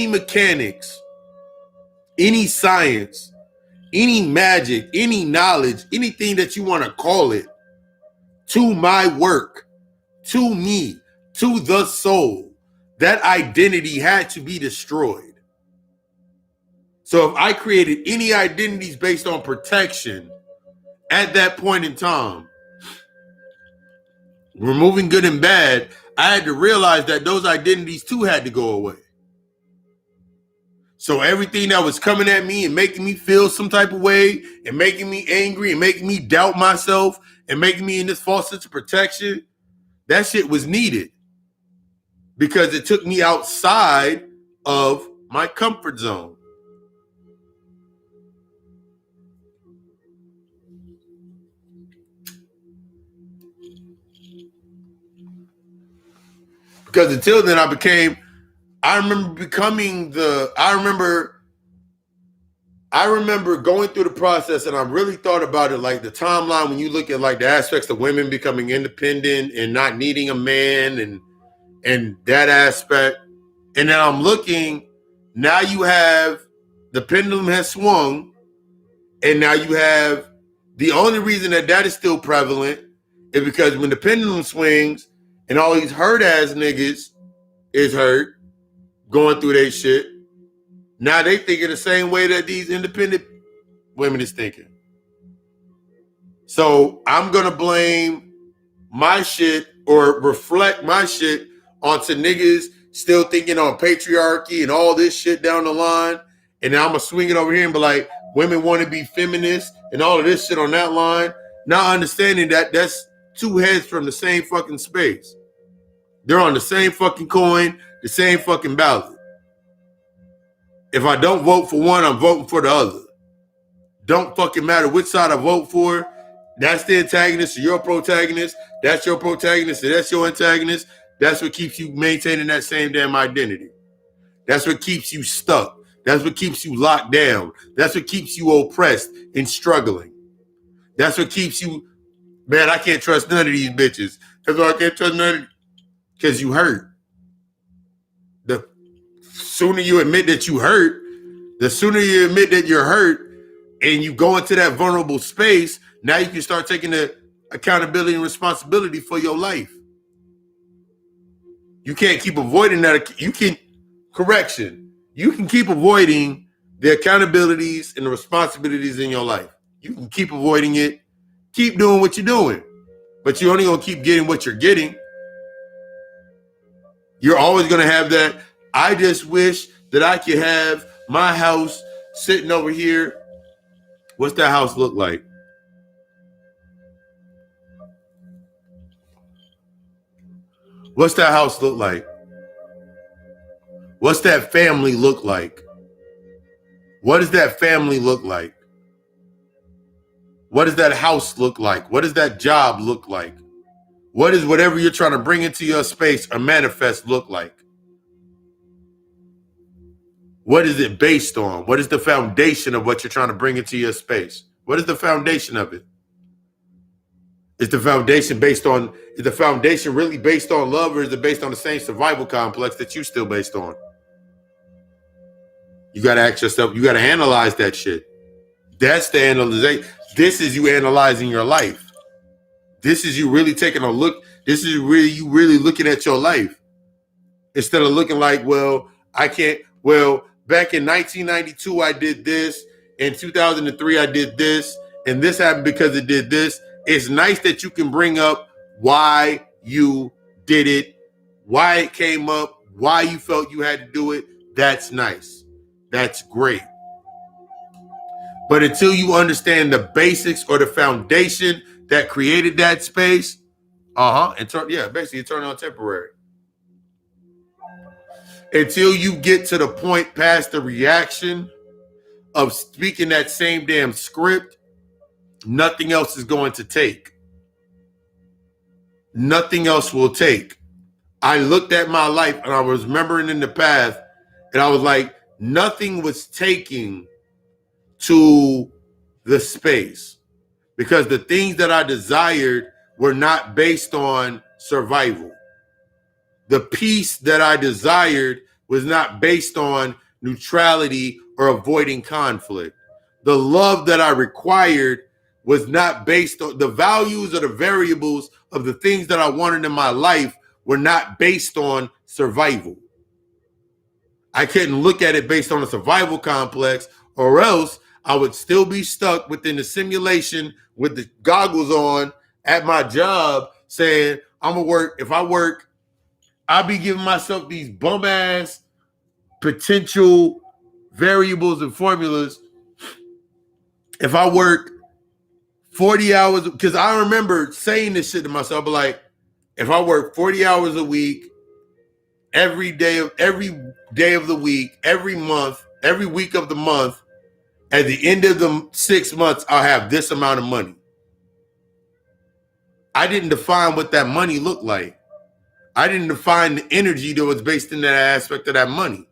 mechanics, any science, any magic, any knowledge, anything that you want to call it, to my work, to me, to the soul, that identity had to be destroyed. So if I created any identities based on protection at that point in time, removing good and bad, I had to realize that those identities too had to go away. So everything that was coming at me and making me feel some type of way and making me angry and making me doubt myself and making me in this false sense of protection, that shit was needed because it took me outside of my comfort zone. Because until then I remember going through the process, and I really thought about it, like the timeline when you look at like the aspects of women becoming independent and not needing a man and that aspect. And then I'm looking, now you have the pendulum has swung, and now you have the only reason that is still prevalent is because when the pendulum swings and all these hurt ass niggas is hurt, going through their shit, now they thinking the same way that these independent women is thinking. So I'm gonna blame my shit or reflect my shit onto niggas still thinking on patriarchy and all this shit down the line, and now I'm gonna swing it over here and be like, women want to be feminist and all of this shit on that line, not understanding that that's two heads from the same fucking space. They're on the same fucking coin, the same fucking ballot. If I don't vote for one, I'm voting for the other. Don't fucking matter which side I vote for. That's the antagonist or your protagonist. That's your protagonist or that's your antagonist. That's what keeps you maintaining that same damn identity. That's what keeps you stuck. That's what keeps you locked down. That's what keeps you oppressed and struggling. That's what keeps you, man, I can't trust none of these bitches. That's why I can't trust none of, because you hurt. The sooner you admit that you hurt, the sooner you admit that you're hurt and you go into that vulnerable space, now you can start taking the accountability and responsibility for your life. You can't keep avoiding that. You can keep avoiding the accountabilities and the responsibilities in your life. You can keep avoiding it. Keep doing what you're doing. But you're only going to keep getting what you're getting. You're always going to have that. I just wish that I could have my house sitting over here. What's that house look like? What's that house look like? What's that family look like? What does that family look like? What does that house look like? What does that job look like? What is whatever you're trying to bring into your space or manifest look like? What is it based on? What is the foundation of what you're trying to bring into your space? What is the foundation of it? Is the foundation really based on love, or is it based on the same survival complex that you still based on? You got to ask yourself, you got to analyze that shit. That's the analysis. This is you analyzing your life. This is you really taking a look. This is you really looking at your life. Instead of looking like, well, I can't, well, back in 1992, I did this. In 2003, I did this. And this happened because it did this. It's nice that you can bring up why you did it, why it came up, why you felt you had to do it, that's nice. That's great. But until you understand the basics or the foundation that created that space, basically it turned on temporary. Until you get to the point past the reaction of speaking that same damn script, nothing else is going to take. Nothing else will take. I looked at my life and I was remembering in the past, and I was like, nothing was taking to the space, because the things that I desired were not based on survival. The peace that I desired was not based on neutrality or avoiding conflict. The love that I required was not based on the values or the variables of the things that I wanted in my life were not based on survival. I couldn't look at it based on a survival complex, or else I would still be stuck within the simulation with the goggles on at my job saying, I'm gonna work. If I work, I'll be giving myself these bum ass potential variables and formulas. If I work 40 hours, because I remember saying this shit to myself, but like, if I work 40 hours a week, every day of the week, every month, every week of the month, at the end of the 6 months, I'll have this amount of money. I didn't define what that money looked like. I didn't define the energy that was based in that aspect of that money.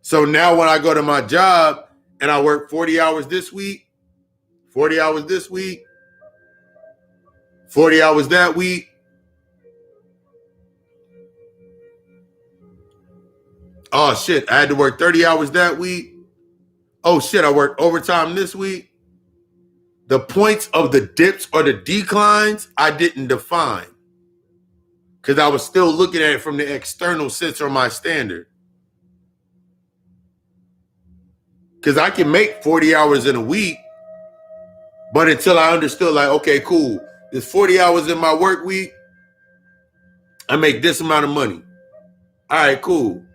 So now when I go to my job and I work 40 hours this week, 40 hours this week, 40 hours that week, oh shit, I had to work 30 hours that week. Oh shit, I worked overtime this week. The points of the dips or the declines, I didn't define, because I was still looking at it from the external sense or my standard. Because I can make 40 hours in a week, but until I understood, like, okay, cool, there's 40 hours in my work week, I make this amount of money. All right, cool.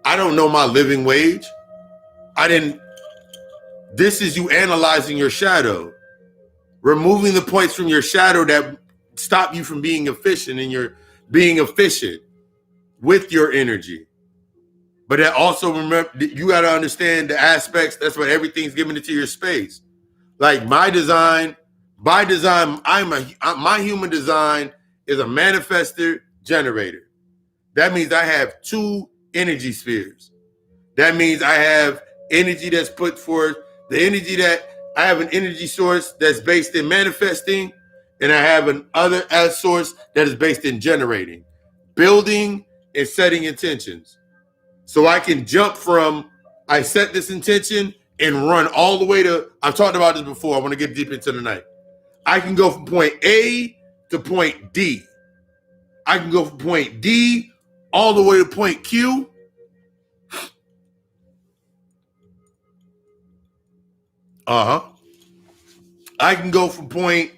I don't know my living wage. This is you analyzing your shadow, removing the points from your shadow that stop you from being efficient, and you're being efficient with your energy. But that also, remember, you got to understand the aspects. That's what everything's given into your space. Like my design, my human design is a manifester generator. That means I have 2 energy spheres. That means I have energy that's put forth, the energy that I have an energy source that's based in manifesting, and I have an other source that is based in generating, building, and setting intentions. So I can jump from, I set this intention and run all the way to, I've talked about this before, I want to get deep into the night. I can go from point A to point D. I can go from point D all the way to point Q. I can go from point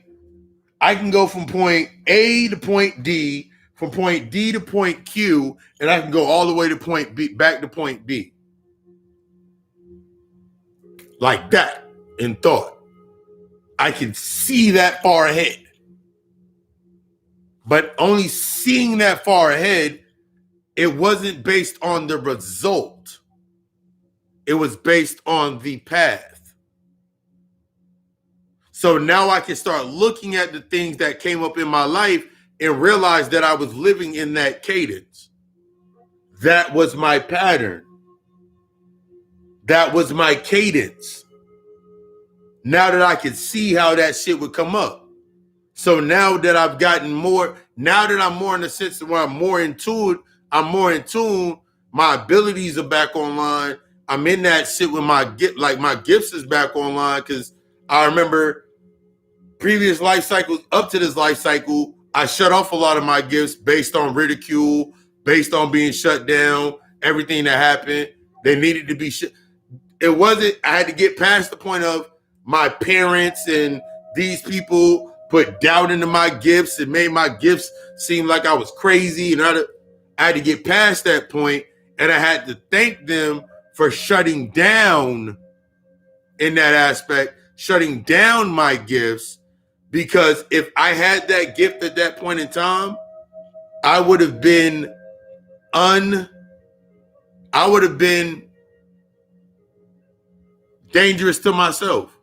A to point D, from point D to point Q, and I can go all the way to point B, back to point B. Like that in thought. I can see that far ahead. But only seeing that far ahead, it wasn't based on the result. It was based on the path. So now I can start looking at the things that came up in my life and realize that I was living in that cadence. That was my pattern. That was my cadence. Now that I can see how that shit would come up. So now that I've gotten more, now that I'm more in the sense where I'm more in tune, my abilities are back online. I'm in that shit with my gift, like my gifts is back online, because I remember previous life cycles, up to this life cycle, I shut off a lot of my gifts based on ridicule, based on being shut down, everything that happened. They needed to be shut. I had to get past the point of my parents and these people put doubt into my gifts. It made my gifts seem like I was crazy. And I had to get past that point, and I had to thank them for shutting down in that aspect, shutting down my gifts, because if I had that gift at that point in time, I would have been dangerous to myself,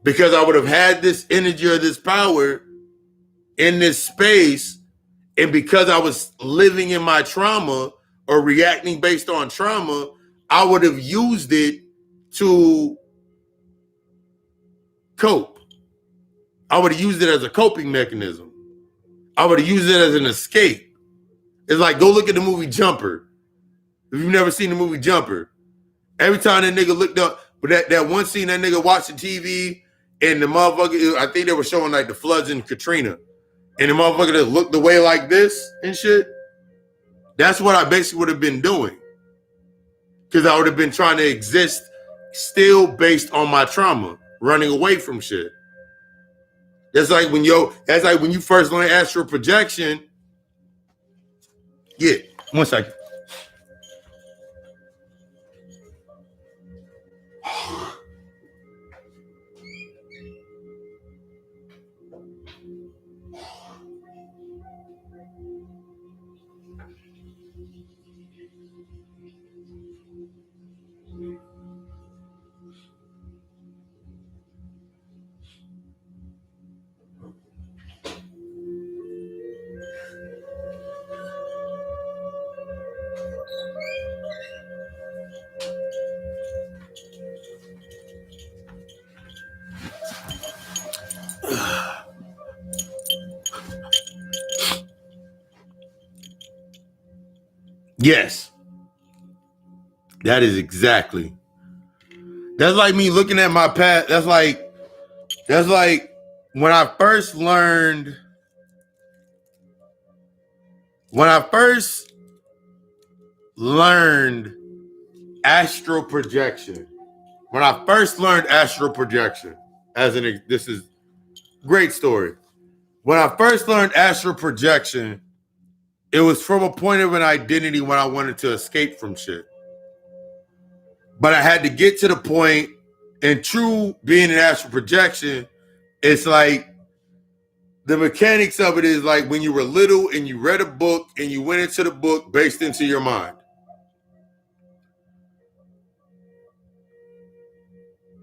because I would have had this energy or this power in this space, and because I was living in my trauma or reacting based on trauma, I would have used it to cope. I would have used it as a coping mechanism. I would have used it as an escape. It's like, go look at the movie Jumper. If you've never seen the movie Jumper, every time that nigga looked up, but that one scene, that nigga watching TV, and the motherfucker, I think they were showing like the floods in Katrina, and the motherfucker that looked away like this and shit. That's what I basically would have been doing, because I would have been trying to exist still based on my trauma, running away from shit. That's like when you first learn astral projection. Yeah, 1 second. Yes. That is exactly. That's like me looking at my past. That's like when I first learned astral projection. When I first learned astral projection, this is great story. When I first learned astral projection, it was from a point of an identity when I wanted to escape from shit. But I had to get to the point, and true being an astral projection, it's like the mechanics of it is like when you were little and you read a book and you went into the book based into your mind.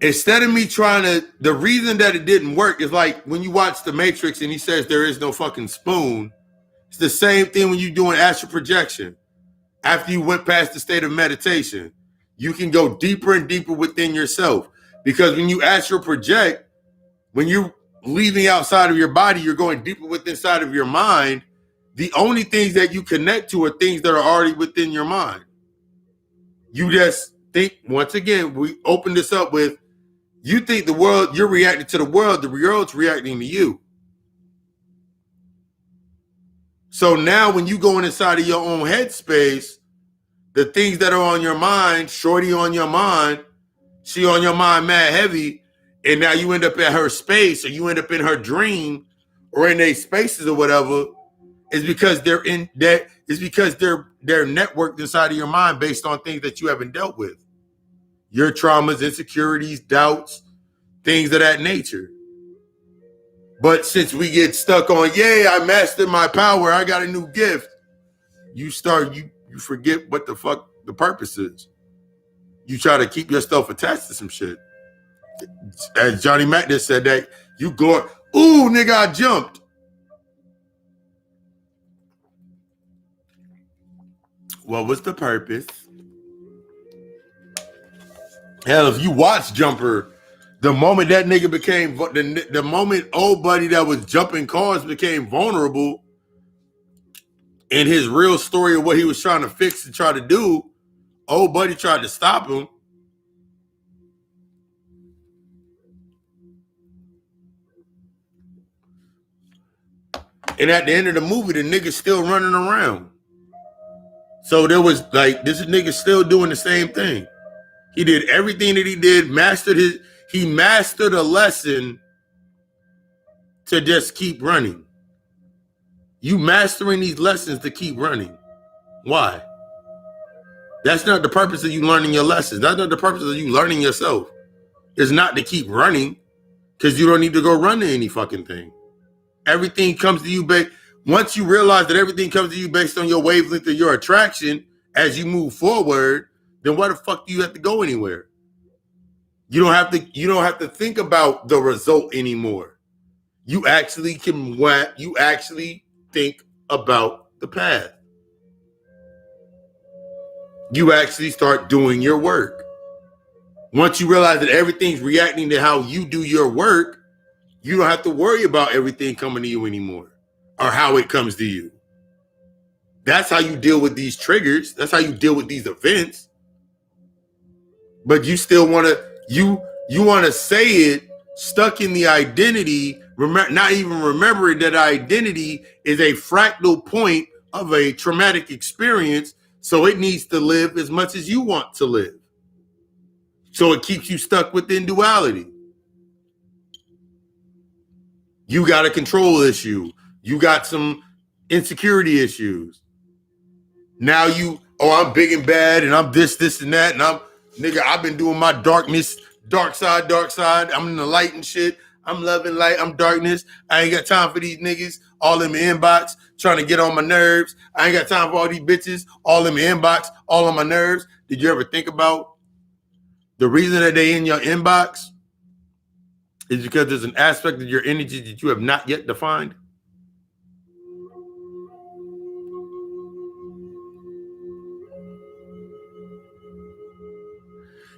Instead of me the reason that it didn't work is like when you watch The Matrix and he says there is no fucking spoon. It's the same thing when you're doing astral projection. After you went past the state of meditation, you can go deeper and deeper within yourself. Because when you astral project, when you're leaving outside of your body, you're going deeper within inside of your mind. The only things that you connect to are things that are already within your mind. You just think, once again, we open this up with, you think the world, you're reacting to the world's reacting to you. So now when you go inside of your own headspace, the things that are on your mind, shorty on your mind, she on your mind mad heavy, and now you end up at her space, or you end up in her dream, or in their spaces or whatever, is because they're networked inside of your mind based on things that you haven't dealt with. Your traumas, insecurities, doubts, things of that nature. But since we get stuck on, I mastered my power, I got a new gift, you forget what the fuck the purpose is. You try to keep yourself attached to some shit. As Johnny Mac just said, that you go, ooh, nigga, I jumped. What was the purpose? Hell, if you watch Jumper, the moment that nigga became, the moment old buddy that was jumping cars became vulnerable in his real story of what he was trying to fix and try to do, old buddy tried to stop him. And at the end of the movie, the nigga's still running around. So there was like, this nigga still doing the same thing. He did everything that he did, he mastered a lesson to just keep running. You mastering these lessons to keep running. Why? That's not the purpose of you learning your lessons. That's not the purpose of you learning yourself. It's not to keep running, because you don't need to go run to any fucking thing. Everything comes to you once you realize that everything comes to you based on your wavelength of your attraction as you move forward, then why the fuck do you have to go anywhere? You don't have to think about the result anymore. You actually think about the path. You actually start doing your work. Once you realize that everything's reacting to how you do your work, you don't have to worry about everything coming to you anymore or how it comes to you. That's how you deal with these triggers. That's how you deal with these events. But you still want to, you want to say it stuck in the identity, not even remembering that identity is a fractal point of a traumatic experience, so it needs to live as much as you want to live. So it keeps you stuck within duality. You got a control issue. You got some insecurity issues. Now I'm big and bad, and I'm this, and that, and I've been doing my darkness, dark side. I'm in the light and shit. I'm loving light. I'm darkness. I ain't got time for these niggas all in my inbox trying to get on my nerves. I ain't got time for all these bitches all in my inbox, all on my nerves. Did you ever think about the reason that they in your inbox is because there's an aspect of your energy that you have not yet defined?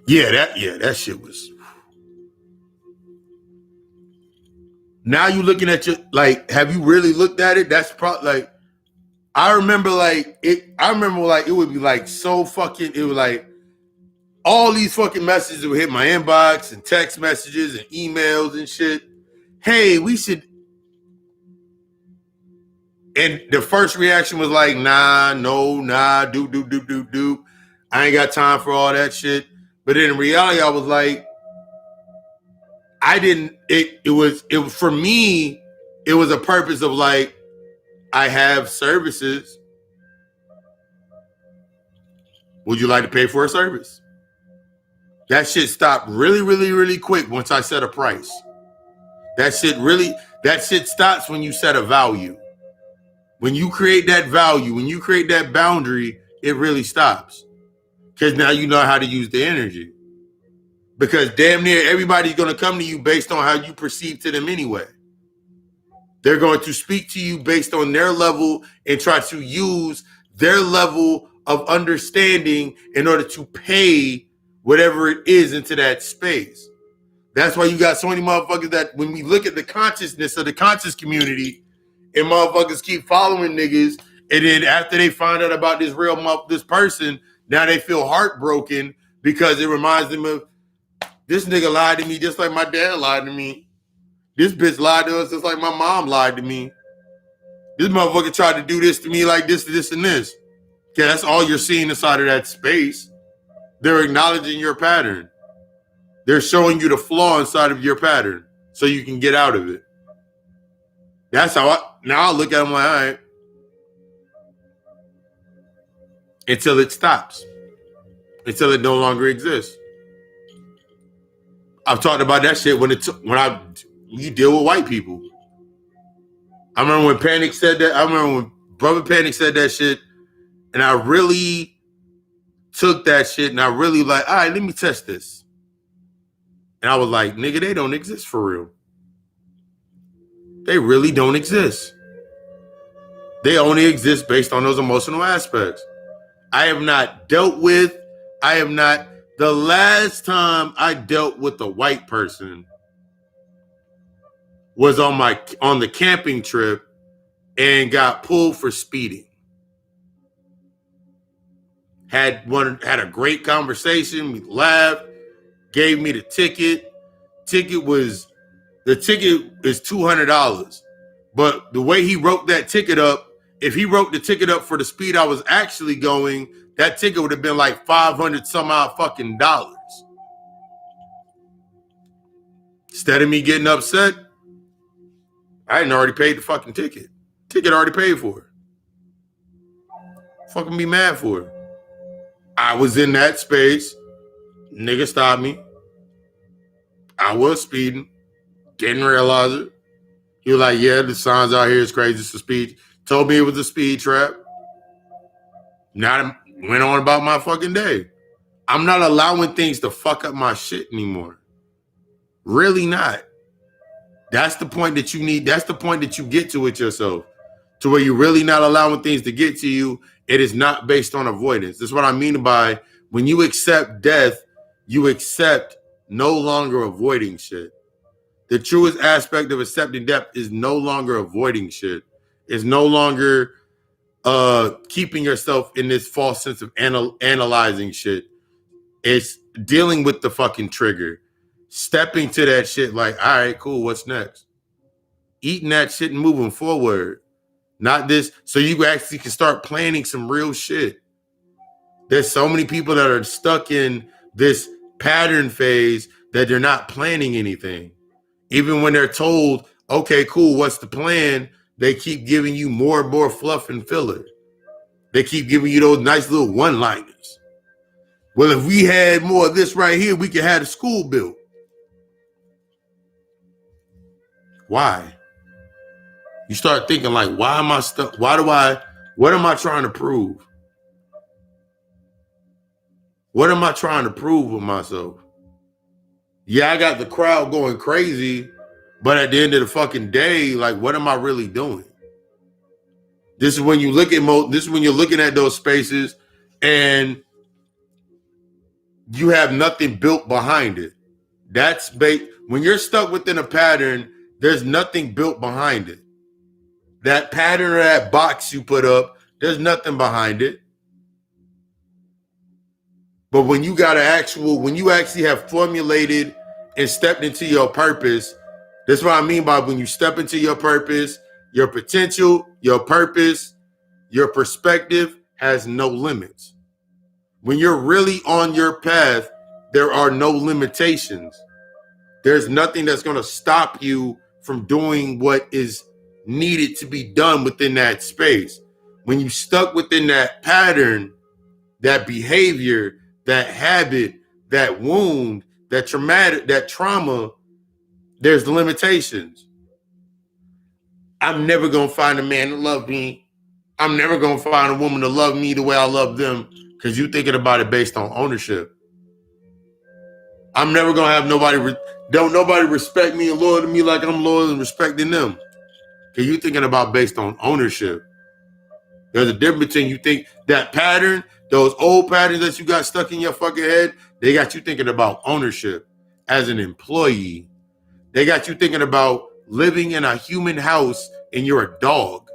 That shit was. Now you looking at have you really looked at it? That's probably I remember it would be so fucking, it was all these fucking messages would hit my inbox and text messages and emails and shit. Hey, we should. And the first reaction was nah, do. I ain't got time for all that shit. But in reality, I was for me, it was a purpose of I have services. Would you like to pay for a service? That shit stopped really, really, really quick once I set a price. That shit stops when you set a value. When you create that value, when you create that boundary, it really stops. Because now you know how to use the energy. Because damn near everybody's going to come to you based on how you perceive to them anyway. They're going to speak to you based on their level and try to use their level of understanding in order to pay whatever it is into that space. That's why you got so many motherfuckers that when we look at the consciousness of the conscious community, and motherfuckers keep following niggas, and then after they find out about this person, now they feel heartbroken because it reminds them of, this nigga lied to me just like my dad lied to me. This bitch lied to us just like my mom lied to me. This motherfucker tried to do this to me like this, and this. Okay, that's all you're seeing inside of that space. They're acknowledging your pattern. They're showing you the flaw inside of your pattern so you can get out of it. That's how I look at them all right. Until it stops. Until it no longer exists. I've talked about that shit when you deal with white people. I remember when Panic said that. I remember when Brother Panic said that shit, and I really took that shit, and I really all right, let me test this. And I was like, nigga, they don't exist for real. They really don't exist. They only exist based on those emotional aspects. The last time I dealt with a white person was on the camping trip and got pulled for speeding. Had a great conversation. We laughed, gave me the ticket. The ticket is $200. But the way he wrote that ticket up, if he wrote the ticket up for the speed I was actually going, that ticket would have been like $500 some odd fucking dollars. Instead of me getting upset, I hadn't already paid the fucking ticket. Ticket already paid for it. Fucking be mad for it. I was in that space. Nigga stopped me. I was speeding. Didn't realize it. He was like, yeah, the signs out here is crazy. It's a speed. Told me it was a speed trap. Now I went on about my fucking day. I'm not allowing things to fuck up my shit anymore. Really not. That's the point that you need. That's the point that you get to with yourself. To where you're really not allowing things to get to you. It is not based on avoidance. That's what I mean by when you accept death, you accept no longer avoiding shit. The truest aspect of accepting death is no longer avoiding shit. It's no longer keeping yourself in this false sense of analyzing shit. It's dealing with the fucking trigger. Stepping to that shit like, all right, cool, what's next? Eating that shit and moving forward. Not this, so you actually can start planning some real shit. There's so many people that are stuck in this pattern phase that they're not planning anything. Even when they're told, okay, cool, what's the plan? They keep giving you more and more fluff and filler. They keep giving you those nice little one-liners. Well, if we had more of this right here, we could have the school built. Why? You start thinking like, why am I stuck? What am I trying to prove? What am I trying to prove with myself? Yeah, I got the crowd going crazy, but at the end of the fucking day, like, what am I really doing? This is when you look at this is when you're looking at those spaces and you have nothing built behind it. That's when you're stuck within a pattern, there's nothing built behind it. That pattern or that box you put up, there's nothing behind it. But when you when you actually have formulated and stepped into your purpose, that's what I mean by when you step into your purpose, your potential, your purpose, your perspective has no limits. When you're really on your path, there are no limitations. There's nothing that's going to stop you from doing what is needed to be done within that space. When you stuck within that pattern, that behavior, that habit, that wound, that trauma, there's the limitations. I'm never going to find a man to love me. I'm never going to find a woman to love me the way I love them, because you're thinking about it based on ownership. I'm never going to have nobody respect me and loyal to me like I'm loyal and respecting them, because you're thinking about based on ownership. There's a difference between you think that pattern, those old patterns that you got stuck in your fucking head, they got you thinking about ownership as an employee. They got you thinking about living in a human house and you're a dog.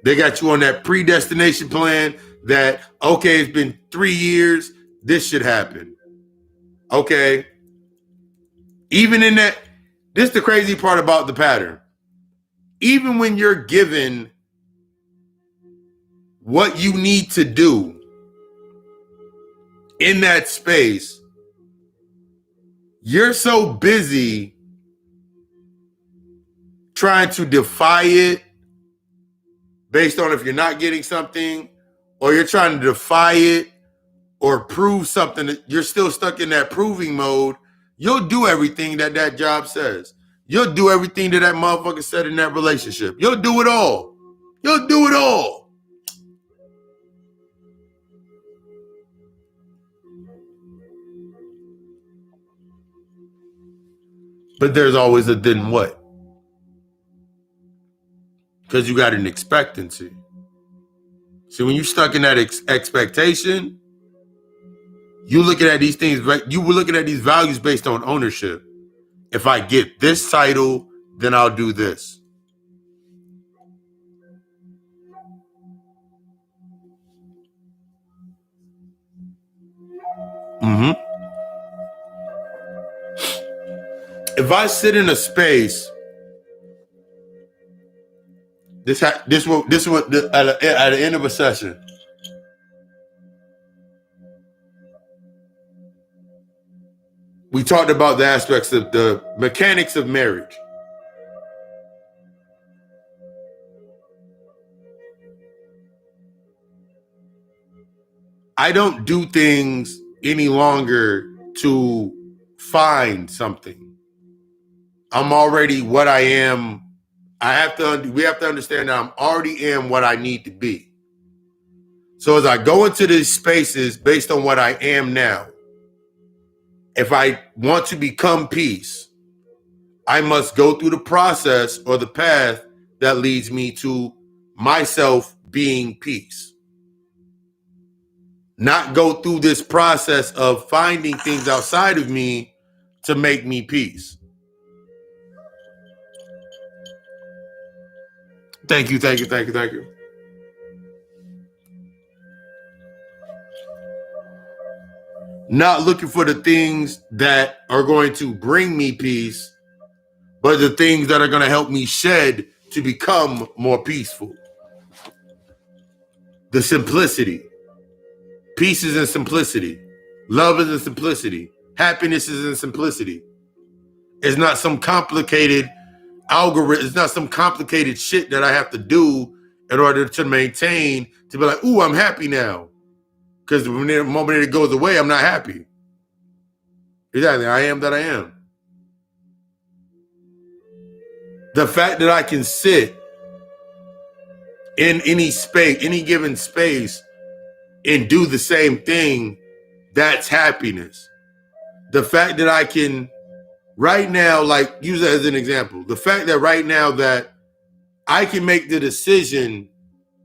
They got you on that predestination plan that, okay, it's been 3 years, this should happen. Okay. Even in that, this is the crazy part about the pattern. Even when you're given what you need to do in that space, you're so busy trying to defy it based on if you're not getting something, or you're trying to defy it or prove something, that you're still stuck in that proving mode. You'll do everything that job says. You'll do everything that motherfucker said in that relationship. You'll do it all. You'll do it all. But there's always a then what? Because you got an expectancy. So when you're stuck in that expectation, you looking at these things, right? You were looking at these values based on ownership. If I get this title, then I'll do this. Mm-hmm. If I sit in a space, at the end of a session, we talked about the aspects of the mechanics of marriage. I don't do things any longer to find something. I'm already what I am. We have to understand that I'm already am what I need to be. So as I go into these spaces based on what I am now, if I want to become peace, I must go through the process or the path that leads me to myself being peace. Not go through this process of finding things outside of me to make me peace. Thank you, thank you, thank you, thank you. Not looking for the things that are going to bring me peace, but the things that are going to help me shed to become more peaceful. The simplicity. Peace is in simplicity. Love is in simplicity. Happiness is in simplicity. It's not some complicated algorithm. It's not some complicated shit that I have to do in order to maintain, to be like, ooh, I'm happy now. Because the moment it goes away, I'm not happy. Exactly. I am that I am. The fact that I can sit in any space, any given space, and do the same thing, that's happiness. The fact that I can right now, like use it as an example, the fact that right now that I can make the decision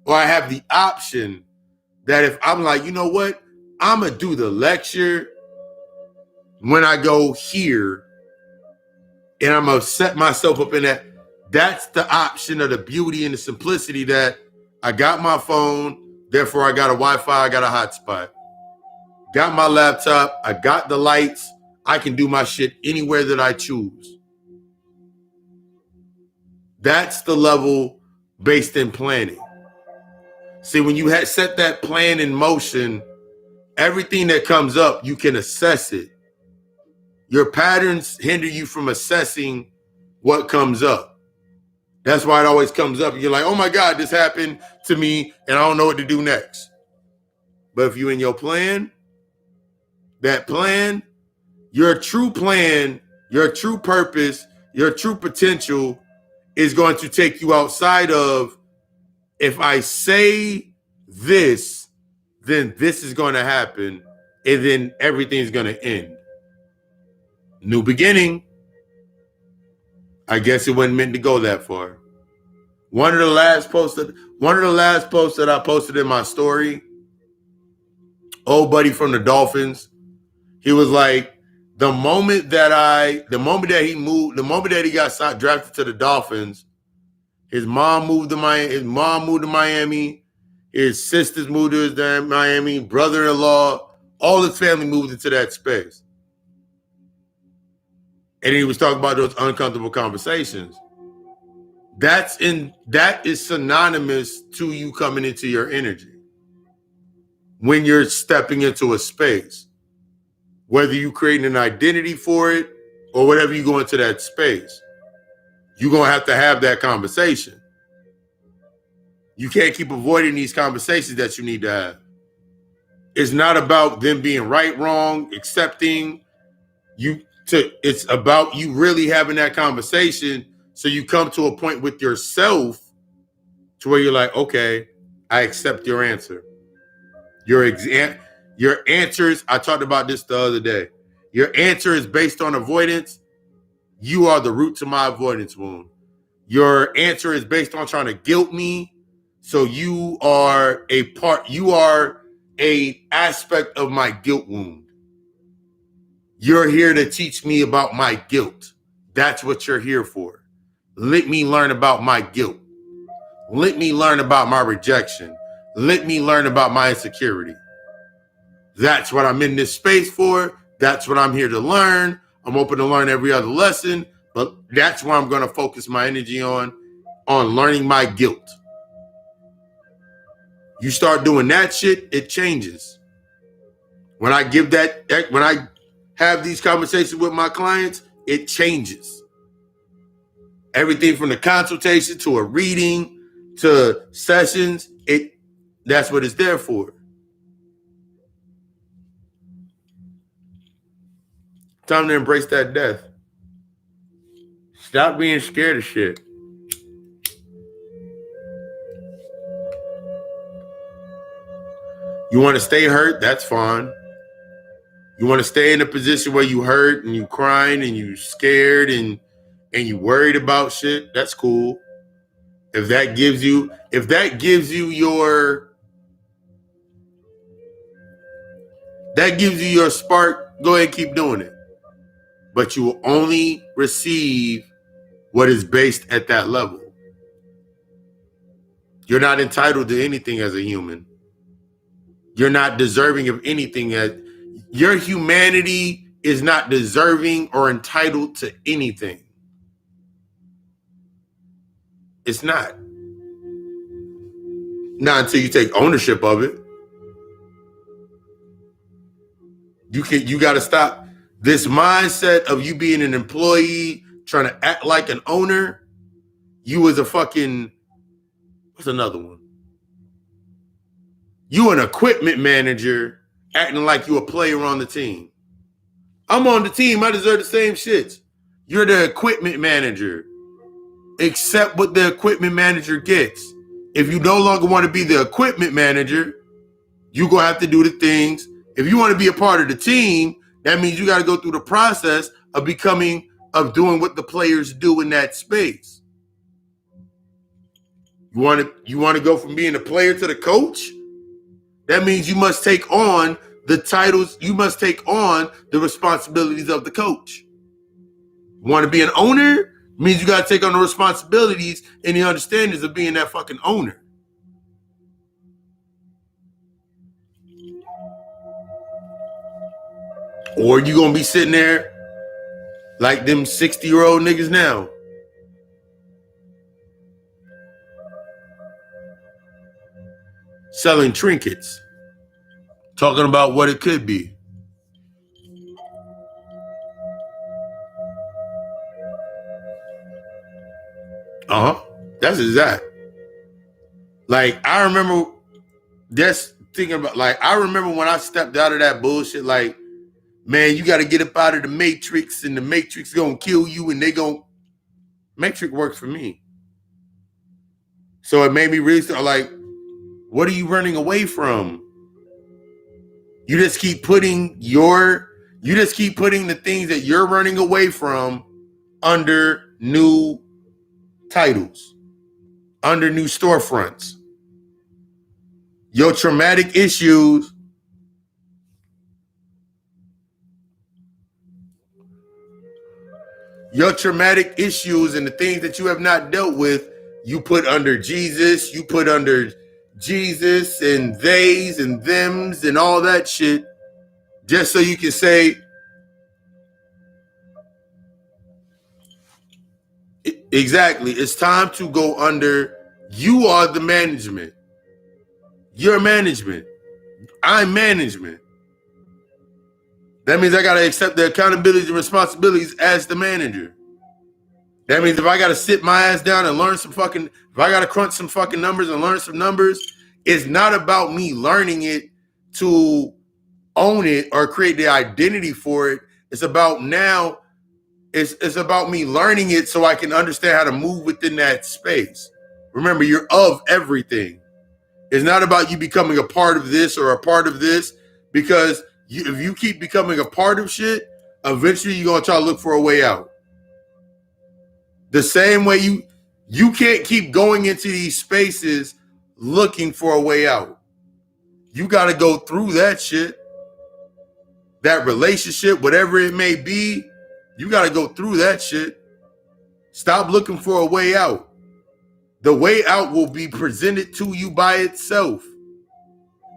or I have the option that if I'm like, you know what, I'm going to do the lecture when I go here and I'm going to set myself up in that. That's the option of the beauty and the simplicity that I got my phone, therefore I got a Wi-Fi, I got a hotspot. Got my laptop, I got the lights, I can do my shit anywhere that I choose. That's the level based in planning. See, when you had set that plan in motion, everything that comes up, you can assess it. Your patterns hinder you from assessing what comes up. That's why it always comes up. You're like, oh my God, this happened to me and I don't know what to do next. But if you're in your plan, that plan, your true plan, your true purpose, your true potential is going to take you outside of, if I say this, then this is going to happen, and then everything's going to end. New beginning. I guess it wasn't meant to go that far. One of the last posts that I posted in my story, old buddy from the Dolphins, he was like, the moment that he got drafted to the Dolphins, his mom moved to Miami. His sisters moved to Miami. Brother-in-law, all his family moved into that space. And he was talking about those uncomfortable conversations. That is synonymous to you coming into your energy. When you're stepping into a space, whether you're creating an identity for it or whatever you go into that space, you're going to have that conversation. You can't keep avoiding these conversations that you need to have. It's not about them being right, wrong, accepting. It's about you really having that conversation so you come to a point with yourself to where you're like, okay, I accept your answer. Your answers, I talked about this the other day. Your answer is based on avoidance. You are the root to my avoidance wound. Your answer is based on trying to guilt me. So you are a aspect of my guilt wound. You're here to teach me about my guilt. That's what you're here for. Let me learn about my guilt. Let me learn about my rejection. Let me learn about my insecurity. That's what I'm in this space for. That's what I'm here to learn. I'm open to learn every other lesson, but that's where I'm going to focus my energy on learning my guilt. You start doing that shit, it changes. When I have these conversations with my clients, it changes. Everything from the consultation to a reading to sessions, that's what it's there for. Time to embrace that death. Stop being scared of shit. You want to stay hurt? That's fine. You want to stay in a position where you hurt and you crying and you scared and you worried about shit? That's cool. If that gives you your spark, go ahead and keep doing it. But you will only receive what is based at that level. You're not entitled to anything as a human. You're not deserving of anything. Your humanity is not deserving or entitled to anything. It's not. Not until you take ownership of it. You got to stop this mindset of you being an employee trying to act like an owner. You as a fucking, what's another one? You an equipment manager acting like you a player on the team. I'm on the team. I deserve the same shit. You're the equipment manager. Accept what the equipment manager gets. If you no longer want to be the equipment manager, you're going to have to do the things. If you want to be a part of the team, that means you got to go through the process of doing what the players do in that space. You want to go from being a player to the coach? That means you must take on the titles. You must take on the responsibilities of the coach. You want to be an owner? Means you got to take on the responsibilities and the understandings of being that fucking owner. Or you going to be sitting there like them 60-year-old niggas now. Selling trinkets. Talking about what it could be. That's exact. Like, I remember that's thinking about, like, I remember when I stepped out of that bullshit, like, man, you got to get up out of the Matrix and the Matrix going to kill you and Matrix works for me. So it made me really start like, what are you running away from? You just keep putting the things that you're running away from under new titles, under new storefronts. Your traumatic issues and the things that you have not dealt with, you put under Jesus, you put under Jesus and theys and thems and all that shit, just so you can say, exactly, it's time to go under, you are the management. You're management. I'm management. That means I got to accept the accountabilities and responsibilities as the manager. That means if I got to sit my ass down and learn if I got to crunch some fucking numbers and learn some numbers, it's not about me learning it to own it or create the identity for it. It's about now, it's about me learning it so I can understand how to move within that space. Remember, you're of everything. It's not about you becoming a part of this or a part of this, because if you keep becoming a part of shit, eventually you're going to try to look for a way out. The same way you can't keep going into these spaces looking for a way out. You got to go through that shit, that relationship, whatever it may be. You got to go through that shit. Stop looking for a way out. The way out will be presented to you by itself.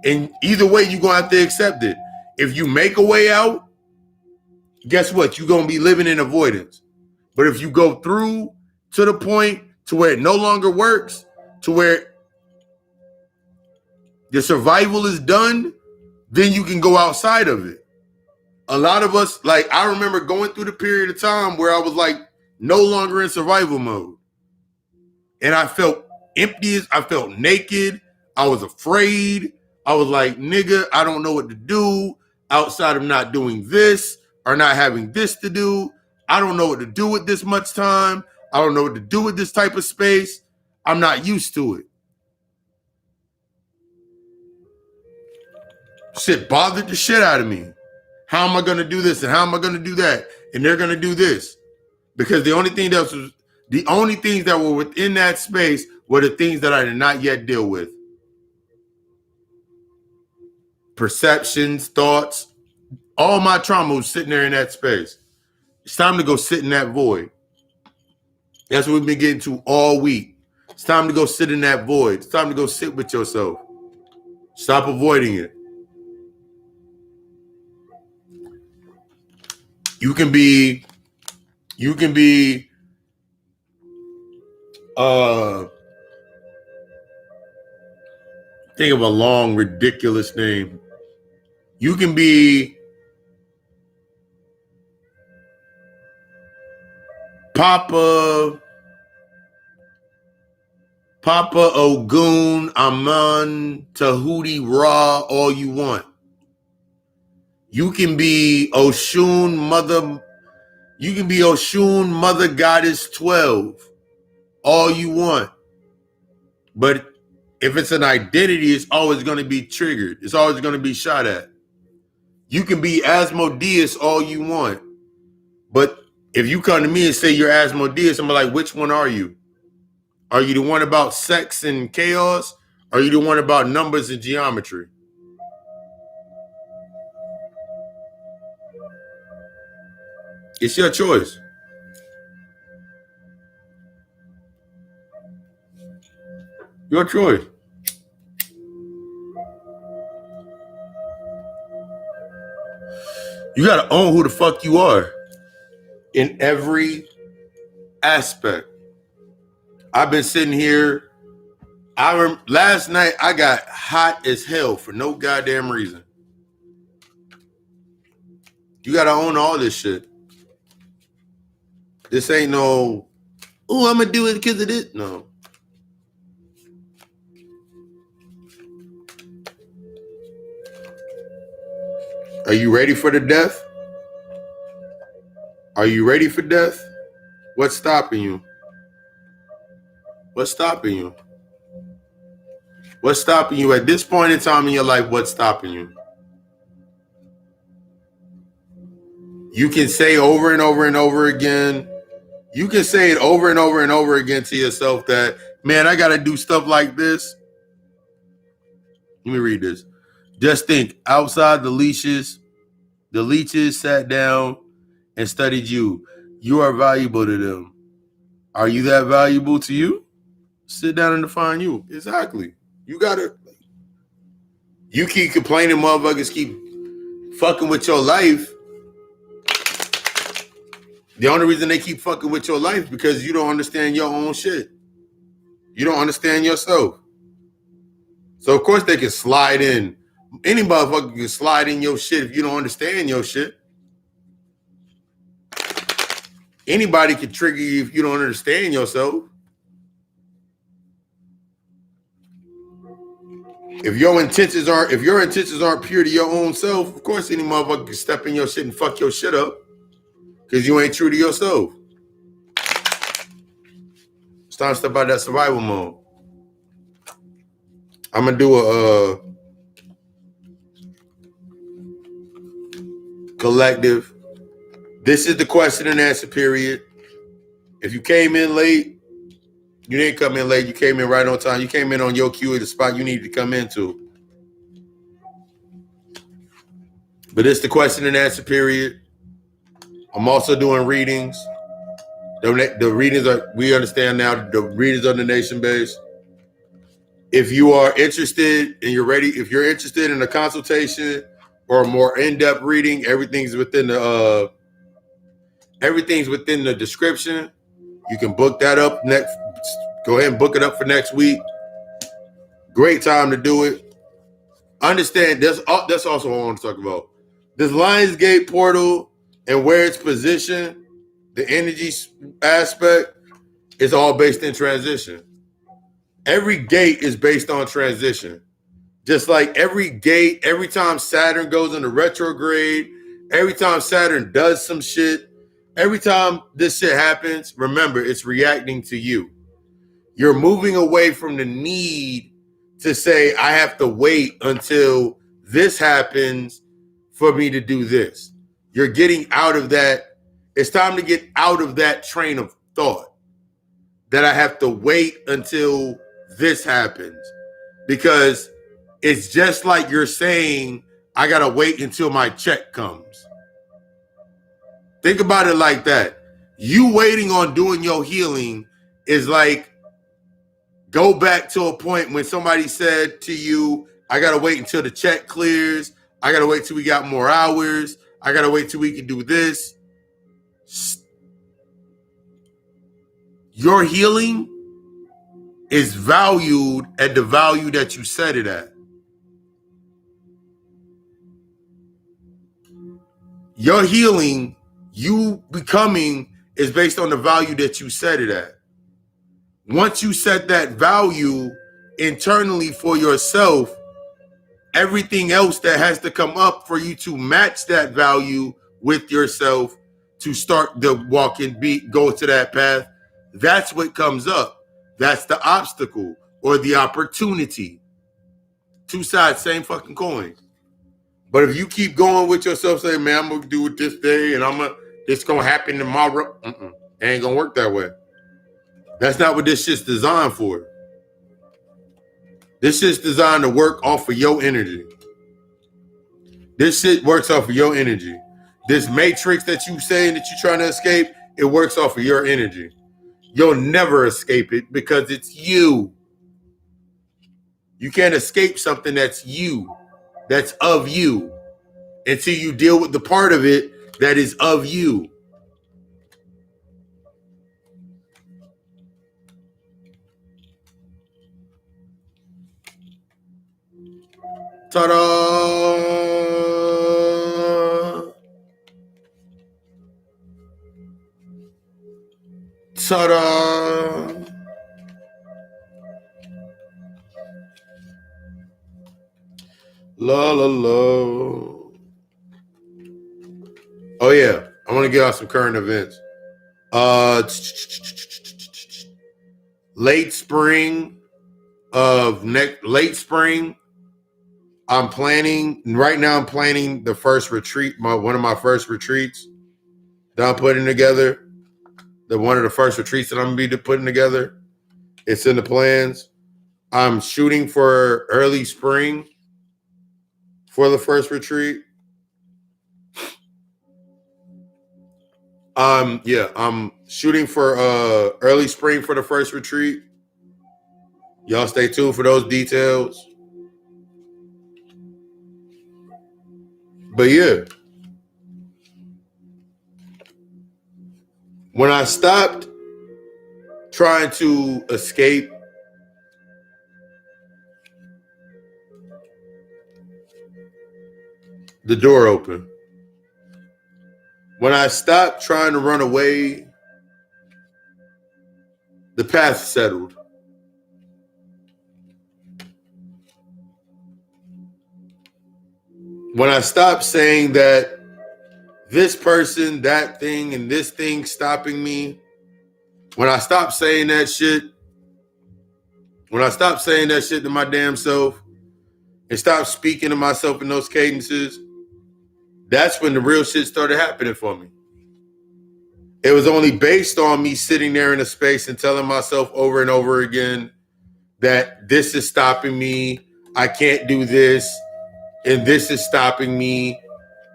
And either way, you're going to have to accept it. If you make a way out, guess what? You're going to be living in avoidance. But if you go through to the point to where it no longer works, to where your survival is done, then you can go outside of it. A lot of us, like, I remember going through the period of time where I was like no longer in survival mode. And I felt empty, I felt naked, I was afraid. I was like, nigga, I don't know what to do outside of not doing this or not having this to do. I don't know what to do with this much time. I don't know what to do with this type of space. I'm not used to it. Shit bothered the shit out of me. How am I going to do this and how am I going to do that? And they're going to do this. Because the only things that were within that space were the things that I did not yet deal with. Perceptions, thoughts, all my trauma was sitting there in that space. It's time to go sit in that void. That's what we've been getting to all week. It's time to go sit in that void. It's time to go sit with yourself. Stop avoiding it. You can be think of a long, ridiculous name. You can be Papa Ogun, Amun, Tahuti, Ra, all you want. You can be Oshun, Mother Goddess 12, all you want. But if it's an identity, it's always going to be triggered. It's always going to be shot at. You can be Asmodeus all you want. But if you come to me and say you're Asmodeus, I'm like, which one are you? Are you the one about sex and chaos? Or are you the one about numbers and geometry? It's your choice. Your choice. You got to own who the fuck you are in every aspect. I've been sitting here. Last night I got hot as hell for no goddamn reason. You got to own all this shit. This ain't no, oh, I'm going to do it because of this. No. Are you ready for the death? Are you ready for death? What's stopping you? What's stopping you? What's stopping you at this point in time in your life? What's stopping you? You can say over and over and over again. You can say it over and over and over again to yourself that, man, I got to do stuff like this. Let me read this. Just think, outside the leeches sat down and studied you. You are valuable to them. Are you that valuable to you? Sit down and define you. Exactly. You gotta. You keep complaining, motherfuckers keep fucking with your life. The only reason they keep fucking with your life is because you don't understand your own shit. You don't understand yourself. So of course they can slide in. Any motherfucker can slide in your shit if you don't understand your shit. Anybody can trigger you if you don't understand yourself. If your intentions aren't pure to your own self, of course any motherfucker can step in your shit and fuck your shit up because you ain't true to yourself. It's time to step out of that survival mode. I'm gonna do a collective. This is the question and answer period. If you came in late, you didn't come in late. You came in right on time. You came in on your cue at the spot you needed to come into. But it's the question and answer period. I'm also doing readings. The readings are, we understand now, the readings are donation based. If you are interested and you're ready, if you're interested in a consultation or a more in-depth reading, everything's within the description. You can book that up next. Go ahead and book it up for next week. Great time to do it. Understand, that's also what I want to talk about. This Lionsgate portal and where it's positioned, the energy aspect, is all based in transition. Every gate is based on transition. Just like every gate, every time Saturn goes into retrograde, every time Saturn does some shit, every time this shit happens, remember, it's reacting to you. You're moving away from the need to say, I have to wait until this happens for me to do this. You're getting out of that. It's time to get out of that train of thought that I have to wait until this happens. Because it's just like you're saying, I got to wait until my check comes. Think about it like that. You waiting on doing your healing is like, go back to a point when somebody said to you, I got to wait until the check clears. I got to wait till we got more hours. I got to wait till we can do this. Your healing is valued at the value that you set it at. Your healing, you becoming, is based on the value that you set it at. Once you set that value internally for yourself, everything else that has to come up for you to match that value with yourself to start the walk and go to that path, that's what comes up. That's the obstacle or the opportunity. Two sides, same fucking coin. But if you keep going with yourself, saying, man, I'm gonna do it this day and it's gonna happen tomorrow, it ain't gonna work that way. That's not what this shit's designed for. This shit's designed to work off of your energy. This shit works off of your energy. This matrix that you saying that you're trying to escape, it works off of your energy. You'll never escape it because it's you. You can't escape something that's you, that's of you, until you deal with the part of it that is of you. Ta-da! Ta-da! La la la. Oh yeah, I want to give out some current events. Late spring, I'm planning the first retreat, one of my first retreats that I'm putting together. One of the first retreats that I'm gonna be putting together. It's in the plans. I'm shooting for early spring for the first retreat. I'm shooting for early spring for the first retreat. Y'all stay tuned for those details. But yeah, when I stopped trying to escape the door open, when I stopped trying to run away, the path settled. When I stopped saying that this person, that thing, and this thing stopping me, when I stopped saying that shit, to my damn self and stopped speaking to myself in those cadences, that's when the real shit started happening for me. It was only based on me sitting there in a space and telling myself over and over again that this is stopping me, I can't do this, and this is stopping me.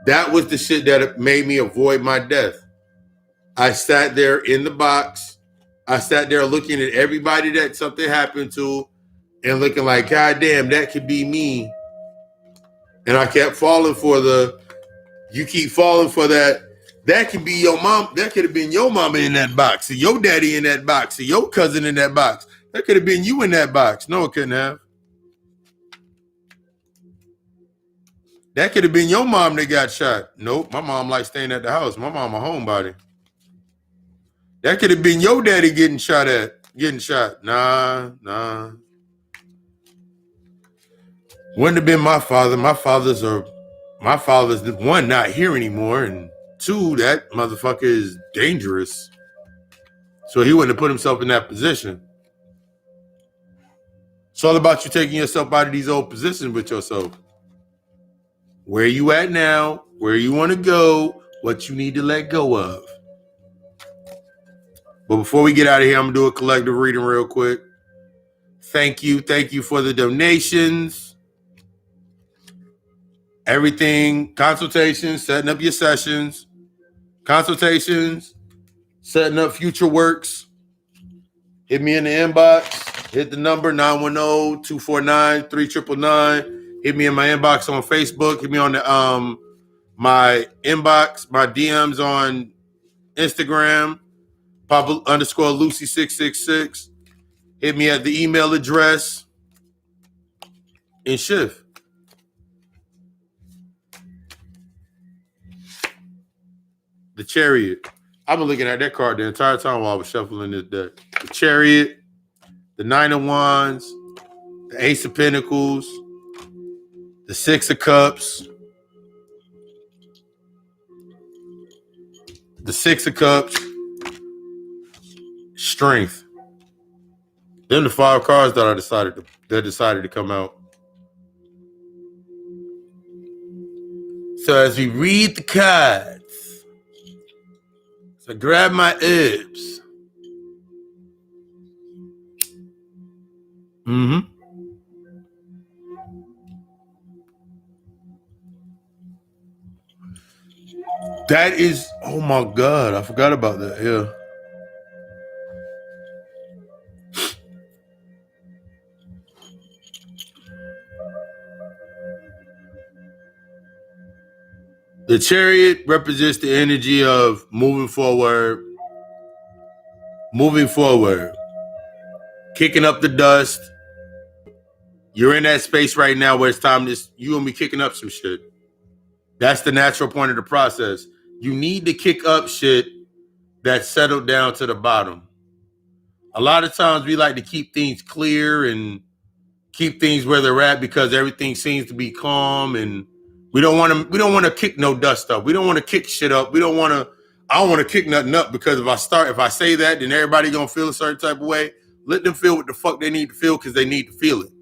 That was the shit that made me avoid my death. I sat there in the box. I sat there looking at everybody that something happened to and looking like, God damn, that could be me. And I kept falling for you keep falling for that. That could be your mom. That could have been your mama in that box, or your daddy in that box, or your cousin in that box. That could have been you in that box. No, it couldn't have. That could have been your mom that got shot. Nope, my mom likes staying at the house. My mom a homebody. That could have been your daddy getting shot. Nah. Wouldn't have been my father. My father's one not here anymore, and two, that motherfucker is dangerous. So he wouldn't have put himself in that position. It's all about you taking yourself out of these old positions with yourself. Where you at now, where you want to go, what you need to let go of. But before we get out of here, I'm going to do a collective reading real quick. Thank you for the donations. Everything, consultations, setting up your sessions, consultations, setting up future works. Hit me in the inbox. Hit the number 910-249-3999. Hit me in my inbox on Facebook. Hit me on the my inbox, my DMs on Instagram, Papa_Lucy666. Hit me at the email address and shift. The Chariot. I've been looking at that card the entire time while I was shuffling this deck. The Chariot, the Nine of Wands, the Ace of Pentacles, the Six of Cups, the Six of Cups, Strength. Then the 5 cards that decided to come out. So as we read the cards, so grab my herbs. That is, oh my God, I forgot about that. Yeah. The Chariot represents the energy of moving forward, kicking up the dust. You're in that space right now where it's time you gonna be kicking up some shit. That's the natural point of the process. You need to kick up shit that's settled down to the bottom. A lot of times we like to keep things clear and keep things where they're at because everything seems to be calm, and we don't want to kick no dust up. We don't want to kick shit up. I don't want to kick nothing up because if I say that, then everybody gonna feel a certain type of way. Let them feel what the fuck they need to feel because they need to feel it.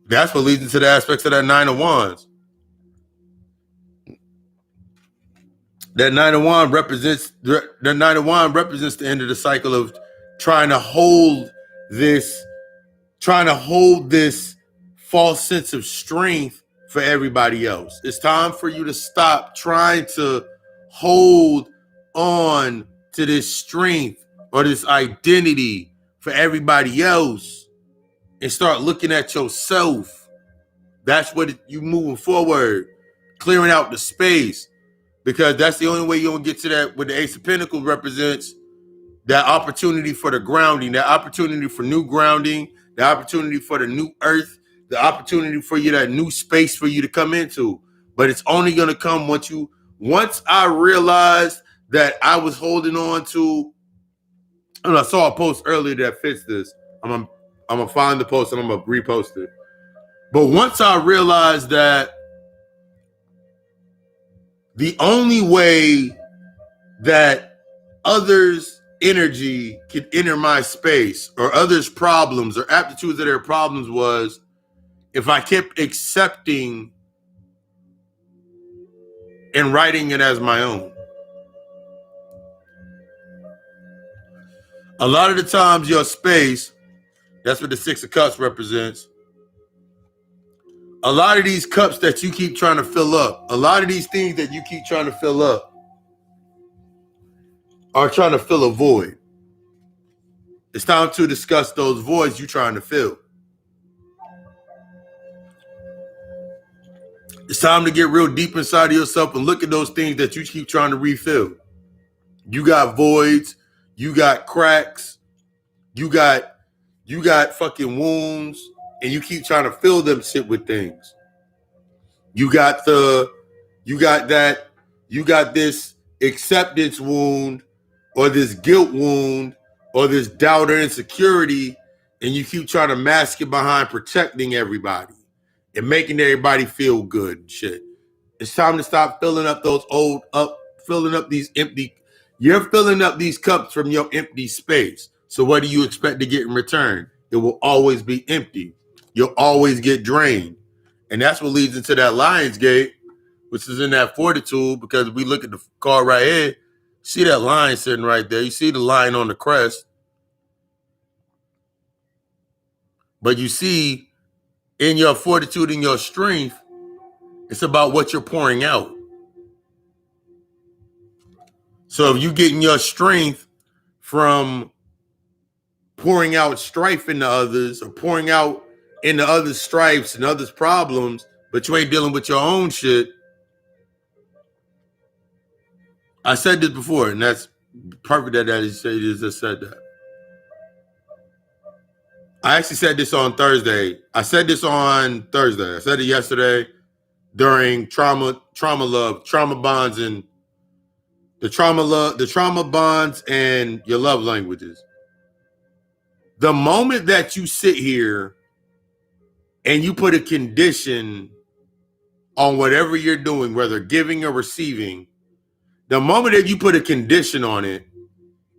That's what leads into the aspects of that Nine of Wands. That Nine of Wands represents the end of the cycle of trying to hold this false sense of strength for everybody else. It's time for you to stop trying to hold on to this strength or this identity for everybody else and start looking at yourself. That's what you moving forward, clearing out the space, because that's the only way you're going to get to that. What the Ace of Pentacles represents, that opportunity for the grounding, that opportunity for new grounding, the opportunity for the new earth, the opportunity for you, that new space for you to come into. But it's only going to come once I realized that I was holding on to, and I saw a post earlier that fits this. I'm going to find the post and I'm going to repost it. But once I realized that the only way that others' energy could enter my space or others' problems or aptitudes of their problems was if I kept accepting and writing it as my own. A lot of the times your space, that's what the Six of Cups represents. A lot of these cups that you keep trying to fill up, a lot of these things that you keep trying to fill up are trying to fill a void. It's time to discuss those voids you're trying to fill. It's time to get real deep inside of yourself and look at those things that you keep trying to refill. You got voids, you got cracks, you got fucking wounds, and you keep trying to fill them shit with things. You got this acceptance wound or this guilt wound or this doubt or insecurity, and you keep trying to mask it behind protecting everybody and making everybody feel good and shit. It's time to stop filling up these empty. You're filling up these cups from your empty space. So what do you expect to get in return? It will always be empty. You'll always get drained. And that's what leads into that Lion's Gate, which is in that fortitude, because we look at the card right here, see that lion sitting right there. You see the lion on the crest. But you see, in your fortitude and your strength, it's about what you're pouring out. So if you're getting your strength from pouring out strife into others or pouring out into others' stripes and others' problems, but you ain't dealing with your own shit. I said this before, and that's perfect that you just said that. I actually said this on Thursday. I said it yesterday during trauma bonds and the trauma bonds and your love languages. The moment that you sit here and you put a condition on whatever you're doing, whether giving or receiving, the moment that you put a condition on it,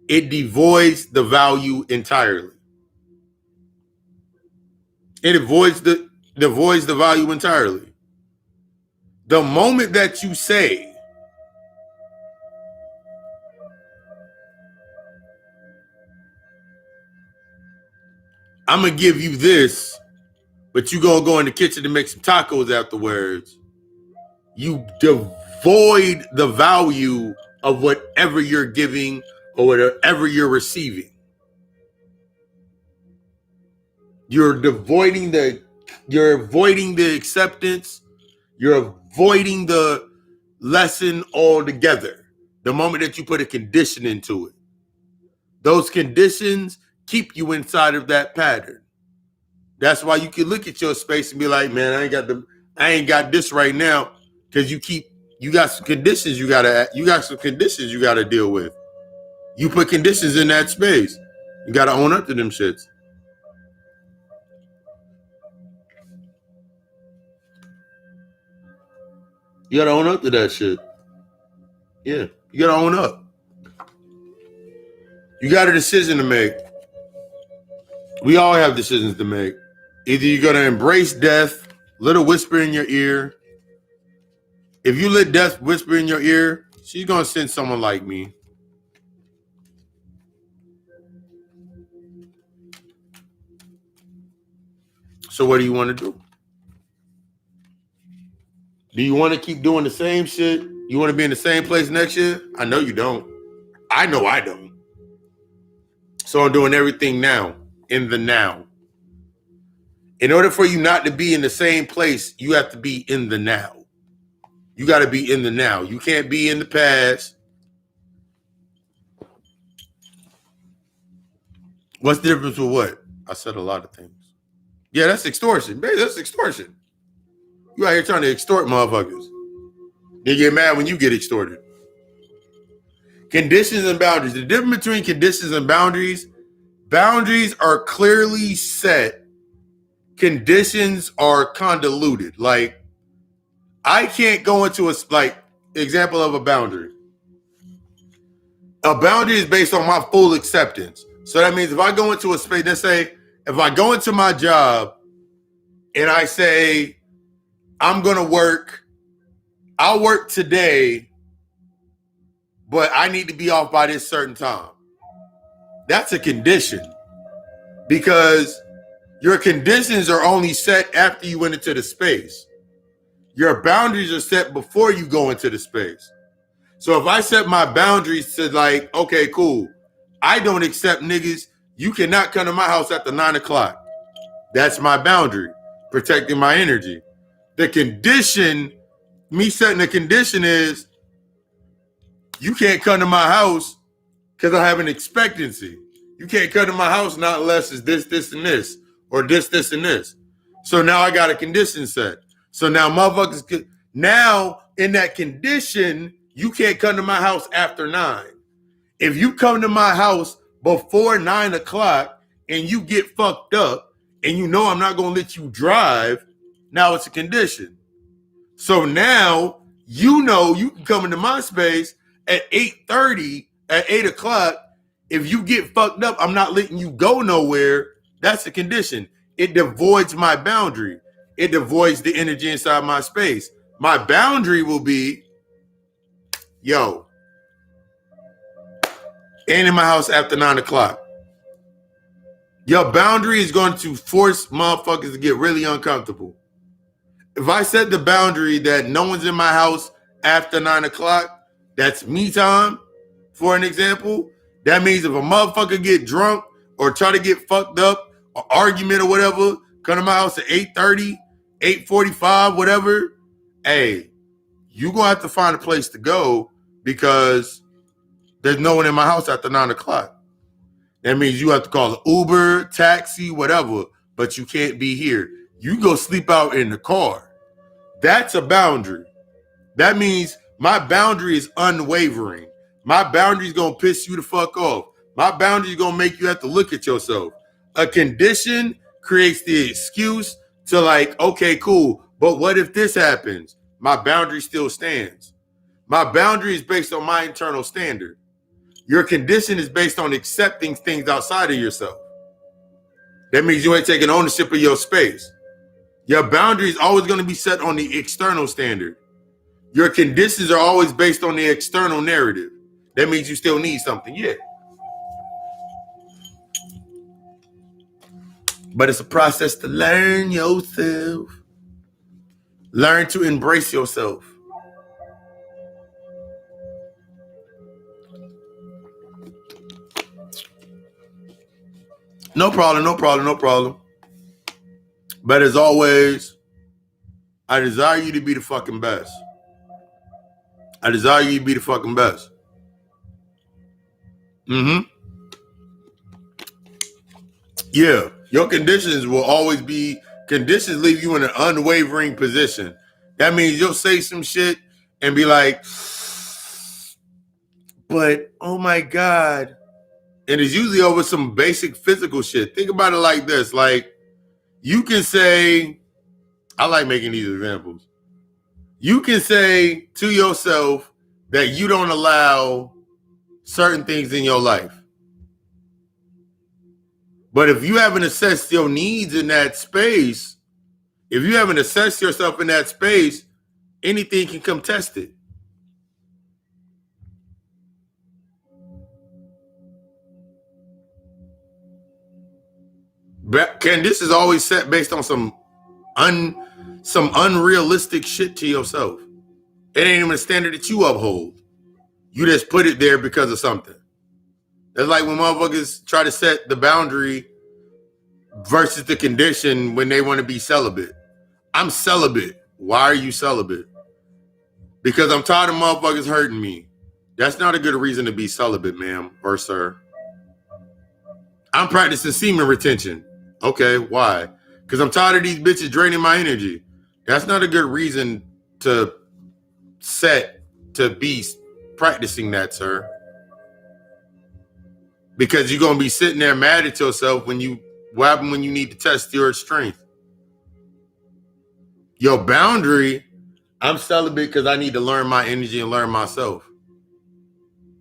it devoids the value entirely. It avoids the value entirely. The moment that you say, I'm going to give you this, but you going to go in the kitchen to make some tacos afterwards, you devoid the value of whatever you're giving or whatever you're receiving. You're avoiding the acceptance. You're avoiding the lesson altogether. The moment that you put a condition into it, those conditions keep you inside of that pattern. That's why you can look at your space and be like, man, I ain't got this right now, because you got some conditions you gotta deal with. You put conditions in that space. You gotta own up to them shits. You gotta own up to that shit. Yeah, you gotta own up. You got a decision to make. We all have decisions to make. Either you're gonna embrace death, let her whisper in your ear. If you let death whisper in your ear, she's gonna send someone like me. So what do you want to do? Do you want to keep doing the same shit? You want to be in the same place next year? I know you don't. I know I don't. So I'm doing everything now, in the now. In order for you not to be in the same place, you have to be in the now. You got to be in the now. You can't be in the past. What's the difference with what? I said a lot of things. Yeah, that's extortion. Baby, that's extortion. You out here trying to extort motherfuckers. They get mad when you get extorted. Conditions and boundaries. The difference between conditions and boundaries are clearly set. Conditions are convoluted. Like, I can't go into example of a boundary. A boundary is based on my full acceptance. So that means if I go into a space, let's say, if I go into my job and I say, I'll work today, but I need to be off by this certain time. That's a condition, because your conditions are only set after you went into the space. Your boundaries are set before you go into the space. So if I set my boundaries to like, okay, cool, I don't accept niggas. You cannot come to my house after 9 o'clock. That's my boundary, protecting my energy. The condition, me setting a condition is, you can't come to my house because I have an expectancy. You can't come to my house not unless it's this, and this, or this, and this. So now I got a condition set. So now motherfuckers now in that condition, you can't come to my house after 9. If you come to my house before 9 o'clock and you get fucked up and you know I'm not gonna let you drive, now it's a condition. So now you know you can come into my space at 8:30, at 8 o'clock. If you get fucked up, I'm not letting you go nowhere. That's a condition. It devoids my boundary. It devoids the energy inside my space. My boundary will be, yo, ain't in my house after 9 o'clock. Your boundary is going to force motherfuckers to get really uncomfortable. If I set the boundary that no one's in my house after 9 o'clock, that's me time, for an example, that means if a motherfucker get drunk or try to get fucked up or argument or whatever, come to my house at 8:30, 8:45, whatever, hey, you gonna have to find a place to go because there's no one in my house after 9 o'clock. That means you have to call an Uber, taxi, whatever, but you can't be here. You go sleep out in the car. That's a boundary. That means my boundary is unwavering. My boundary is going to piss you the fuck off. My boundary is going to make you have to look at yourself. A condition creates the excuse to like, okay, cool, but what if this happens? My boundary still stands. My boundary is based on my internal standard. Your condition is based on accepting things outside of yourself. That means you ain't taking ownership of your space. Your boundary is always going to be set on the external standard. Your conditions are always based on the external narrative. That means you still need something, yeah. But it's a process to learn yourself. Learn to embrace yourself. No problem, no problem, no problem. But as always, I desire you to be the fucking best. I desire you to be the fucking best. Yeah, your conditions will always be, conditions leave you in an unwavering position. That means you'll say some shit and be like, but oh my God. And it's usually over some basic physical shit. Think about it like this. Like, you can say, I like making these examples. You can say to yourself that you don't allow certain things in your life. But if you haven't assessed your needs in that space, if you haven't assessed yourself in that space, anything can come test it. This is always set based on some unrealistic shit to yourself. It ain't even a standard that you uphold. You just put it there because of something. That's like when motherfuckers try to set the boundary versus the condition when they want to be celibate. I'm celibate. Why are you celibate? Because I'm tired of motherfuckers hurting me. That's not a good reason to be celibate, ma'am or sir. I'm practicing semen retention. Okay, why? Because I'm tired of these bitches draining my energy. That's not a good reason to set to be practicing that, sir. Because you're gonna be sitting there mad at yourself when you what happened when you need to test your strength. Your boundary, I'm celibate because I need to learn my energy and learn myself.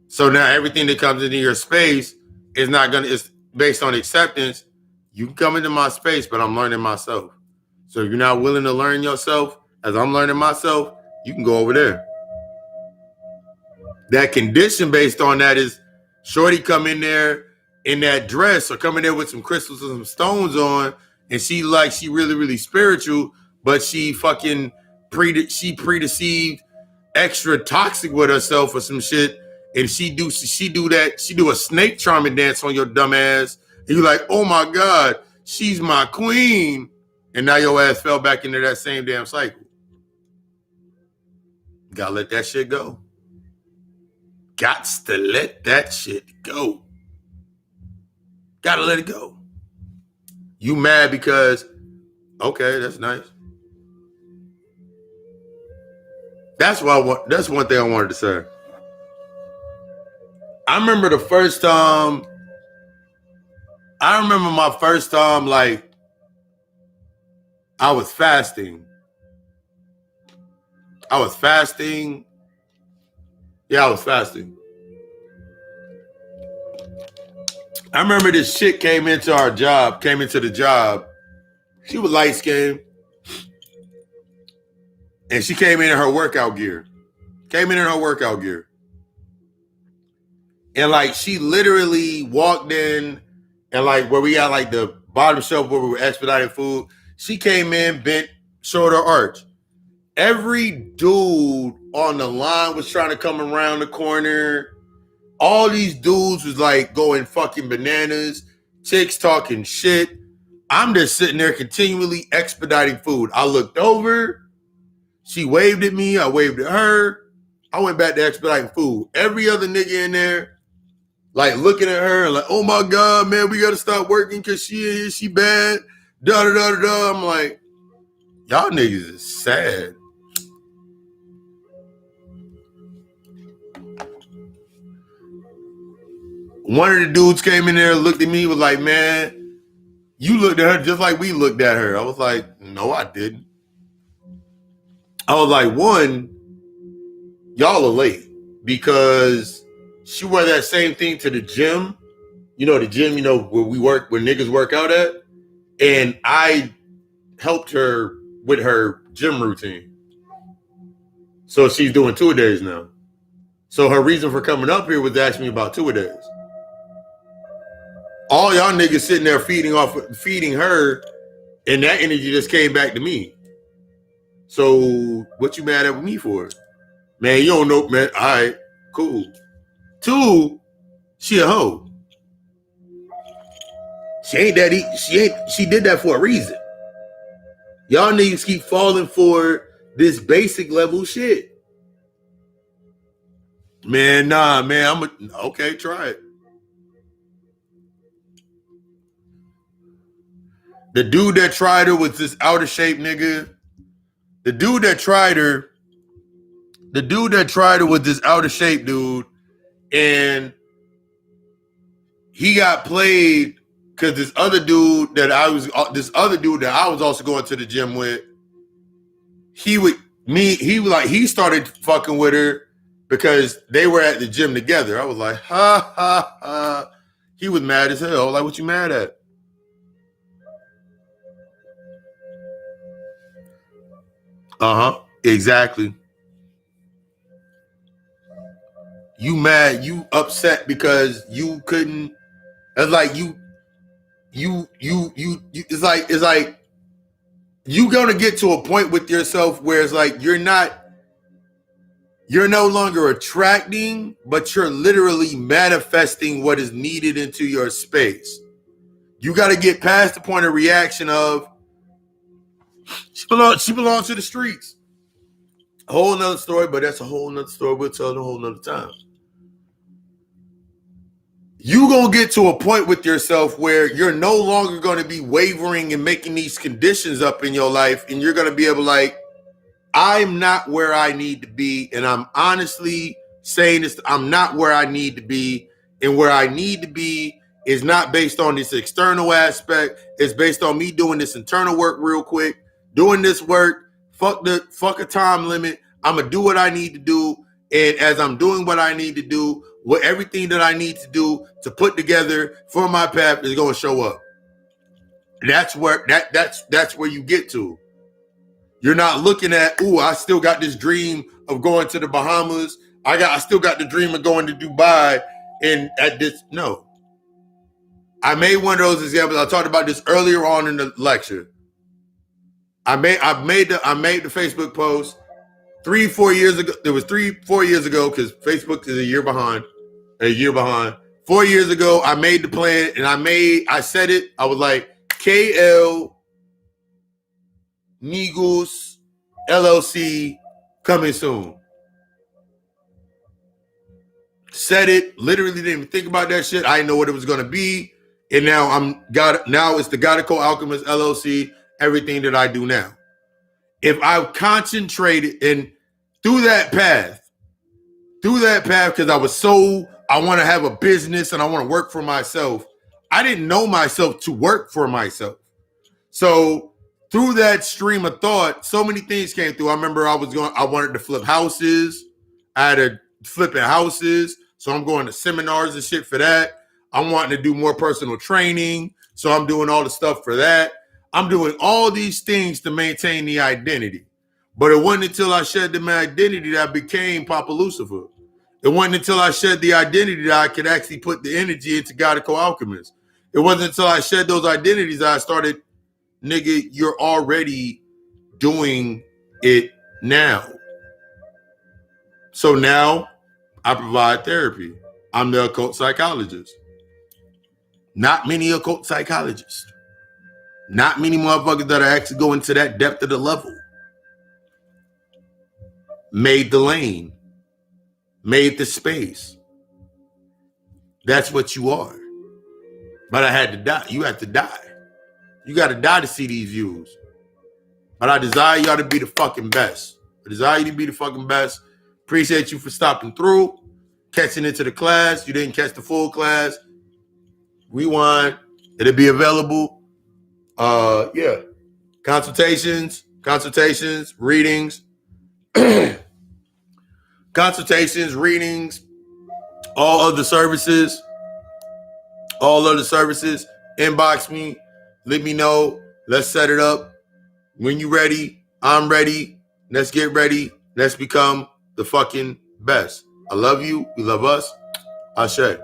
So now everything that comes into your space is not gonna, it's based on acceptance. You can come into my space, but I'm learning myself. So if you're not willing to learn yourself as I'm learning myself, you can go over there. That condition based on that is shorty come in there in that dress or come in there with some crystals and some stones on, and she really, really spiritual, but she fucking predeceived extra toxic with herself or some shit, and she do a snake charming dance on your dumb ass, and you're like, oh my God, she's my queen, and now your ass fell back into that same damn cycle. Gotta let that shit go. Gots to let that shit go. Gotta let it go. You mad because, okay, that's nice. That's one thing I wanted to say. I remember the first time. I remember my first time, like, I was fasting. I was fasting. Yeah, I was fasting. I remember this chick came into the job. She was light skinned. And she came in her workout gear. And like she literally walked in and like where we got like the bottom shelf where we were expediting food. She came in, bent, shoulder arch. Every dude on the line was trying to come around the corner. All these dudes was like going fucking bananas. Chicks talking shit. I'm just sitting there continually expediting food. I looked over. She waved at me. I waved at her. I went back to expediting food. Every other nigga in there, like looking at her and like, oh my God, man, we got to stop working because she bad. Da da da da. I'm like, y'all niggas is sad. One of the dudes came in there, looked at me, was like, man, you looked at her just like we looked at her. I was like, no, I didn't. I was like, one, y'all are late because she wore that same thing to the gym. You know, the gym, where niggas work out at. And I helped her with her gym routine. So she's doing 2-a-days now. So her reason for coming up here was to ask me about 2-a-days. All y'all niggas sitting there feeding her, and that energy just came back to me. So what you mad at me for? Man, you don't know, man. All right, cool. 2, she a hoe. She did that for a reason. Y'all niggas keep falling for this basic level shit. Man, nah, man, okay, try it. The dude that tried her was this out of shape nigga. The dude that tried her was this out of shape dude. And he got played because this other dude that I was also going to the gym with, he started fucking with her because they were at the gym together. I was like, ha ha ha. He was mad as hell. I was like, what you mad at? Uh-huh. Exactly. You mad, you upset because you couldn't. It's like it's like you gonna get to a point with yourself where it's like you're no longer attracting, but you're literally manifesting what is needed into your space. You got to get past the point of reaction of she belongs to the streets. A whole nother story, but that's a whole nother story. We'll tell it a whole nother time. You gonna get to a point with yourself where you're no longer going to be wavering and making these conditions up in your life, and you're going to be able like, I'm not where I need to be, and I'm honestly saying this, I'm not where I need to be, and where I need to be is not based on this external aspect. It's based on me doing this internal work real quick, doing this work, fuck a time limit. I'm gonna do what I need to do, and as I'm doing what I need to do, what everything that I need to do to put together for my path is going to show up. That's where that's where you get to. You're not looking at, ooh, I still got this dream of going to the Bahamas. I still got the dream of going to Dubai. And at this, no. I made one of those examples. I talked about this earlier on in the lecture. I made the Facebook post 3-4 years ago. It was 3-4 years ago because Facebook is a year behind. 4 years ago, I made the plan and I said it. I was like, KL Negus LLC coming soon. Said it, literally didn't even think about that shit. I didn't know what it was going to be. And now it's the Gotico Alchemist LLC, everything that I do now. If I concentrated, and through that path, because I want to have a business and I want to work for myself. I didn't know myself to work for myself. So through that stream of thought, so many things came through. I remember I wanted to flip houses. I had to flipping houses. So I'm going to seminars and shit for that. I'm wanting to do more personal training. So I'm doing all the stuff for that. I'm doing all these things to maintain the identity. But it wasn't until I shed the identity that I became Papa Lucifer. It wasn't until I shed the identity that I could actually put the energy into God Co-Alchemist. It wasn't until I shed those identities that I started, nigga, you're already doing it now. So now I provide therapy. I'm the occult psychologist. Not many occult psychologists. Not many motherfuckers that are actually going to that depth of the level. Made the lane. Made the space. That's what you are. But I had to die. You have to die. You got to die to see these views. But I desire y'all to be the fucking best. I desire you to be the fucking best. Appreciate you for stopping through, catching into the class. You didn't catch the full class. Rewind. It'll be available. Yeah. Consultations, readings. Consultations, readings, all other services. Inbox me. Let me know. Let's set it up. When you ready, I'm ready. Let's get ready. Let's become the fucking best. I love you. We love us. Ashe.